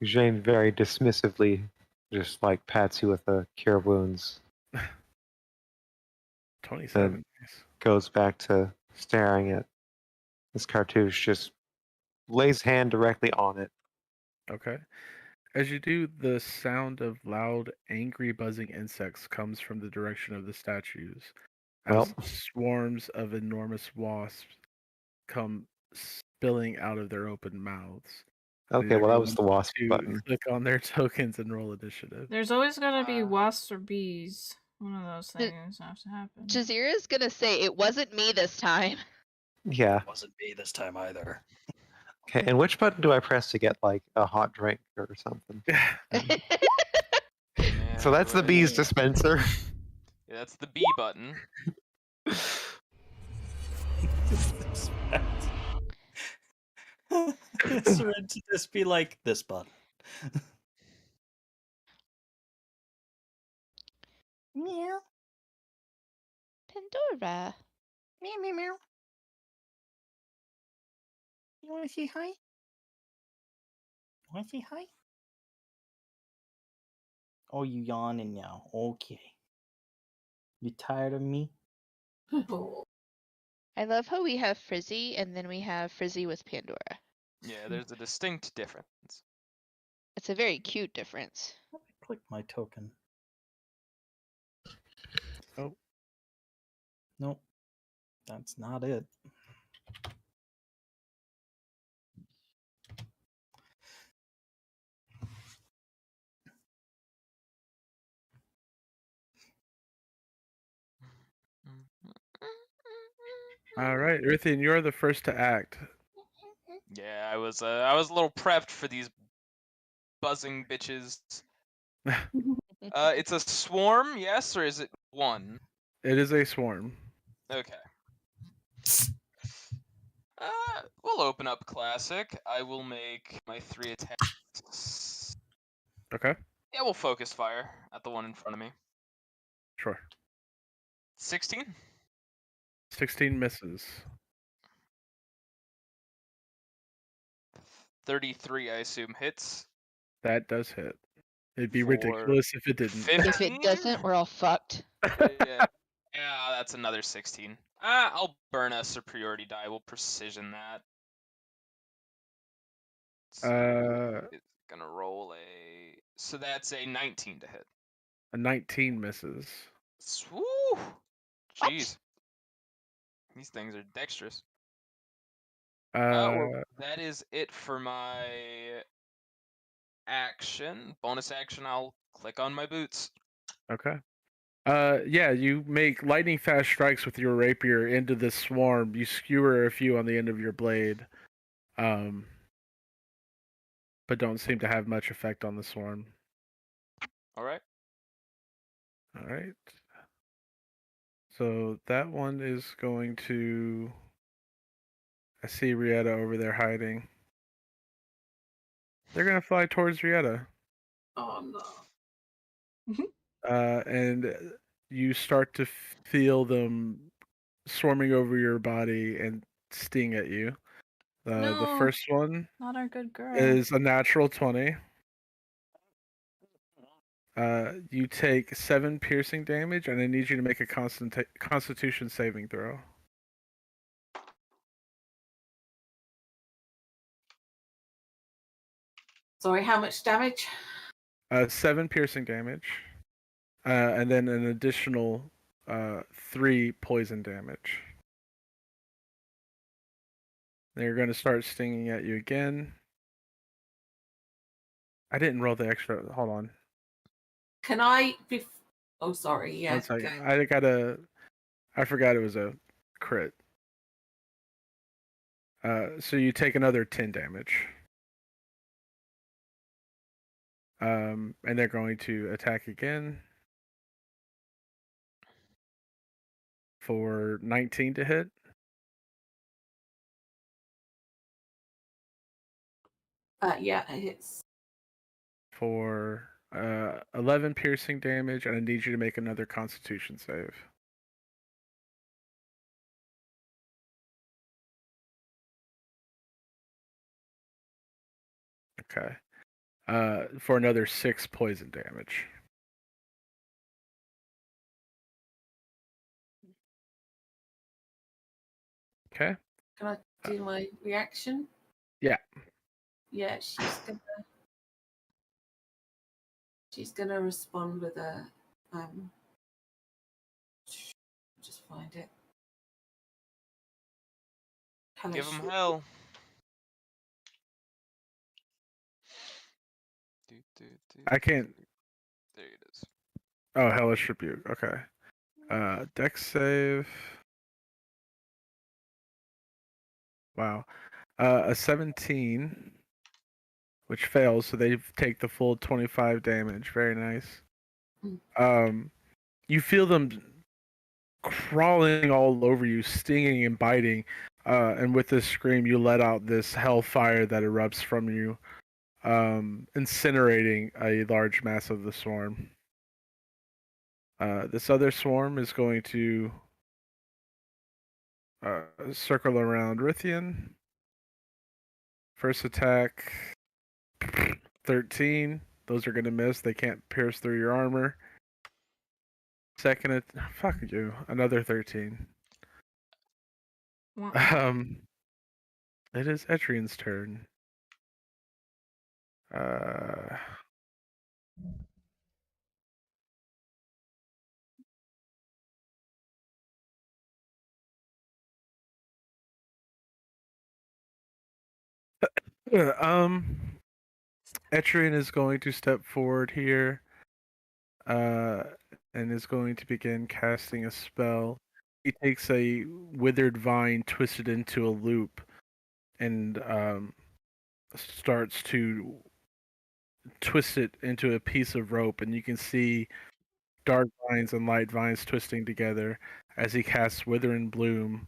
S3: Jane very dismissively just like pats you with a cure wounds.
S4: 27. Nice.
S3: Goes back to staring at this cartouche, just lays hand directly on it.
S4: Okay. As you do, the sound of loud, angry, buzzing insects comes from the direction of the statues. As
S3: Well.
S4: swarms of enormous wasps come spilling out of their open mouths. I need
S3: Okay, well that was
S4: everyone
S3: the wasp
S4: to
S3: button.
S4: click on their tokens and roll initiative.
S2: There's always gotta be
S5: Uh,
S2: wasps or bees. One of those things have to happen.
S7: Jazira's gonna say it wasn't me this time.
S3: Yeah.
S9: Wasn't me this time either.
S3: Okay, and which button do I press to get like a hot drink or something?
S5: Yeah,
S3: So that's the
S5: right.
S3: bees dispenser.
S5: Yeah, that's the B button.
S9: It's meant to just be like this button.
S2: Meow.
S7: Pandora.
S2: Meow, meow, meow. You wanna say hi? Wanna say hi? Oh, you yawning now. Okay. You tired of me?
S7: I love how we have Frizzy and then we have Frizzy with Pandora.
S5: Yeah, there's a distinct difference.
S7: It's a very cute difference.
S9: Click my token.
S4: Oh.
S9: Nope. That's not it.
S4: All right, Earthian, you're the first to act.
S5: Yeah, I was a little prepped for these buzzing bitches. It's a swarm, yes, or is it one?
S4: It is a swarm.
S5: Okay. We'll open up classic. I will make my 3 attacks.
S4: Okay,
S5: Yeah, we'll focus fire at the one in front of me.
S4: sure.
S5: 16?
S4: 16 misses.
S5: 33, I assume, hits.
S4: That does hit. It'd be
S5: For
S4: ridiculous if it didn't.
S7: If
S5: 15?
S7: it doesn't, we're all fucked.
S5: Yeah. Yeah, that's another 16. I'll burn a superiority die. We'll precision that. So it's gonna roll a. So that's a 19 to hit.
S4: A 19 misses.
S5: Woo! Jeez. These things are dexterous. Well, that is it for my action. Bonus action, I'll click on my boots.
S4: Okay. Yeah, you make lightning fast strikes with your rapier into the swarm. You skewer a few on the end of your blade, but don't seem to have much effect on the swarm.
S5: All right.
S4: All right. So that one is going to. I see Rieta over there hiding. They're gonna fly towards Rieta.
S6: Oh no.
S4: And you start to feel them swarming over your body and sting at you. The
S2: No.
S4: first one
S2: Not our good girl.
S4: is a natural 20. You take 7 piercing damage, and I need you to make a Constitution saving throw.
S6: Sorry, how much damage?
S4: 7 piercing damage, and then an additional 3 poison damage. They're going to start stinging at you again. I didn't roll the extra. Hold on.
S6: Can I be? Oh, sorry. Yeah.
S4: One second. I forgot it was a crit. So you take another 10 damage. And they're going to attack again for 19 to hit.
S6: Yeah, it hits.
S4: For 11 piercing damage, and I need you to make another Constitution save. Okay. For another 6 poison damage. Okay.
S6: Can I do my reaction?
S4: Yeah.
S6: Yeah, she's gonna respond with a just find it.
S5: Give him hell.
S4: I can't.
S5: There it is.
S4: Oh, Hellish Rebuke. Okay. Dex save. Wow. A 17, which fails, so they take the full 25 damage. Very nice. You feel them crawling all over you, stinging and biting. And with this scream, you let out this hellfire that erupts from you, incinerating a large mass of the swarm. This other swarm is going to circle around Rithian. First attack, 13. Those are going to miss. They can't pierce through your armor. Second, fuck you. Another 13. It is Adyrn's turn. Adyrn is going to step forward here, and is going to begin casting a spell. He takes a withered vine, twisted into a loop, and starts to twist it into a piece of rope, and you can see dark vines and light vines twisting together as he casts Wither and Bloom.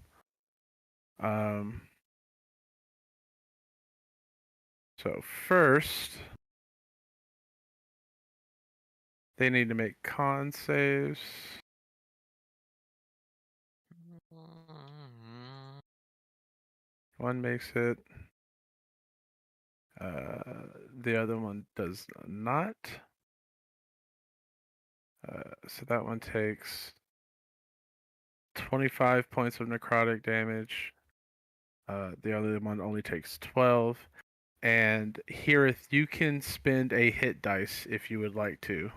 S4: So first, they need to make con saves. One makes it. The other one does not. So that one takes 25 points of necrotic damage. The other one only takes 12. And Heareth, you can spend a hit dice if you would like to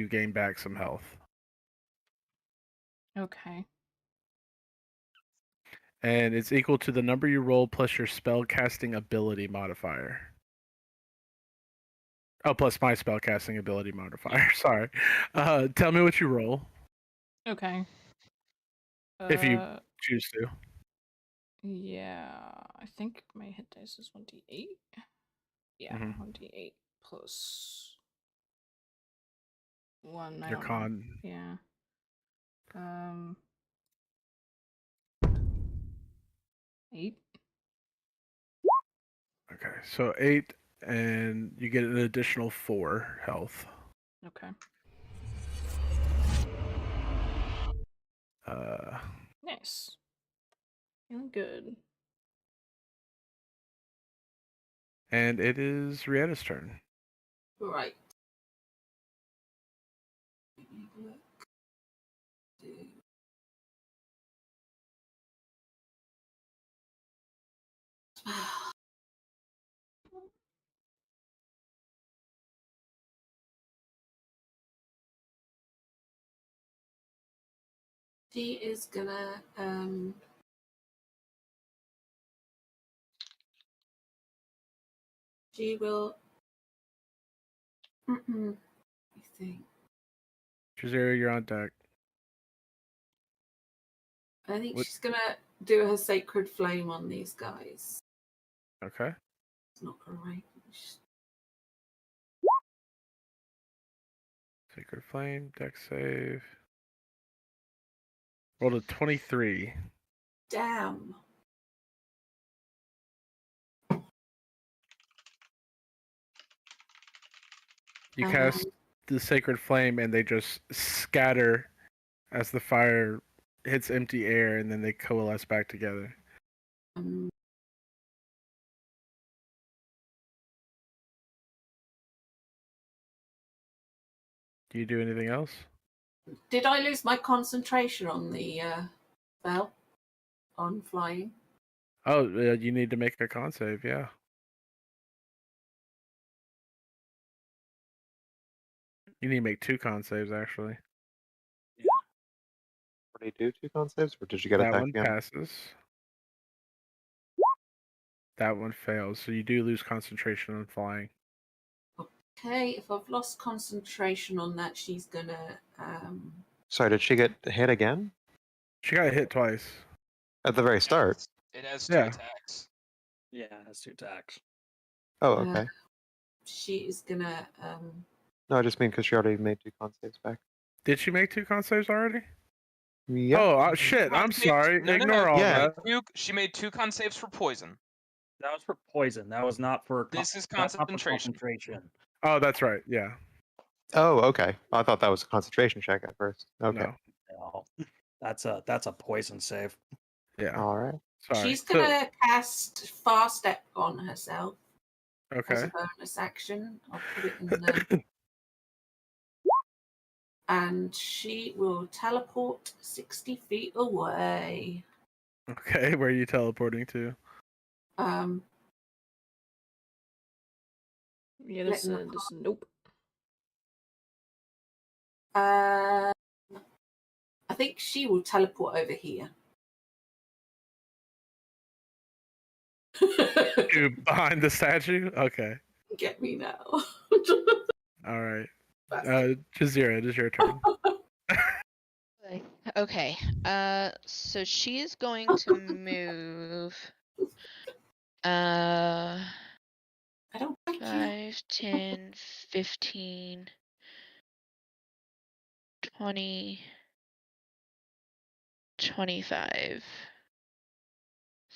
S4: gain back some health.
S2: Okay.
S4: And it's equal to the number you roll plus your spell casting ability modifier. Oh, plus my spell casting ability modifier. Sorry. Tell me what you roll
S2: Okay.
S4: if you choose to.
S2: Yeah, I think my hit dice is 1d8. Yeah,
S4: Mhm.
S2: 1d8 plus 1. I
S4: Your
S2: don't
S4: con.
S2: know. Yeah. 8.
S4: Okay, so 8, and you get an additional 4 health.
S2: Okay. Nice. Feeling good.
S4: And it is Rietta's turn.
S6: Right. She is gonna she will I think
S4: Jazera, you're on deck. What-
S6: she's gonna do her sacred flame on these guys.
S4: Okay.
S6: It's not great.
S4: Sacred Flame, deck save. Rolled a 23.
S6: Damn.
S4: You cast the Sacred Flame, and they just scatter as the fire hits empty air, and then they coalesce back together. Do you do anything else?
S6: Did I lose my concentration on the spell on flying?
S4: Oh, you need to make a con save, yeah. You need to make 2 con saves, actually.
S3: What do you do? 2 con saves, or did you get
S4: That
S3: attacked
S4: one
S3: again?
S4: passes. That one fails, so you do lose concentration on flying.
S6: Okay, if I've lost concentration on that, she's gonna
S3: Sorry, did she get hit again
S4: She got hit twice.
S3: at the very start?
S5: It has 2
S4: Yeah.
S5: attacks.
S9: Yeah, that's 2 attacks.
S3: Oh,
S6: Uh,
S3: okay.
S6: she is gonna
S3: No, I just mean because she already made 2 con saves back.
S4: Did she make 2 con saves already?
S3: Yep.
S4: Oh, shit. I'm
S8: Con save-
S4: sorry.
S8: No,
S4: Ignore all
S3: Yeah.
S4: that.
S8: She made 2 con saves for poison.
S9: That was for poison. That was not for
S8: This is
S9: that's not for
S8: concentration.
S9: concentration.
S4: Oh, that's right. Yeah.
S3: Oh, okay. I thought that was a concentration check at first. Okay.
S4: No.
S9: No. That's a poison save.
S4: Yeah.
S3: All right.
S4: Sorry.
S6: she's gonna cast Far Step on herself as a
S4: Okay.
S6: bonus action. I'll put it in the and she will teleport 60 feet away.
S4: Okay. Where are you teleporting to?
S2: Yeah, this nope.
S6: I think she will teleport over here.
S4: Behind the statue? Okay.
S6: Get me now.
S4: All right. Jazira, it is your turn.
S7: Okay. So she is going to move.
S6: I don't think
S7: 5, 10, 15, 20, 25,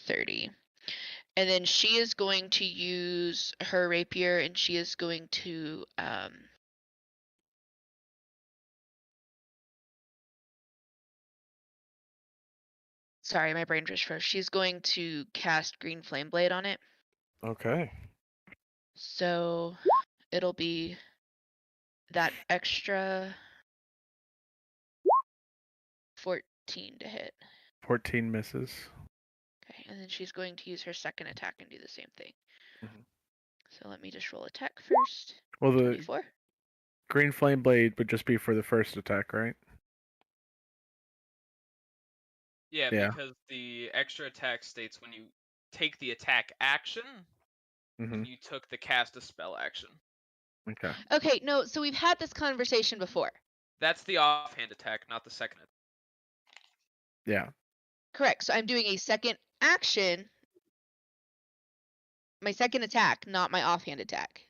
S7: 30. And then she is going to use her rapier, and she is going to sorry, my brain just froze. She's going to cast Green Flame Blade on it.
S4: Okay.
S7: So it'll be that extra to hit.
S4: 14 misses.
S7: Okay, and then she's going to use her second attack and do the same thing.
S4: Mhm.
S7: So let me just roll attack first.
S4: Well, the
S7: 24.
S4: green flame blade would just be for the first attack, right?
S5: Yeah,
S4: Yeah.
S5: because the extra attack states when you take the attack action,
S4: Mm-hmm.
S5: and you took the cast a spell action.
S4: Okay.
S7: Okay, no, so we've had this conversation before.
S5: That's the offhand attack, not the second attack.
S4: Yeah.
S7: Correct. So I'm doing a second action. My second attack, not my offhand attack.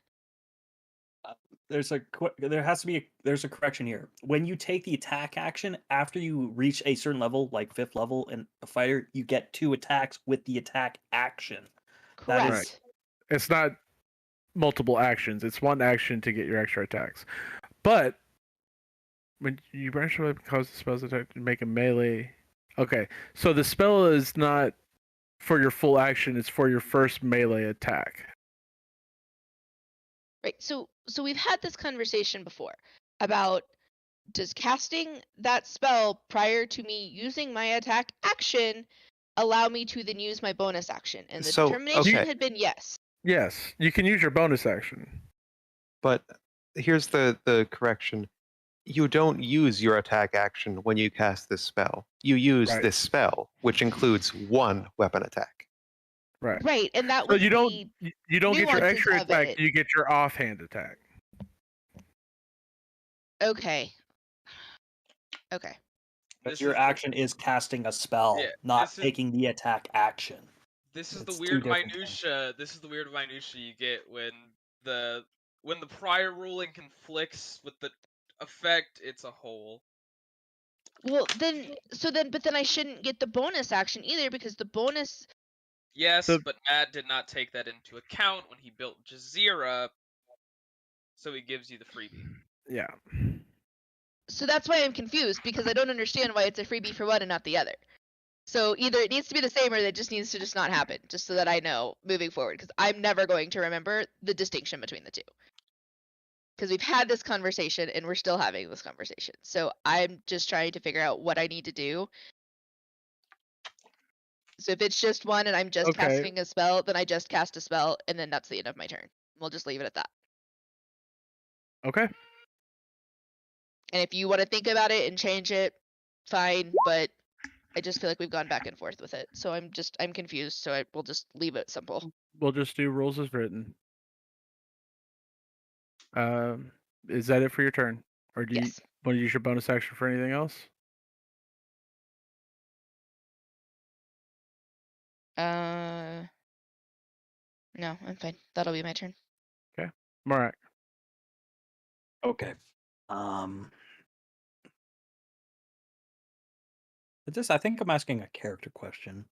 S9: There's a correction here. When you take the attack action after you reach a certain level, like 5th level in a fighter, you get 2 attacks with the attack action. That
S7: Correct.
S9: is-
S4: Right. It's not multiple actions. It's one action to get your extra attacks. But when you branch away because the spell's attack to make a melee. Okay, so the spell is not for your full action. It's for your first melee attack.
S7: Right. So we've had this conversation before about does casting that spell prior to me using my attack action allow me to then use my bonus action? And the
S3: So,
S7: determination
S3: okay.
S7: had been yes.
S4: Yes, you can use your bonus action.
S3: But here's the correction. You don't use your attack action when you cast this spell. You use
S4: Right.
S3: this spell, which includes 1 weapon attack.
S4: Right.
S7: Right, and that
S4: So
S7: was
S4: you don't
S7: the
S4: you don't get your
S7: nuances
S4: extra
S7: of
S4: attack.
S7: it.
S4: You get your offhand attack.
S7: Okay. Okay.
S9: But
S5: This
S9: your
S5: is-
S9: action is casting a spell,
S5: Yeah,
S9: not
S5: this is-
S9: taking the attack action.
S5: This is
S9: It's
S5: the
S9: 2
S5: weird
S9: different
S5: minutia. This is the weird minutia you get when the prior ruling conflicts with the effect. It's a whole.
S7: Well, but then I shouldn't get the bonus action either because the bonus.
S5: Yes,
S4: So-
S5: but Matt did not take that into account when he built Jazeera, so he gives you the freebie.
S4: Yeah.
S7: So that's why I'm confused because I don't understand why it's a freebie for one and not the other. So either it needs to be the same or it just needs to just not happen, just so that I know moving forward because I'm never going to remember the distinction between the two. Because we've had this conversation and we're still having this conversation. So I'm just trying to figure out what I need to do. So if it's just one and I'm just
S4: Okay.
S7: casting a spell, then I just cast a spell and then that's the end of my turn. We'll just leave it at that.
S4: Okay.
S7: And if you want to think about it and change it, fine, but I just feel like we've gone back and forth with it. So I'm confused, so we'll just leave it simple.
S4: We'll just do rules as written. Is that it for your turn, or do you
S7: Yes.
S4: want to use your bonus action for anything else?
S7: No, I'm fine. That'll be my turn.
S4: Marak.
S9: Okay. I think I'm asking a character question.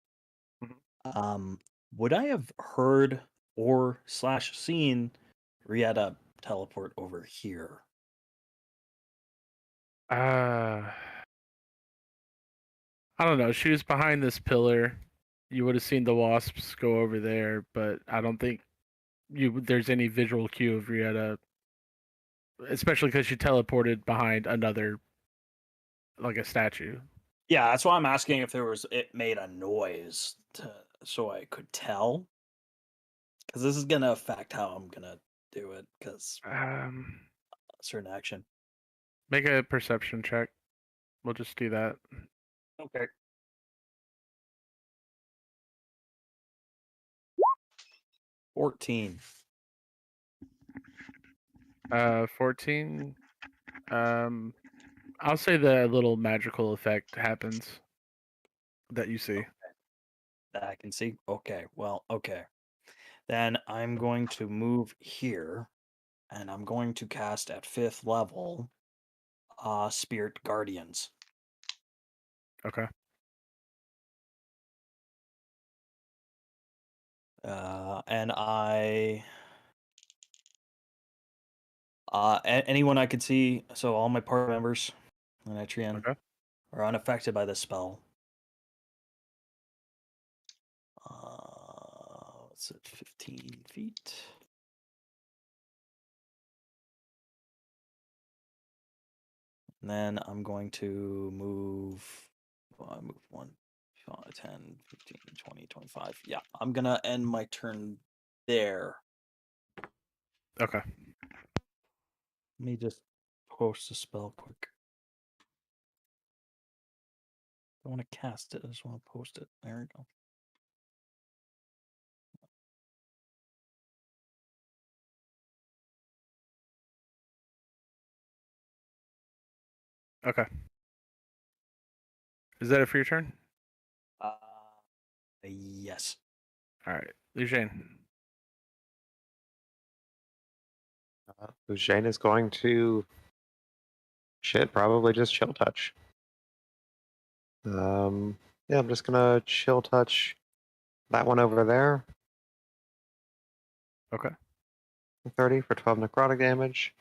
S9: Would I have heard or / seen Rieta teleport over here?
S4: I don't know. She was behind this pillar. You would have seen the wasps go over there, but I don't think there's any visual cue of Rieta, especially because she teleported behind another, like a statue.
S9: Yeah, that's why I'm asking if it made a noise so I could tell. Because this is gonna affect how I'm gonna do it. Because certain action.
S4: Make a perception check. We'll just do that.
S9: Okay. $14.
S4: 14. I'll say the little magical effect happens that you see.
S9: That I can see. Okay. Well. Okay. Then I'm going to move here, and I'm going to cast at 5th level, Spirit Guardians.
S4: Okay.
S9: And anyone I could see, so all my party members in Etrian
S4: Okay.
S9: are unaffected by this spell. What's it? 15 feet. And then I'm going to move
S1: I move 1, 5, 10, 15, 20, 25. Yeah, I'm gonna end my turn there.
S4: Okay.
S9: Let me just post a spell quick. I want to cast it. I just want to post it. There we go.
S4: Okay. Is that it for your turn?
S9: Yes.
S4: All right, Eugene.
S3: Shane is going to probably just chill touch. Yeah, I'm just gonna chill touch that one over there.
S4: Okay.
S3: 30 for 12 necrotic damage.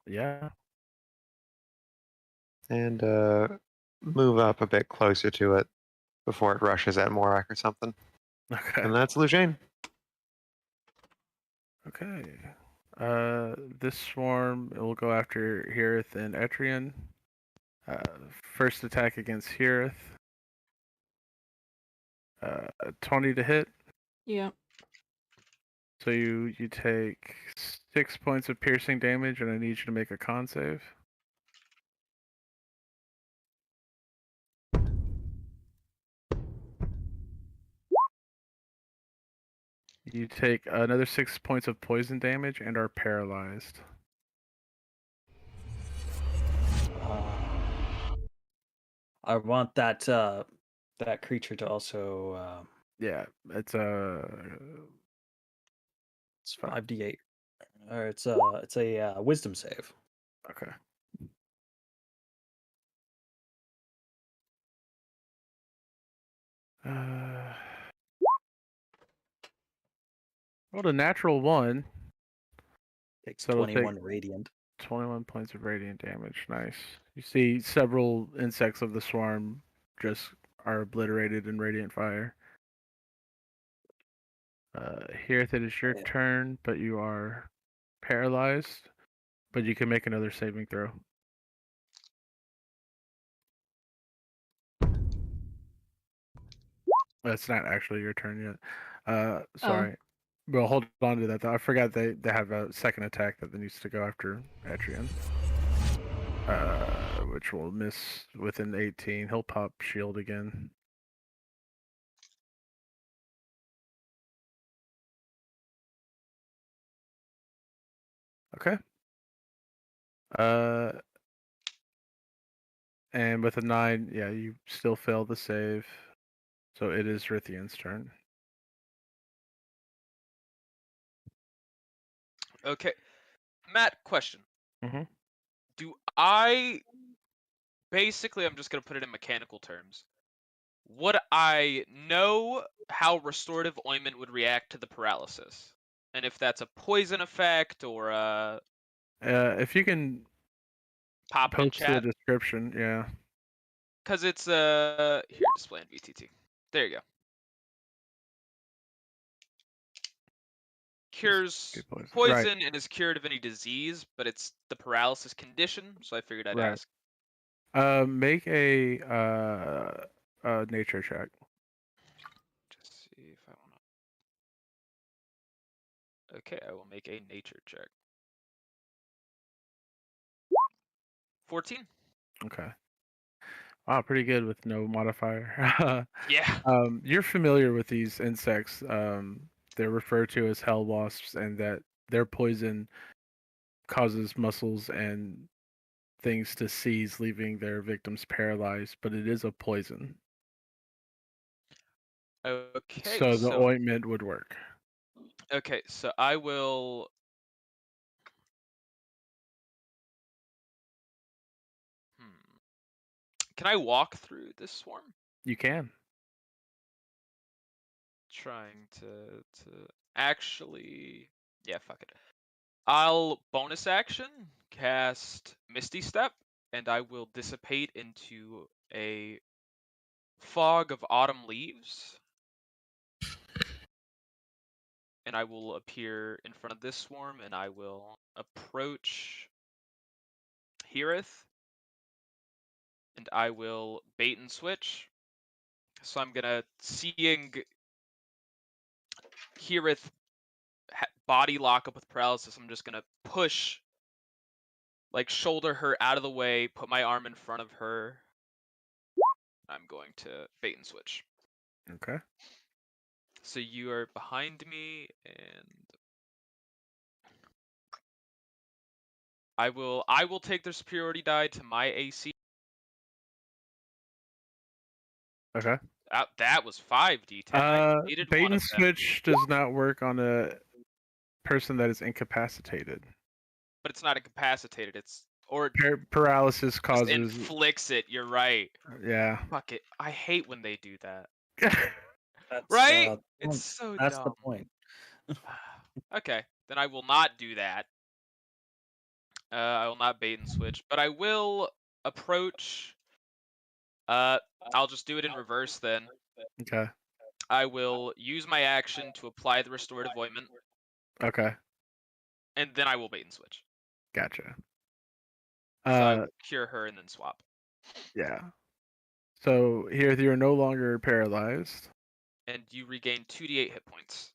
S4: Yeah.
S3: And move up a bit closer to it before it rushes at Morak or something.
S4: Okay.
S3: And that's Lujane.
S4: Okay. This swarm it will go after Hirith and Adyrn. First attack against Hirith. 20 to hit.
S2: Yeah.
S4: So you take 6 points of piercing damage, and I need you to make a con save. You take another 6 points of poison damage and are paralyzed.
S9: I want that that creature to also
S4: Yeah, it's
S9: it's 5d8. Or it's a wisdom save.
S4: okay. Rolled a natural 1.
S9: Takes
S4: So it'll
S9: 21 radiant.
S4: 21 points of radiant damage. Nice. You see several insects of the swarm just are obliterated in radiant fire. Here, it is your
S1: Yeah.
S4: turn, but you are paralyzed. But you can make another saving throw. That's not actually your turn yet. Sorry. Well, hold on to that though. I forgot they have a second attack that needs to go after Adyrn. Which will miss within 18. He'll pop shield again. Okay. And with a 9, yeah, you still fail the save. So it is Rithian's turn.
S5: Okay. Matt, question.
S4: Mm-hmm.
S5: Do I basically I'm just gonna put it in mechanical terms. Would I know how restorative ointment would react to the paralysis? And if that's a poison effect or a
S4: If you can
S5: pop it in
S4: post the
S5: chat?
S4: description, yeah.
S5: Because it's here, display in VTT. There you go. Cures
S4: Good poison.
S5: poison and is cured of any disease, but it's the paralysis condition, so I figured I'd
S4: Right.
S5: ask.
S4: Make a nature check.
S5: Just see if I want to. Okay, I will make a nature check. 14.
S4: Okay. Wow, pretty good with no modifier.
S5: Yeah.
S4: You're familiar with these insects. They're referred to as hell wasps, and that their poison causes muscles and things to seize, leaving their victims paralyzed. But it is a poison,
S5: Okay,
S4: so the
S5: so
S4: ointment would work.
S5: okay, so I will. Can I walk through this swarm?
S4: You can.
S5: Trying to actually, yeah, fuck it. I'll bonus action cast Misty Step, and I will dissipate into a fog of autumn leaves, and I will appear in front of this swarm, and I will approach Hirith, and I will bait and switch. So I'm gonna seeing Heareth body lock up with paralysis. I'm just gonna push, like shoulder her out of the way, put my arm in front of her. I'm going to bait and switch.
S4: Okay.
S5: So you are behind me, and I will take their superiority die to my AC.
S4: Okay.
S5: That was 5d10. I needed
S4: Bait
S5: one
S4: and
S5: of them,
S4: switch does not work on a person that is incapacitated.
S5: but it's not incapacitated. It's or
S4: Paralysis
S5: just
S4: causes.
S5: inflicts it. You're right.
S4: Yeah.
S5: Fuck it. I hate when they do that.
S9: That's
S5: Right? It's so
S9: that's
S5: dumb.
S9: the point.
S5: Okay, then I will not do that. I will not bait and switch, but I will approach. I'll just do it in reverse then.
S4: Okay.
S5: I will use my action to apply the restorative ointment,
S4: Okay.
S5: and then I will bait and switch.
S4: Gotcha.
S5: So I will cure her and then swap.
S4: Yeah. So here you're no longer paralyzed.
S5: And you regain 2d8 hit points.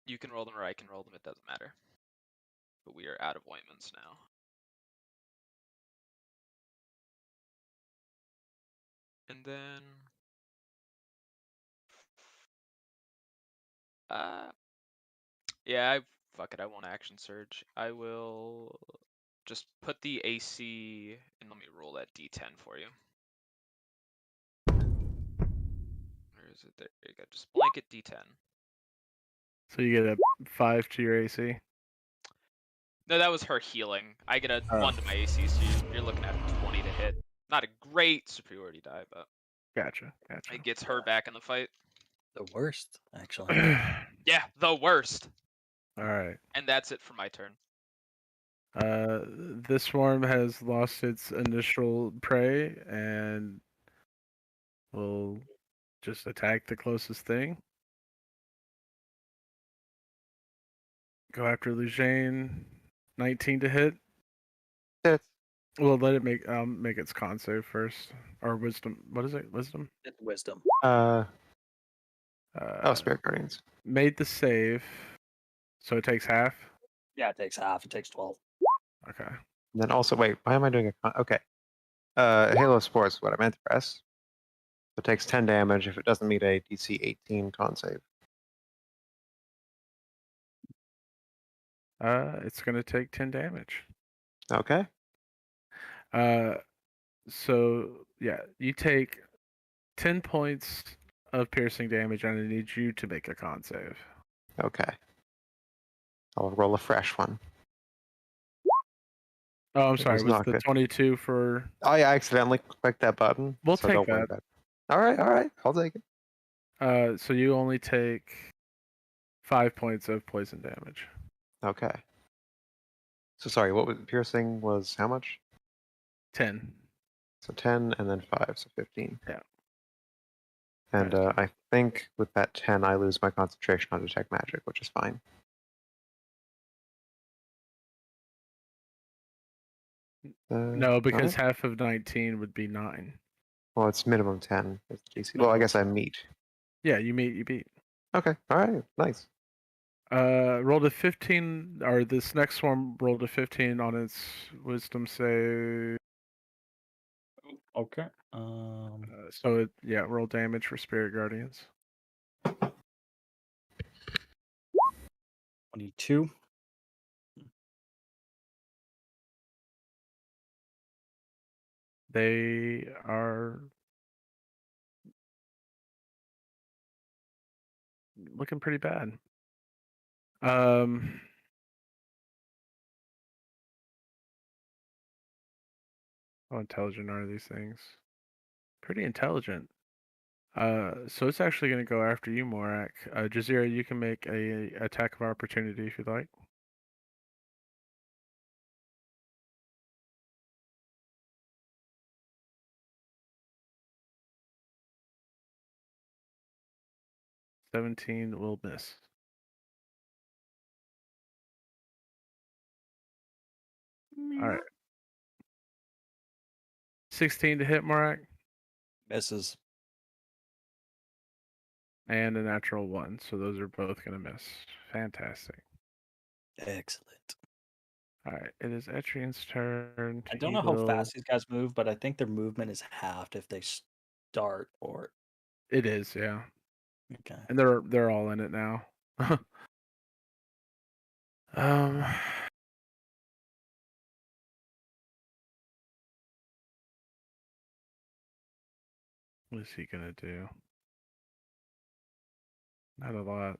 S5: You can roll them or I can roll them, it doesn't matter. But we are out of ointments now. And then yeah, fuck it, I won't action surge. I will just put the AC and let me roll that d10 for you. Where is it? There you go. Just blanket d10.
S4: So you get a 5 to your AC.
S5: No, that was her healing. I get a 1 to my AC, so you're looking at a 20 to hit. Not a great superiority die, but
S4: Gotcha.
S5: it gets her back in the fight.
S1: The worst, actually.
S5: Yeah, the worst.
S4: All right.
S5: And that's it for my turn.
S4: This swarm has lost its initial prey and will just attack the closest thing. Go after Lujane. 19 to hit.
S3: Hits.
S4: Well, let it make its con save first, or wisdom. What is it? Wisdom.
S1: It's wisdom.
S3: Spirit Guardians.
S4: Made the save, so it takes half.
S1: Yeah, it takes half. It takes 12.
S4: Okay.
S3: And then also, wait, why am I doing a okay? Halo Spores is what I meant to press. So it takes 10 damage if it doesn't meet a DC 18 con save.
S4: It's gonna take 10 damage.
S3: Okay.
S4: So yeah, you take 10 points of piercing damage, and I need you to make a con save.
S3: Okay. I'll roll a fresh one.
S4: Oh, I'm
S3: It
S4: sorry.
S3: was
S4: Was
S3: not
S4: the
S3: good.
S4: 22 for?
S3: I accidentally clicked that button.
S4: We'll
S3: so
S4: take
S3: don't worry
S4: that.
S3: about it. All right. I'll take it.
S4: So you only take 5 points of poison damage.
S3: Okay. So sorry, what was piercing was how much?
S4: 10.
S3: So 10 and then 5, so 15.
S4: Yeah.
S3: And
S4: Nice.
S3: I think with that 10, I lose my concentration on detect magic, which is fine.
S4: No, because
S3: alright.
S4: half of 19 would be 9.
S3: Well, it's minimum 10 is the DC. Well, I guess I meet.
S4: Yeah, you beat.
S3: Okay, all right, nice.
S4: Rolled a 15, or this next one rolled a 15 on its wisdom save.
S9: Okay.
S4: So it, roll damage for Spirit Guardians.
S9: 22.
S4: They are looking pretty bad. How intelligent are these things? Pretty intelligent. So it's actually going to go after you, Morak. Jazeera, you can make a attack of opportunity if you'd like. $17 will miss. All right. 16 to hit, Morak,
S9: Misses.
S4: and a natural 1. So those are both going to miss. Fantastic.
S9: Excellent.
S4: All right, it is Etrian's turn.
S9: I don't know how fast these guys move, but I think their movement is halved if they start or.
S4: It is, yeah.
S9: Okay.
S4: And they're all in it now. What is he gonna do? Not a lot.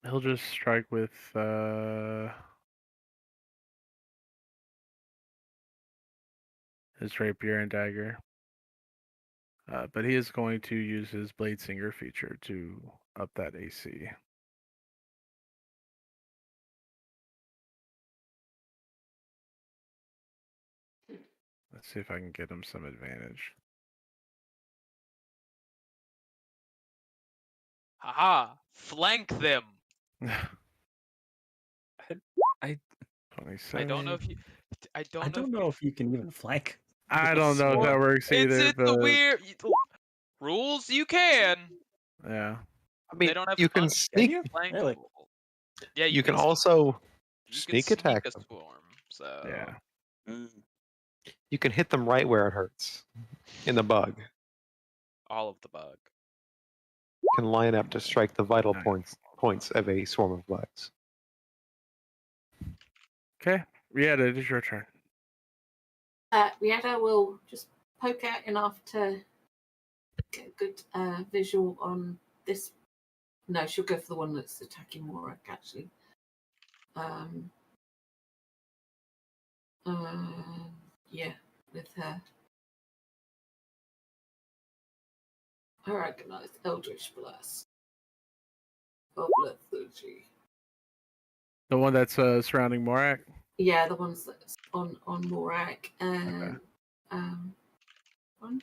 S4: He'll just strike with his rapier and dagger. But he is going to use his Blade Singer feature to up that AC. Let's see if I can get him some advantage.
S5: Haha! Flank them.
S9: I
S4: 27.
S5: I don't know if you. I don't know.
S9: if you can even flank.
S4: I
S9: with a
S4: don't know if that
S9: sword.
S4: works either.
S5: It's
S4: but
S5: a weird rules. You can.
S4: yeah.
S3: I mean,
S5: They don't have
S3: you can
S5: fun.
S3: sneak.
S9: you?
S5: Flank
S9: Really?
S5: rule. Yeah,
S3: You can
S5: sneak-
S3: also
S5: you
S3: sneak
S5: can
S3: attack
S5: sneak a
S3: them.
S5: swarm. So
S4: Yeah.
S9: Mm.
S3: You can hit them right where it hurts, in the bug.
S5: all of the bug.
S3: Can line up to strike the vital
S4: Nice.
S3: points of a swarm of bugs.
S4: Okay. Rieta, it is your turn.
S6: Rieta will just poke out enough to get a good visual on this. No, she'll go for the one that's attacking Morak, actually. Yeah, with her. Her agonized Eldritch Blast of lethargy.
S4: The one that's surrounding Morak?
S6: Yeah, the ones that's on Morak and one,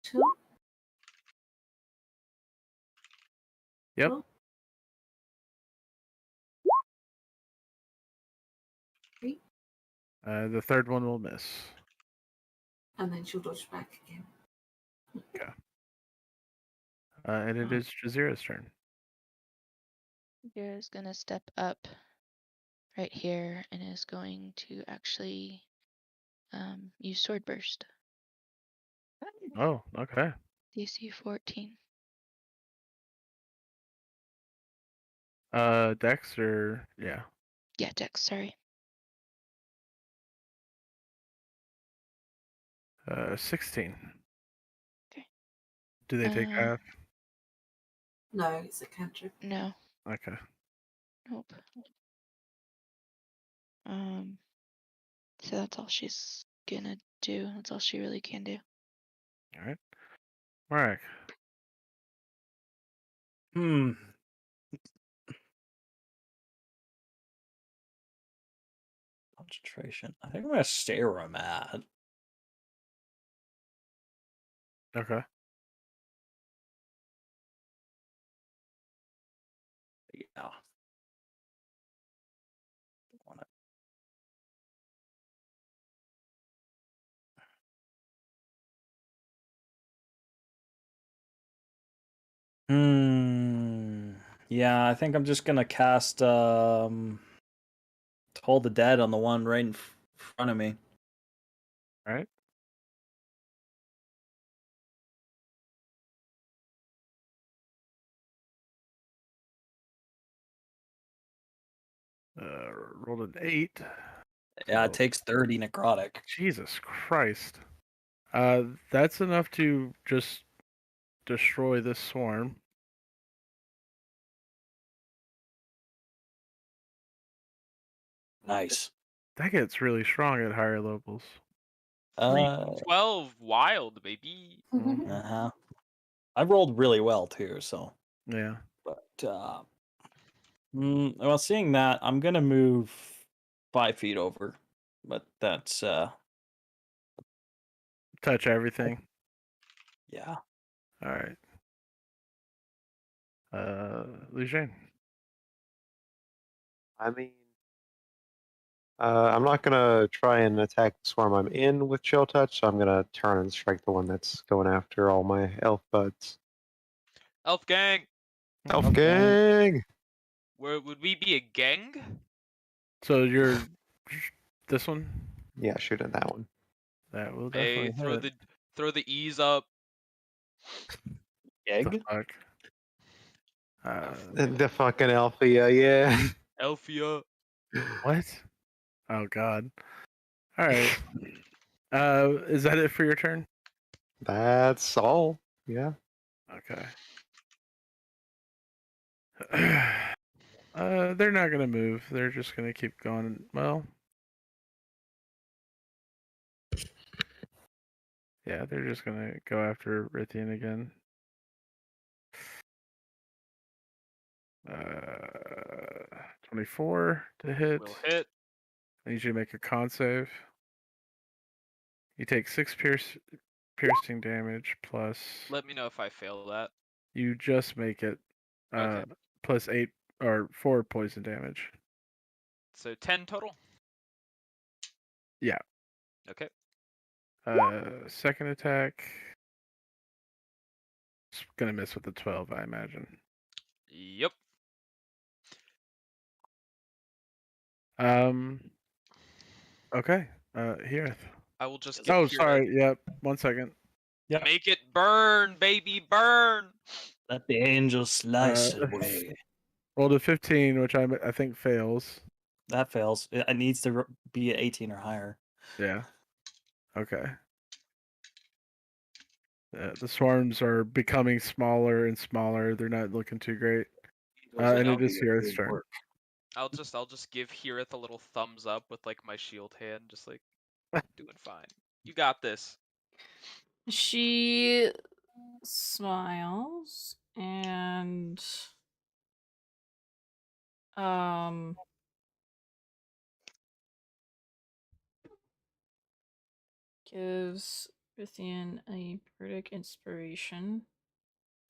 S6: 2.
S4: Yep.
S6: Well, 3,
S4: The third one will miss.
S6: and then she'll dodge back again.
S4: And it is Jazira's turn.
S7: Jazira's gonna step up right here and is going to actually use Sword Burst.
S4: Oh, okay.
S7: DC 14.
S4: Dex or yeah.
S7: Yeah, Dex, sorry.
S4: 16.
S7: Okay.
S4: Do they take half?
S6: No, it's a cantrip.
S7: No,
S4: Okay.
S7: nope. So that's all she's gonna do. That's all she really can do.
S4: All right. Morak.
S9: Concentration. I think I'm gonna stay where I'm at.
S4: Okay.
S9: Yeah. Wanna- Yeah, I think I'm just gonna cast Toll the Dead on the one right in front of me.
S4: All right. Rolled an 8.
S9: Yeah,
S4: So-
S9: it takes 30 necrotic.
S4: Jesus Christ. That's enough to just destroy this swarm.
S9: Nice.
S4: That gets really strong at higher levels.
S5: 12 wild, baby.
S9: Uh-huh. I rolled really well too, so.
S4: Yeah.
S9: But well, seeing that, I'm gonna move 5 feet over, but that's
S4: touch everything.
S9: Yeah.
S4: All right. Lucian.
S3: I mean, I'm not gonna try and attack the swarm I'm in with chill touch, so I'm gonna turn and strike the one that's going after all my elf buds.
S5: Elf gang.
S3: Elf
S4: Okay.
S3: gang!
S5: Would we be a gang?
S4: So you're this one?
S3: Yeah, shoot at that one.
S4: That will
S5: Hey,
S4: definitely hit.
S5: throw the E's up.
S4: The
S9: Egg?
S4: fuck?
S3: The fucking Alphia, yeah.
S5: Elfia.
S4: What? Oh god. All right. Is that it for your turn?
S3: That's all. Yeah.
S4: Okay. They're not gonna move. They're just gonna keep going. Well, yeah, they're just gonna go after Rithian again. 24 to hit.
S5: Will hit.
S4: I need you to make a con save. You take 6 piercing damage plus.
S5: Let me know if I fail that.
S4: You just make it.
S5: Okay.
S4: Plus 8 or 4 poison damage.
S5: So 10 total?
S4: Yeah.
S5: Okay.
S4: Second attack. It's gonna miss with the 12, I imagine.
S5: Yep.
S4: Okay. Here.
S5: I will just give
S4: Oh,
S5: Hira-
S4: sorry. Yep. 1 second.
S9: Yeah.
S5: Make it burn, baby, burn.
S9: Let the angel slice it
S4: Uh,
S9: away.
S4: Rolled a 15, which I think fails.
S9: That fails. It needs to be 18 or higher.
S4: Yeah. Okay. The swarms are becoming smaller and smaller. They're not looking too great. And it is Hira's turn.
S5: I'll just give Hirith a little thumbs up with like my shield hand, just like doing fine. You got this.
S2: She smiles and gives Rithian a bardic inspiration.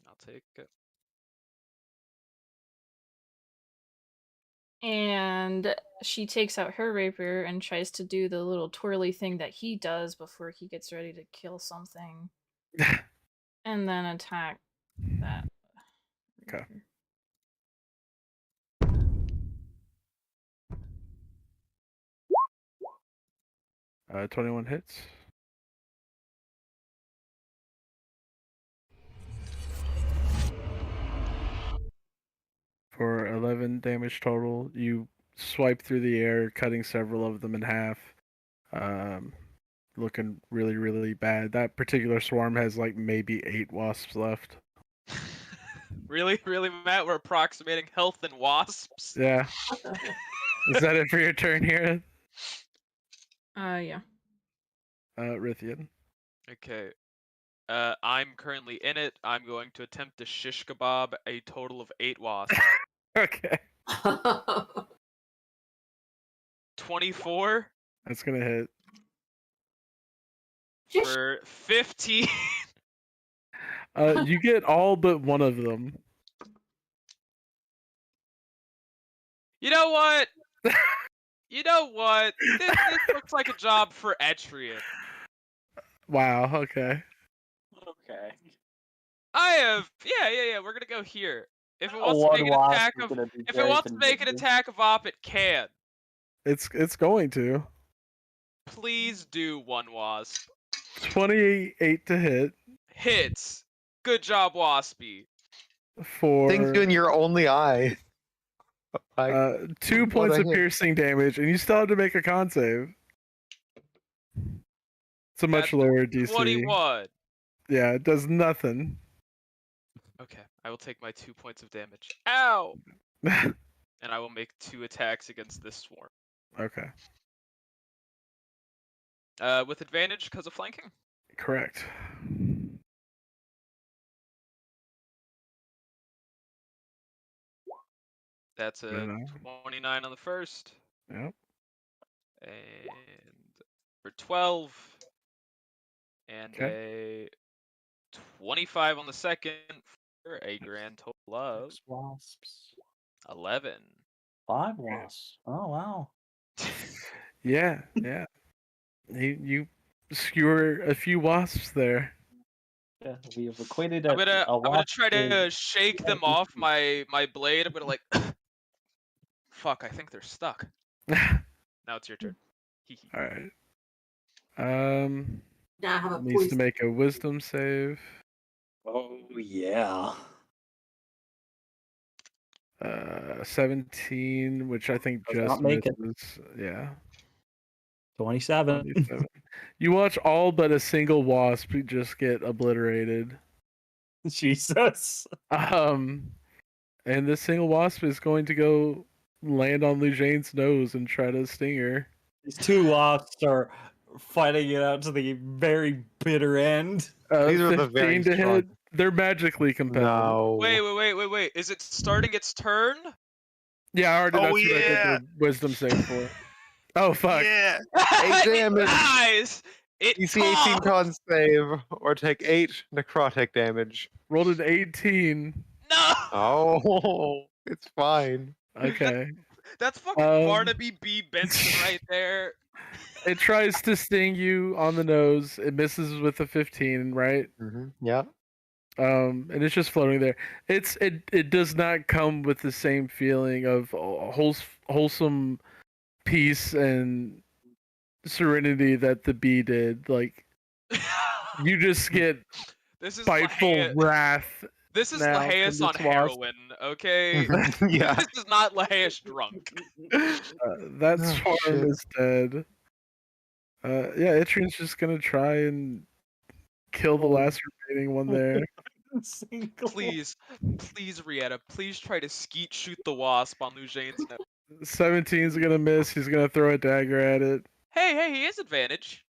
S5: I'll take it.
S2: And she takes out her rapier and tries to do the little twirly thing that he does before he gets ready to kill something. And then attack that.
S4: Okay.
S2: rapier.
S4: 21 hits. For 11 damage total. You swipe through the air, cutting several of them in half. Looking really, really bad. That particular swarm has like maybe 8 wasps left.
S5: Really, Matt? We're approximating health and wasps.
S4: Yeah. Is that it for your turn here?
S2: Yeah.
S4: Rithian.
S5: Okay. I'm currently in it. I'm going to attempt to shish kebab a total of 8 wasps.
S4: Okay.
S5: 24
S4: That's gonna hit.
S5: for 15.
S4: You get all but one of them.
S5: You know what? This looks like a job for Etrian.
S4: Wow, okay.
S1: Okay.
S5: Yeah. We're gonna go here. If it wants to
S1: One
S5: make an
S1: wasp
S5: attack
S1: is
S5: of,
S1: gonna be
S5: if it
S1: very
S5: wants to make an
S1: convincing.
S5: attack of op, it can.
S4: It's going to.
S5: Please do one wasp.
S4: 28 to hit
S5: Hits. Good job, Waspy.
S4: for
S3: Thing's in your only eye.
S4: 2
S3: what
S4: points
S3: a
S4: of
S3: hit.
S4: piercing damage, and you still have to make a con save. It's a much
S5: That's a
S4: lower DC.
S5: 21.
S4: Yeah, it does nothing.
S5: Okay, I will take my 2 points of damage. Ow! And I will make 2 attacks against this swarm.
S4: Okay,
S5: With advantage because of flanking.
S4: correct.
S5: That's a
S4: 29.
S5: 29 on the first.
S4: Yep.
S5: And for 12. and
S4: Okay.
S5: a 25 on the second for a grand total of
S9: 6 wasps.
S5: 11.
S9: 5 wasps. Oh, wow.
S4: Yeah. You skewer a few wasps there.
S9: Yeah, we have equated
S5: I'm
S9: a
S5: gonna
S9: wasp
S5: try to
S9: to
S5: shake them off my blade. I'm gonna like, fuck. I think they're stuck.
S4: All
S5: Now it's your turn. Hee hee.
S4: right.
S6: Now I have a
S4: Needs to
S6: poison.
S4: make a wisdom save.
S9: Oh, yeah.
S4: 17, which I think
S9: Does
S4: just
S9: not make it.
S4: misses. Yeah.
S9: 27.
S4: 27. You watch all but a single wasp just get obliterated.
S9: Jesus.
S4: And this single wasp is going to go land on Lujane's nose and try to sting her.
S9: These 2 wasps are fighting it out to the very bitter end.
S3: These are the
S4: 15
S3: very
S4: to
S3: strong.
S4: hit. They're magically compelled.
S3: No.
S5: Wait. Is it starting its turn?
S4: Yeah, I already.
S3: Oh,
S4: That's what I did
S3: yeah.
S4: the wisdom save for. Oh fuck!
S3: Yeah.
S5: It
S3: damage.
S5: dies. It
S3: DC 18
S5: talks.
S3: con save or take 8 necrotic damage.
S4: Rolled an 18.
S5: No.
S3: Oh, it's fine.
S4: Okay.
S5: That's fucking Barnaby B. Benson right there.
S4: It tries to sting you on the nose. It misses with a 15, right?
S3: Yeah.
S4: And it's just floating there. It does not come with the same feeling of wholesome peace and serenity that the bee did. Like you just get
S5: This is
S4: spiteful wrath.
S5: This is
S4: now from
S5: Laheus
S4: this
S5: on
S4: wasp.
S5: heroin, okay?
S3: Yeah.
S5: This is not Laheus drunk.
S4: That
S3: Oh,
S4: swarm
S3: shit.
S4: is dead. Yeah, Adyrn's just gonna try and kill the last remaining one there.
S5: Please, Rieta, please try to skeet shoot the wasp on Lujane's nose.
S4: 17's gonna miss. He's gonna throw a dagger at it.
S5: Hey, he has advantage.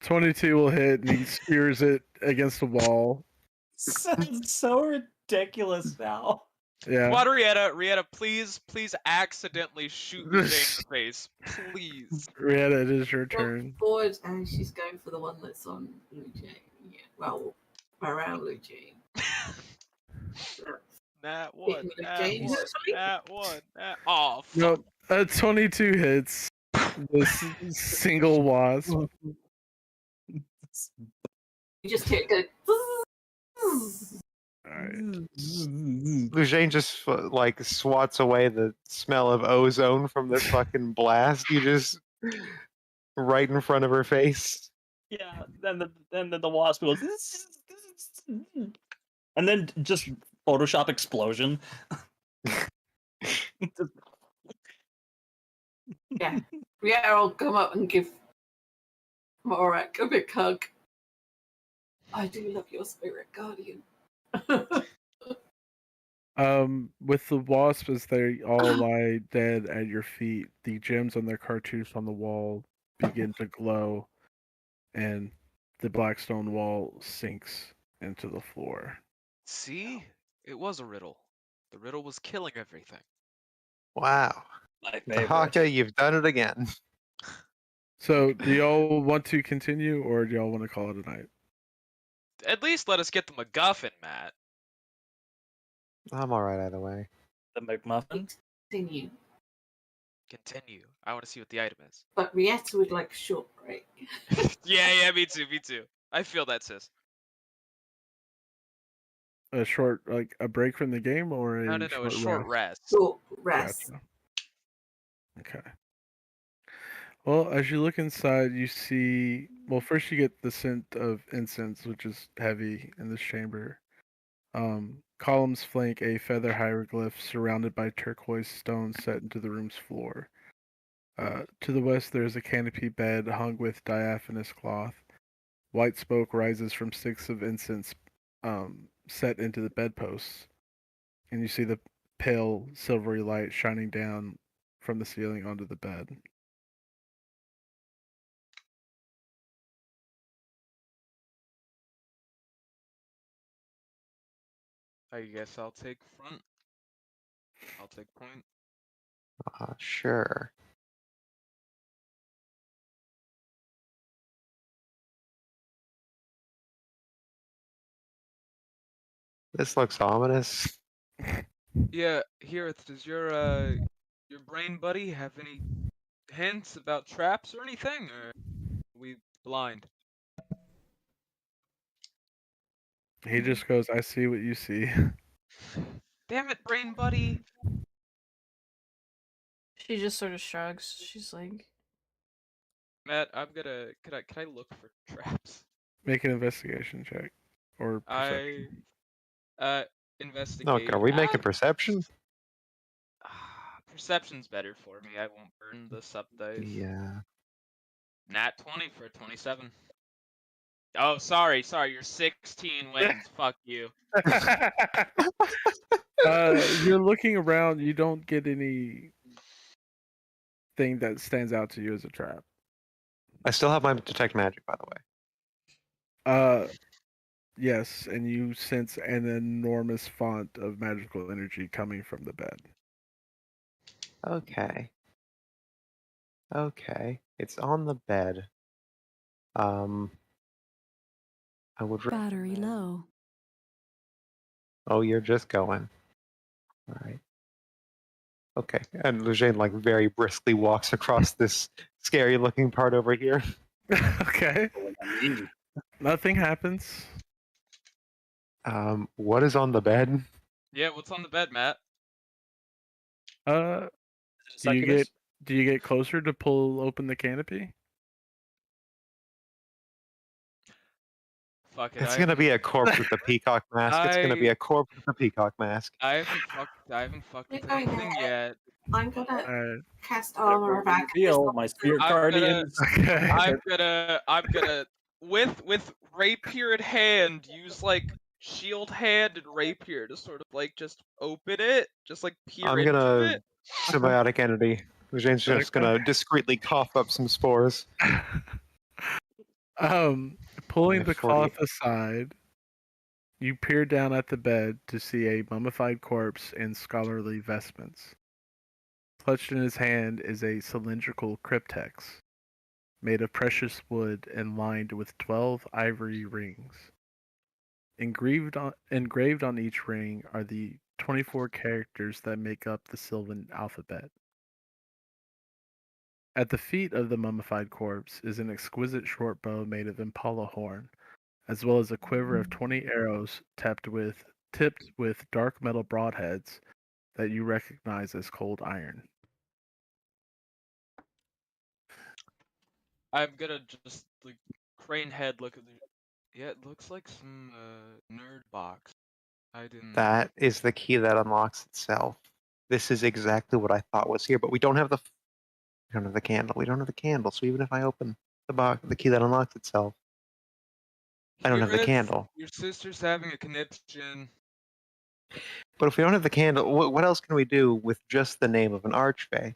S4: 22 will hit, and he spears it against the wall.
S9: Sounds so ridiculous now.
S4: Yeah.
S5: Come on, Rieta, please accidentally shoot Lujane in the face. Please.
S4: Rieta, it is your
S6: Go
S4: turn.
S6: forward, and she's going for the one that's on Lujane. Yeah, well, around Lujane.
S5: Nat one. Oh, fuck.
S4: No, 22 hits. This single wasp.
S6: You just hear it go.
S4: Alright.
S3: Lujane just like swats away the smell of ozone from this fucking blast. You just right in front of her face.
S9: Yeah, then the wasp goes, and then just Photoshop explosion.
S6: Yeah, I'll come up and give Morak a big hug. I do love your spirit guardian.
S4: With the wasp as they all lie dead at your feet, the gems on their cartouche on the wall begin to glow, and the black stone wall sinks into the floor.
S5: See? It was a riddle. The riddle was killing everything.
S3: Wow.
S9: My favorite.
S3: Tahaka, you've done it again.
S4: So, do y'all want to continue, or do y'all want to call it a night?
S5: At least let us get the MacGuffin, Matt.
S3: I'm alright either way.
S9: The McMuffin?
S6: Continue.
S5: Continue. I want to see what the item is.
S6: But Rieta would like a short break.
S5: Yeah, me too. I feel that, sis.
S4: A short, like a break from the game, or
S5: No, a short rest.
S6: Short rest.
S4: Gotcha. Okay. Well, as you look inside, you see. Well, first you get the scent of incense, which is heavy in this chamber. Columns flank a feather hieroglyph surrounded by turquoise stone set into the room's floor. To the west, there is a canopy bed hung with diaphanous cloth. White smoke rises from sticks of incense set into the bedposts, and you see the pale silvery light shining down from the ceiling onto the bed.
S5: I guess I'll take front. I'll take point.
S3: Sure. This looks ominous.
S5: Yeah, here, does your brain buddy have any hints about traps or anything, or are we blind?
S4: He just goes, "I see what you see."
S5: Damn it, brain buddy!
S2: She just sort of shrugs. She's like,
S5: Matt, I'm gonna. Can I look for traps?
S4: Make an investigation check or perception.
S5: Investigate.
S3: Are we making perception?
S5: Perception's better for me. I won't burn the sub dice.
S3: Yeah.
S5: Nat 20 for a 27. Oh, sorry. You're 16 wins. Fuck you.
S4: You're looking around. You don't get anything that stands out to you as a trap.
S3: I still have my detect magic, by the way.
S4: Yes, and you sense an enormous font of magical energy coming from the bed.
S3: Okay. It's on the bed. I would
S10: Battery low.
S3: Oh, you're just going. All right. Okay. And Lejeune like very briskly walks across this scary looking part over here.
S4: Okay. Nothing happens.
S3: What is on the bed?
S5: Yeah, what's on the bed, Matt?
S4: Do you get closer to pull open the canopy?
S5: Fuck it.
S3: It's gonna be a corpse with a peacock mask. It's gonna be a corpse with a peacock mask.
S5: I haven't fucked with anything yet.
S6: I'm gonna cast armor of
S9: Feel my spirit guardians.
S5: I'm gonna with rapier at hand use like shield hand and rapier to sort of like just open it, just like peer
S3: I'm
S5: into
S3: gonna
S5: it.
S3: symbiotic entity. Lejeune's just gonna discreetly cough up some spores.
S4: Pulling
S3: Yeah,
S4: the
S3: 48.
S4: cloth aside, you peer down at the bed to see a mummified corpse in scholarly vestments. Clutched in his hand is a cylindrical cryptex, made of precious wood and lined with 12 ivory rings. Engraved on each ring are the 24 characters that make up the Sylvan alphabet. At the feet of the mummified corpse is an exquisite short bow made of impala horn, as well as a quiver of 20 arrows tipped with dark metal broadheads that you recognize as cold iron.
S5: I'm gonna just like crane head look at the. Yeah, it looks like some nerd box. I didn't.
S3: That is the key that unlocks itself. This is exactly what I thought was here, but we don't have the candle. We don't have the candle. So even if I open the box, the key that unlocks itself, I don't have the candle.
S5: Your sister's having a conniption.
S3: But if we don't have the candle, what else can we do with just the name of an archfey?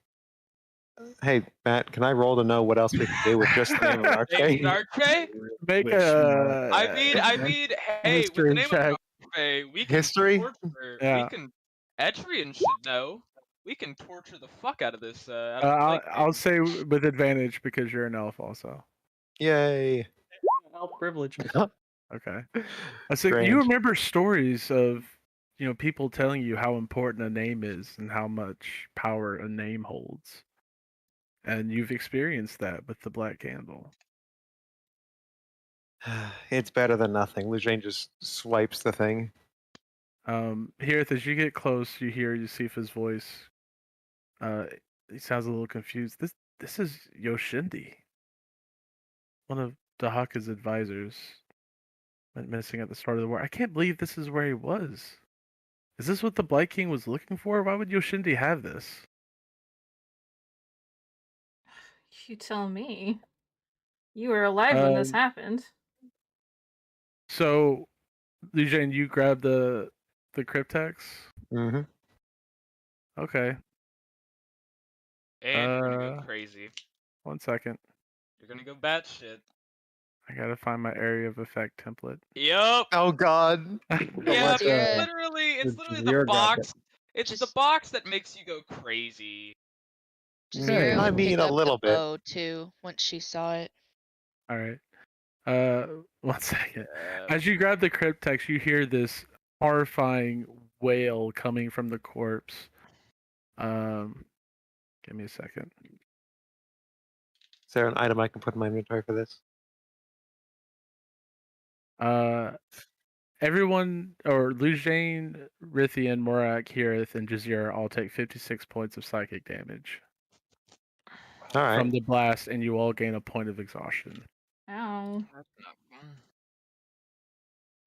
S3: Hey, Matt, can I roll to know what else we can do with just the name of an archfey?
S5: Archfey?
S4: Make a.
S5: I mean, hey, with the name of an archfey, we can
S3: History?
S5: torture.
S4: Yeah.
S5: We can. Adyrn should know. We can torture the fuck out of this.
S4: I'll say with advantage because you're an elf also.
S3: Yay!
S9: Elf privilege.
S4: Okay. I said you remember stories of people telling you how important a name is and how much power a name holds, and you've experienced that with the Black Candle.
S3: It's better than nothing. Lejeune just swipes the thing.
S4: Here, as you get close, you hear Yusifa's voice. He sounds a little confused. This is Yoshindi, one of Dahaka's advisors. Went missing at the start of the war. I can't believe this is where he was. Is this what the Blight King was looking for? Why would Yoshindi have this?
S2: you tell me. You were alive when this happened.
S4: So, Lejeune, you grab the cryptex?
S3: Mm-hmm.
S4: Okay.
S5: And you're gonna go crazy.
S4: 1 second.
S5: You're gonna go batshit.
S4: I gotta find my area of effect template.
S5: Yep.
S3: Oh God.
S5: Yeah,
S7: do it.
S5: it's literally the box. It's the box that makes you go crazy.
S7: Jazira
S3: I
S7: would
S3: mean,
S7: pick
S3: a
S7: up
S3: little
S7: the
S3: bit.
S7: bow too once she saw it.
S4: All right. 1 second. As you grab the cryptex, you hear this horrifying wail coming from the corpse. Give me a second.
S3: Is there an item I can put in my inventory for this?
S4: Everyone, or Lujane, Rithian, Morak, Hirith, and Jazeera all take 56 points of psychic damage
S3: All right.
S4: from the blast, and you all gain a point of exhaustion.
S2: Ow.
S5: That's not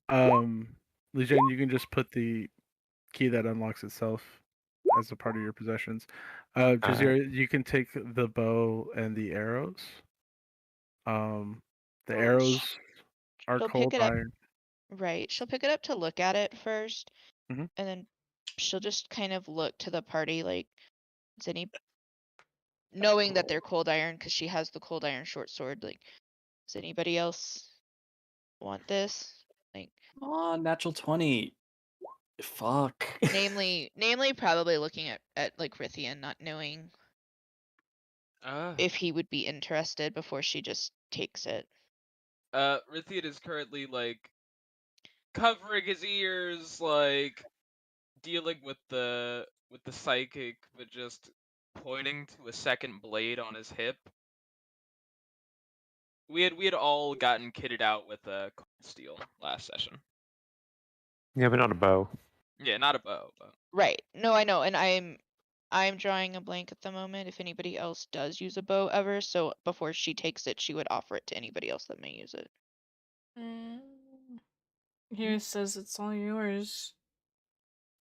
S5: fun.
S4: Lujane, you can just put the key that unlocks itself as a part of your possessions. Jazeera, you can take the bow and the arrows. The arrows are
S7: She'll
S4: cold
S7: pick it up.
S4: iron.
S7: Right. She'll pick it up to look at it first,
S4: Mhm.
S7: and then she'll just kind of look to the party like, is any, knowing that they're cold iron because she has the cold iron short sword. Like, does anybody else want this? Like,
S9: Come on, natural 20. Fuck.
S7: namely probably looking at like Rithian, not knowing if he would be interested before she just takes it.
S5: Rithian is currently like covering his ears, like dealing with the psychic, but just pointing to a second blade on his hip. We had all gotten kitted out with a cold steel last session.
S3: Yeah, but not a bow.
S5: Yeah, not a bow, but
S7: Right. No, I know, and I'm drawing a blank at the moment if anybody else does use a bow ever, so before she takes it, she would offer it to anybody else that may use it.
S2: Here it says it's all yours.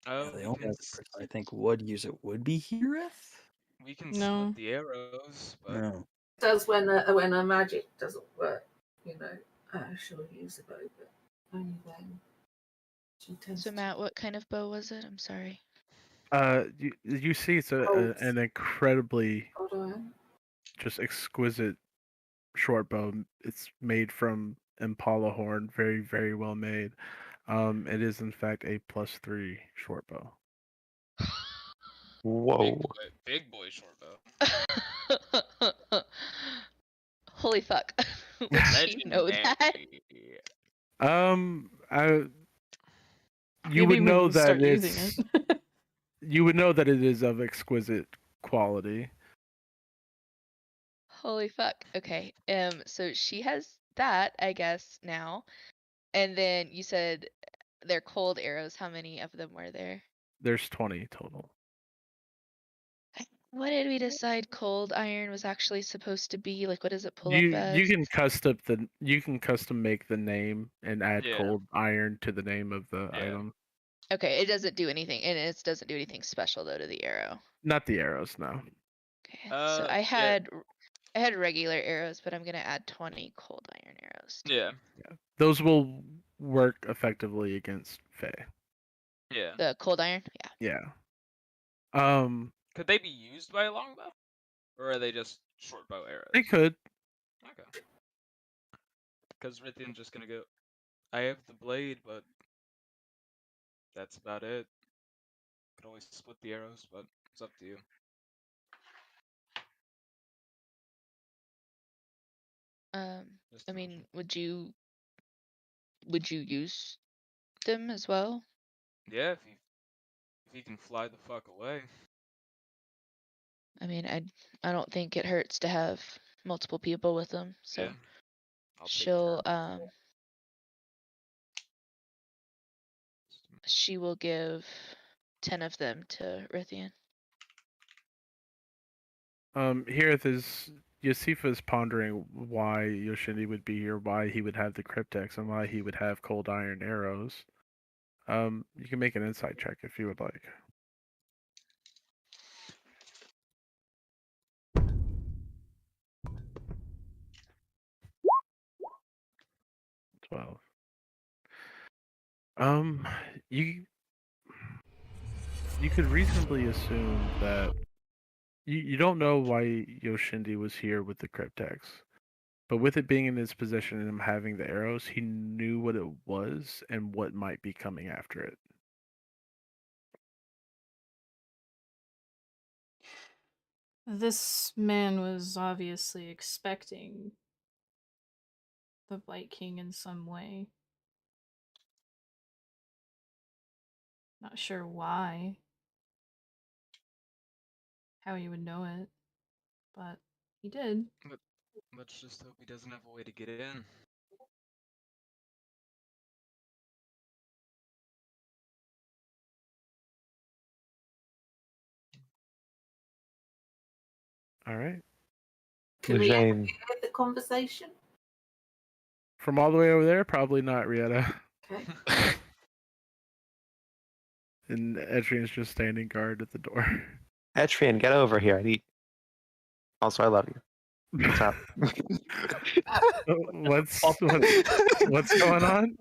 S9: Yeah,
S5: oh,
S9: the only other person I think would use it would be Hirith.
S5: we can
S2: No.
S5: split the arrows, but
S9: No.
S6: Does when a magic doesn't work, she'll use a bow, but only when she tends
S7: So
S6: to.
S7: Matt, what kind of bow was it? I'm sorry.
S4: You see, it's
S6: Cold.
S4: an incredibly
S6: Hold on.
S4: just exquisite short bow. It's made from impala horn, very, very well made. It is in fact a +3 short bow.
S3: Whoa.
S5: big boy short bow.
S7: Holy fuck. Would she know that?
S5: Legendary.
S4: You
S2: Maybe
S4: would
S2: when
S4: know
S2: you
S4: that
S2: start using
S4: it's
S2: it.
S4: you would know that it is of exquisite quality.
S7: Holy fuck. Okay. So she has that, I guess, now. And then you said they're cold arrows. How many of them were there?
S4: There's 20 total.
S7: What did we decide cold iron was actually supposed to be? Like, what does it pull up
S4: You
S7: as?
S4: can custom make the name and add
S5: Yeah.
S4: cold iron to the name of the
S5: Yeah.
S4: item.
S7: Okay, it doesn't do anything, and it doesn't do anything special though to the arrow.
S4: Not the arrows, no.
S7: Okay, so I
S5: yeah.
S7: had regular arrows, but I'm gonna add 20 cold iron arrows.
S5: Yeah.
S4: Those will work effectively against Fae.
S5: Yeah.
S7: The cold iron, yeah.
S4: Yeah.
S5: Could they be used by a longbow? Or are they just short bow arrows?
S4: They could.
S5: Okay. Because Rithian's just gonna go, I have the blade, but that's about it. Could always split the arrows, but it's up to you. Just
S7: I
S5: an
S7: mean,
S5: option.
S7: would you use them as well?
S5: Yeah, if he can fly the fuck away.
S7: I mean, I don't think it hurts to have multiple people with them. So
S5: Yeah. I'll take
S7: she'll
S5: turns.
S7: she will give 10 of them to Rithian.
S4: Here is Yosifa is pondering why Yoshindi would be here, why he would have the cryptex, and why he would have cold iron arrows. You can make an insight check if you would like. 12. You could reasonably assume that you don't know why Yoshindi was here with the cryptex, but with it being in his possession and him having the arrows, he knew what it was and what might be coming after it.
S2: This man was obviously expecting the Blight King in some way. Not sure why. How he would know it. But he did.
S5: Let's just hope he doesn't have a way to get in.
S4: All right.
S6: Can we
S3: Jane,
S6: hear the conversation?
S4: From all the way over there, probably not, Rieta.
S6: Okay.
S4: And Adrian's just standing guard at the door.
S3: Etrian, get over here. I need. Also, I love you. What's up?
S4: What's going on?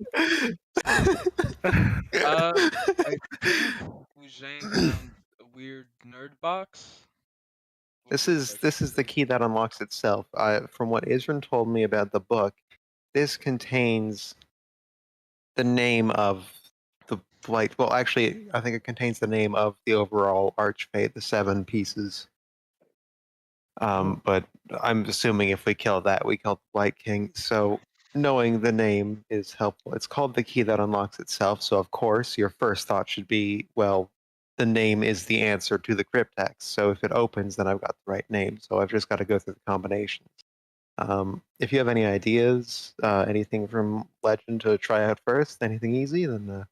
S5: I think Eugene found a weird nerd box.
S3: This is the key that unlocks itself. From what Adyrn told me about the book, this contains the name of the blight. Well, actually, I think it contains the name of the overall archfate, the 7 pieces. But I'm assuming if we kill that, we kill the Blight King. So knowing the name is helpful. It's called the key that unlocks itself. So of course, your first thought should be, well, the name is the answer to the cryptex. So if it opens, then I've got the right name. So I've just got to go through the combinations. If you have any ideas, anything from Legend to try out first, anything easy, then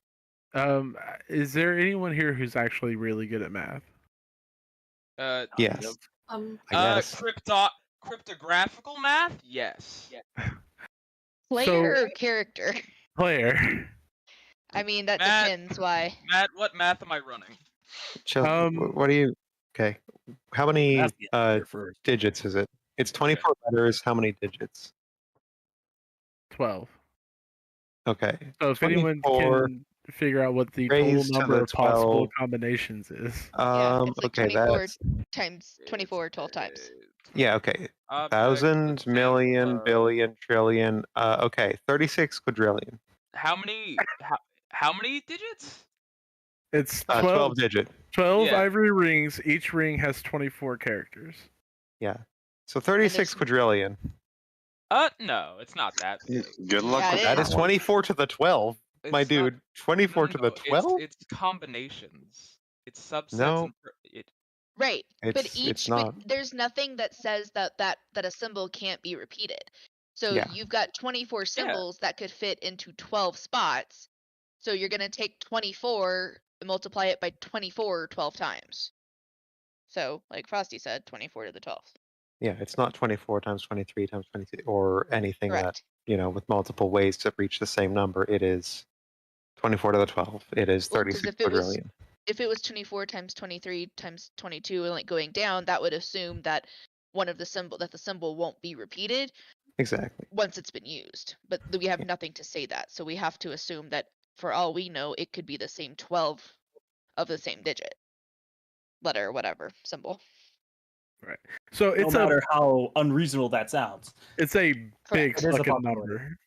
S4: Is there anyone here who's actually really good at math?
S3: yes, I guess.
S5: Cryptographical math? Yes.
S7: Player or character?
S4: Player.
S7: I mean, that
S5: Matt-
S7: depends. Why?
S5: Matt, what math am I running?
S3: So, what do you? Okay, how many
S9: That's the answer first.
S3: digits is it? It's 24 letters. How many digits?
S4: 12.
S3: Okay.
S4: So if anyone
S3: 24
S4: can figure out what the total
S3: raised to
S4: number
S3: the
S4: of possible
S3: 12.
S4: combinations is.
S7: Yeah, it's like
S3: Okay,
S7: 24
S3: that's
S7: times 24 12 times.
S3: yeah. Okay,
S5: Object,
S3: thousand, million,
S5: uh,
S3: billion, trillion. Okay, 36 quadrillion.
S5: How many digits?
S4: It's
S3: 12 digit.
S4: 12
S5: Yeah.
S4: ivory rings. Each ring has 24 characters.
S3: Yeah. So 36 quadrillion.
S5: No, it's not that big.
S10: Good luck
S7: Yeah,
S10: with
S7: it
S3: That
S10: that
S3: is
S7: is.
S10: one.
S3: 24 to the 12, my
S5: It's not-
S3: dude. 24
S5: no,
S3: to the 12.
S5: It's combinations. It's subsets.
S3: No.
S5: And
S7: Right. But
S3: It's not.
S7: there's nothing that says that a symbol can't be repeated. So
S3: Yeah.
S7: you've got 24 symbols that could fit into 12 spots. So you're going to take 24 and multiply it by 24 12 times. So, like Frosty said, 24 to the 12th.
S3: Yeah, it's not 24 times 23 times 23 or anything
S7: Correct.
S3: that, with multiple ways to reach the same number. It is 24 to the 12. It is
S7: Well, 'cause
S3: 36 quadrillion.
S7: if it was 24 times 23 times 22 and like going down, that would assume that the symbol won't be repeated
S3: Exactly.
S7: once it's been used. But we have nothing to say that. So we have to assume that for all we know, it could be the same 12 of the same digit, letter, or whatever, symbol.
S4: Right. So
S9: No matter how unreasonable that sounds.
S4: It's a big
S9: It is a
S4: fucking
S9: possibility.
S4: number.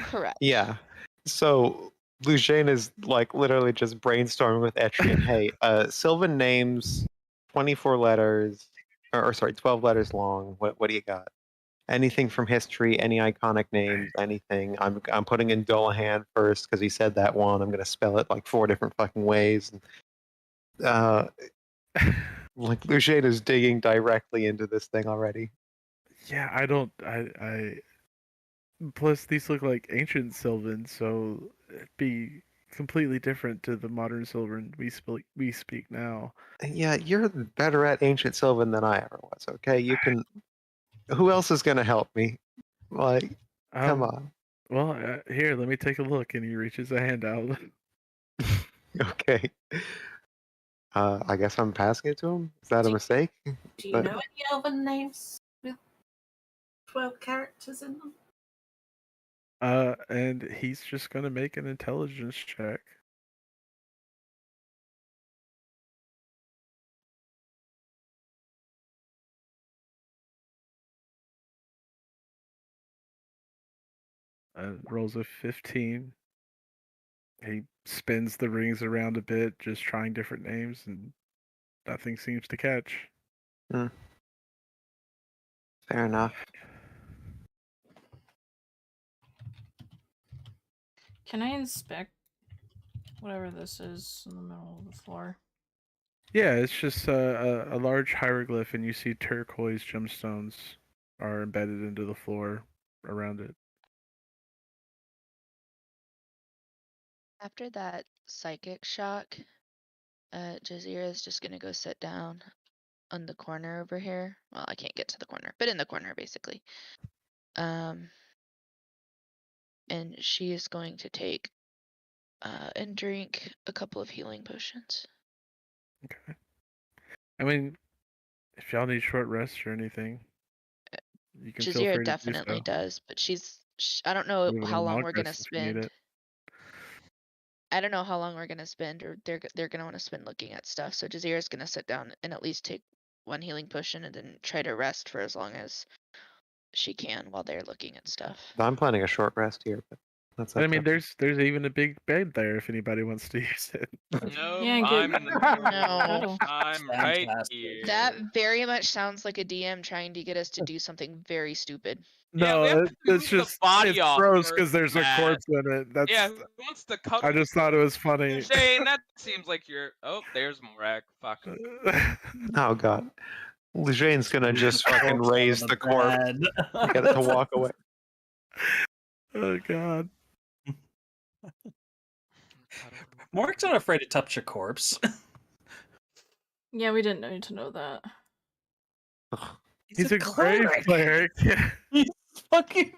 S7: Correct.
S3: Yeah. So Lujane is like literally just brainstorming with Etrian. Hey, Sylvan names 24 letters, or sorry, 12 letters long. What do you got? Anything from history, any iconic names, anything. I'm putting in Dullahan first because he said that one. I'm gonna spell it like 4 different fucking ways. Like Lujane is digging directly into this thing already.
S4: Yeah, I plus these look like ancient Sylvan, so it'd be completely different to the modern Sylvan we speak now.
S3: Yeah, you're better at ancient Sylvan than I ever was. Okay, you can. Who else is gonna help me? Like, come on.
S4: Well, here, let me take a look. And he reaches a hand out.
S3: Okay. I guess I'm passing it to him. Is that a mistake?
S6: Do you know any elven names with 12 characters in them?
S4: And he's just gonna make an intelligence check. Rolls a 15. He spins the rings around a bit, just trying different names, and nothing seems to catch.
S3: Fair enough.
S2: Can I inspect Whatever this is in the middle of the floor.
S4: Yeah, it's just a large hieroglyph, and you see turquoise gemstones are embedded into the floor around it.
S7: After that psychic shock, Jazeera is just gonna go sit down on the corner over here. Well, I can't get to the corner, but in the corner basically. And she is going to take and drink a couple of healing potions.
S4: Okay. I mean, if y'all need short rests or anything, you can feel
S7: Jazeera
S4: free to do
S7: definitely
S4: so.
S7: does, but I don't know
S4: Even a
S7: how long
S4: long
S7: we're gonna
S4: rest if you need
S7: spend.
S4: it.
S7: I don't know how long we're gonna spend, or they're gonna want to spend looking at stuff. So Jazeera's gonna sit down and at least take one healing potion and then try to rest for as long as she can while they're looking at stuff.
S3: I'm planning a short rest here, but that's
S4: And I
S3: up
S4: mean,
S3: to
S4: there's even a big bed there if anybody wants to use it.
S5: Nope,
S2: Yeah,
S5: I'm in the middle.
S7: No.
S5: I'm right
S9: Fantastic.
S5: here.
S7: That very much sounds like a DM trying to get us to do something very stupid.
S5: Yeah, we
S4: No,
S5: have to
S4: it's
S5: move
S4: just
S5: the body
S4: it's
S5: off
S4: gross
S5: first,
S4: because there's a
S5: Matt.
S4: corpse in it. That's
S5: Yeah, who wants to cuddle?
S4: I just thought it was funny.
S5: Shane, that seems like you're. Oh, there's Morak. Fuck.
S3: Oh god. Lejane's gonna just fucking
S9: Corpse
S3: raise
S9: on
S3: the corpse
S9: bed.
S3: and get it to walk away.
S4: Oh god.
S9: Mark's not afraid to touch a corpse.
S2: Yeah, we didn't need to know that.
S4: He's a grave cleric.
S9: He's fucking.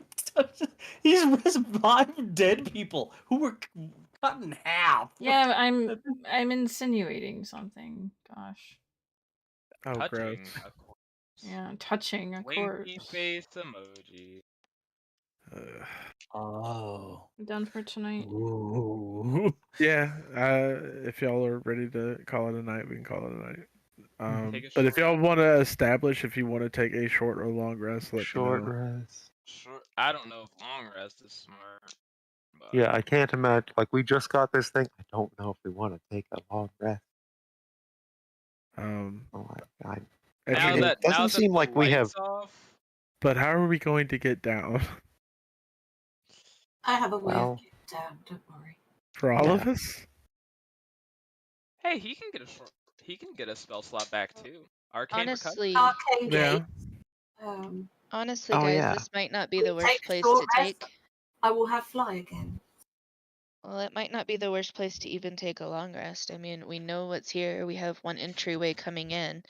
S9: He's revived dead people who were cut in half.
S2: Yeah, I'm insinuating something. Gosh.
S4: Oh, gross.
S5: Touching a corpse.
S2: Yeah, touching a
S5: Winky
S2: corpse.
S5: face emoji.
S9: Oh.
S2: Done for tonight.
S9: Ooh.
S4: Yeah, if y'all are ready to call it a night, we can call it a night.
S5: Take a
S4: But if
S5: short
S4: y'all want to establish if you want to take a short or long rest, let
S3: Short
S4: me know.
S3: rest.
S5: Sure. I don't know if long rest is smart. But
S3: Yeah, I can't imagine. Like, we just got this thing. I don't know if we want to take a long rest.
S4: Um,
S3: Oh my god.
S5: now
S3: it
S5: that
S3: doesn't
S5: now that
S3: seem
S5: the
S3: like we have.
S5: lights off,
S4: but how are we going to get down?
S6: I have a way
S3: Well.
S6: of getting down, don't worry.
S4: For all of us?
S5: hey, he can get a short. He can get a spell slot back too. Arcane recovery.
S7: Honestly,
S6: Arcane
S4: Yeah.
S6: Gate.
S7: honestly,
S3: Oh,
S7: guys,
S3: yeah.
S7: this might not be
S6: we
S7: the worst
S6: take a
S7: place
S6: short
S7: to
S6: rest.
S7: take.
S6: I will have fly again.
S7: Well, it might not be the worst place to even take a long rest. I mean, we know what's here. We have one entryway coming in.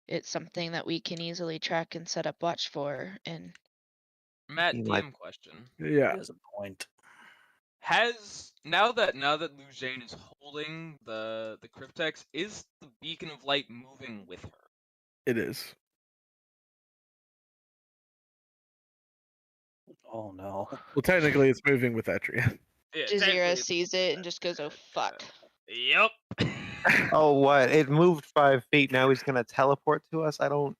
S7: It's something that we can easily track and set up watch for. And
S5: Matt,
S3: You
S5: DM
S3: might-
S5: question.
S4: Yeah.
S9: He has a point.
S5: Has now that Lujane is holding the cryptex, is the beacon of light moving with her?
S4: It is.
S9: Oh no.
S4: Well, technically, it's moving with Etrian.
S5: Yeah,
S7: Jazeera
S5: technically-
S7: sees it and just goes, "Oh fuck."
S5: Yep.
S3: Oh, what? It moved 5 feet. Now he's gonna teleport to us. I don't.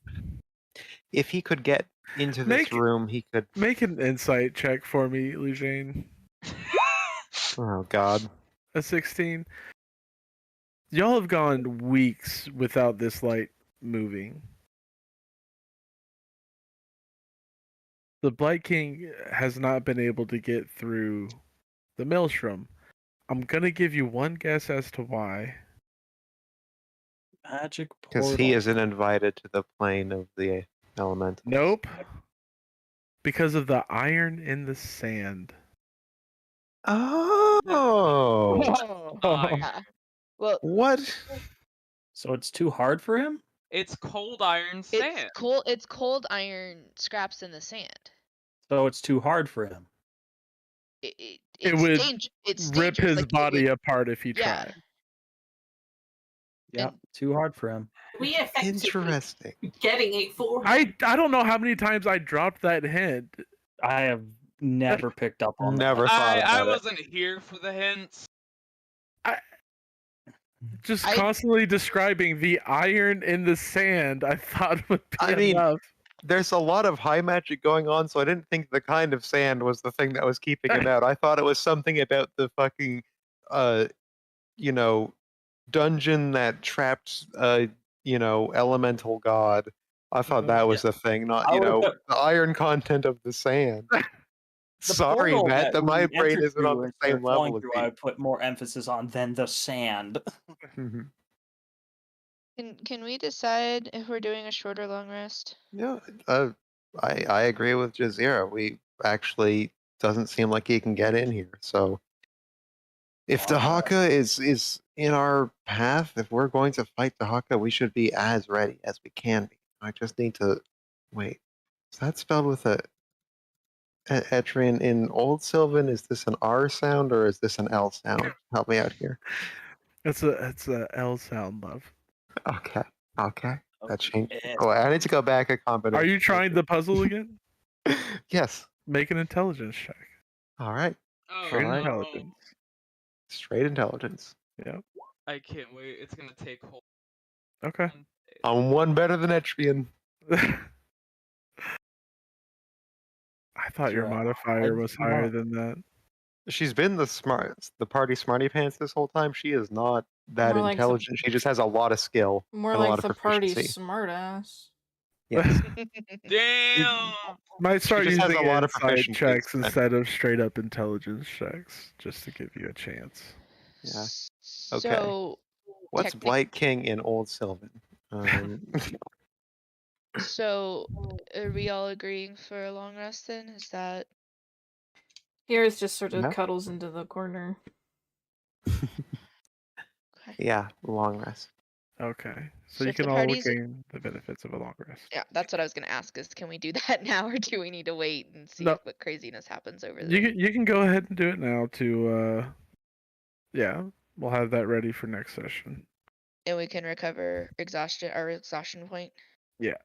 S3: If he could get into this room, he could.
S4: Make an insight check for me, Lujane.
S3: Oh god.
S4: A 16. Y'all have gone weeks without this light moving. The Blight King has not been able to get through the Maelstrom. I'm gonna give you one guess as to why.
S9: Magic
S3: Because he isn't invited to the plane of the elemental.
S4: Nope. Because of the iron in the sand.
S3: Oh.
S7: Yeah. Well,
S3: What?
S9: So it's too hard for him?
S5: It's cold iron sand.
S7: it's cold iron scraps in the sand.
S9: So it's too hard for him.
S4: It would
S7: it's
S4: rip
S7: dangerous.
S4: his
S7: Like, it
S4: body
S7: would-
S4: apart if he
S7: Yeah.
S4: tried.
S9: Yeah, too hard for him.
S6: We effectively
S3: Interesting.
S6: getting it for him.
S4: I don't know how many times I dropped that hint.
S9: I have never picked up on
S3: Never
S9: that.
S3: thought
S5: I
S3: about it.
S5: wasn't here for the hints.
S4: Just
S7: I-
S4: constantly describing the iron in the sand, I thought would be
S3: I mean,
S4: enough.
S3: There's a lot of high magic going on, so I didn't think the kind of sand was the thing that was keeping him out. I thought it was something about the fucking, dungeon that trapped, elemental god. I thought that was the thing, not,
S9: I would've-
S3: the iron content of the sand.
S1: The
S3: Sorry,
S1: portal
S3: Matt, that my
S1: we
S3: brain
S1: entered
S3: isn't on
S1: through
S3: the
S1: and started
S3: same
S1: flowing
S3: level as
S1: through,
S3: you.
S1: I put more emphasis on than the sand.
S3: Mhm.
S7: Can we decide if we're doing a short or long rest?
S3: Yeah, I agree with Jazeera. We actually doesn't seem like he can get in here. So if the Haka is in our path, if we're going to fight the Haka, we should be as ready as we can be. I just need to wait. Is that spelled with a Adyrn in Old Sylvan? Is this an R sound or is this an L sound? Help me out here.
S4: It's a L sound, love.
S3: Okay. Okay. That changed.
S1: It's
S3: Oh, I need to go back a combination.
S4: Are you trying the puzzle again?
S3: Yes.
S4: Make an intelligence check.
S3: All right.
S5: Oh,
S4: Straight
S3: Alright.
S5: no.
S4: intelligence.
S3: Straight intelligence.
S4: Yep.
S5: I can't wait. It's gonna take hold.
S4: Okay.
S3: I'm one better than Etrian.
S4: I thought your
S1: Sure.
S4: modifier
S1: I
S4: was
S1: do
S4: higher
S1: not-
S4: than that.
S3: She's been the party smarty pants this whole time. She is not that
S2: More like the-
S3: intelligent. She just has a lot of skill
S2: More
S3: and a lot
S2: like
S3: of
S2: the party
S3: proficiency.
S2: smartass.
S3: Yes.
S5: Damn.
S4: Might start
S3: just has
S4: using
S3: a lot of
S4: insight
S3: proficiencies,
S4: checks
S3: and-
S4: instead of straight up intelligence checks, just to give you a chance.
S3: Yeah.
S7: So
S3: What's
S7: technic-
S3: Blight King in Old Sylvan?
S7: So are we all agreeing for a long rest then? Is that
S2: Here's just sort of
S3: Yeah.
S2: cuddles into the corner.
S7: okay?
S3: Yeah, long rest.
S4: Okay.
S7: So
S4: So you
S7: if the
S4: can all
S7: party's-
S4: gain the benefits of a long rest.
S7: Yeah, that's what I was gonna ask. Is can we do that now, or do we need to wait and see
S4: No.
S7: what craziness happens over there?
S4: You can go ahead and do it now to yeah, we'll have that ready for next session.
S7: And we can recover exhaustion point.
S4: Yeah.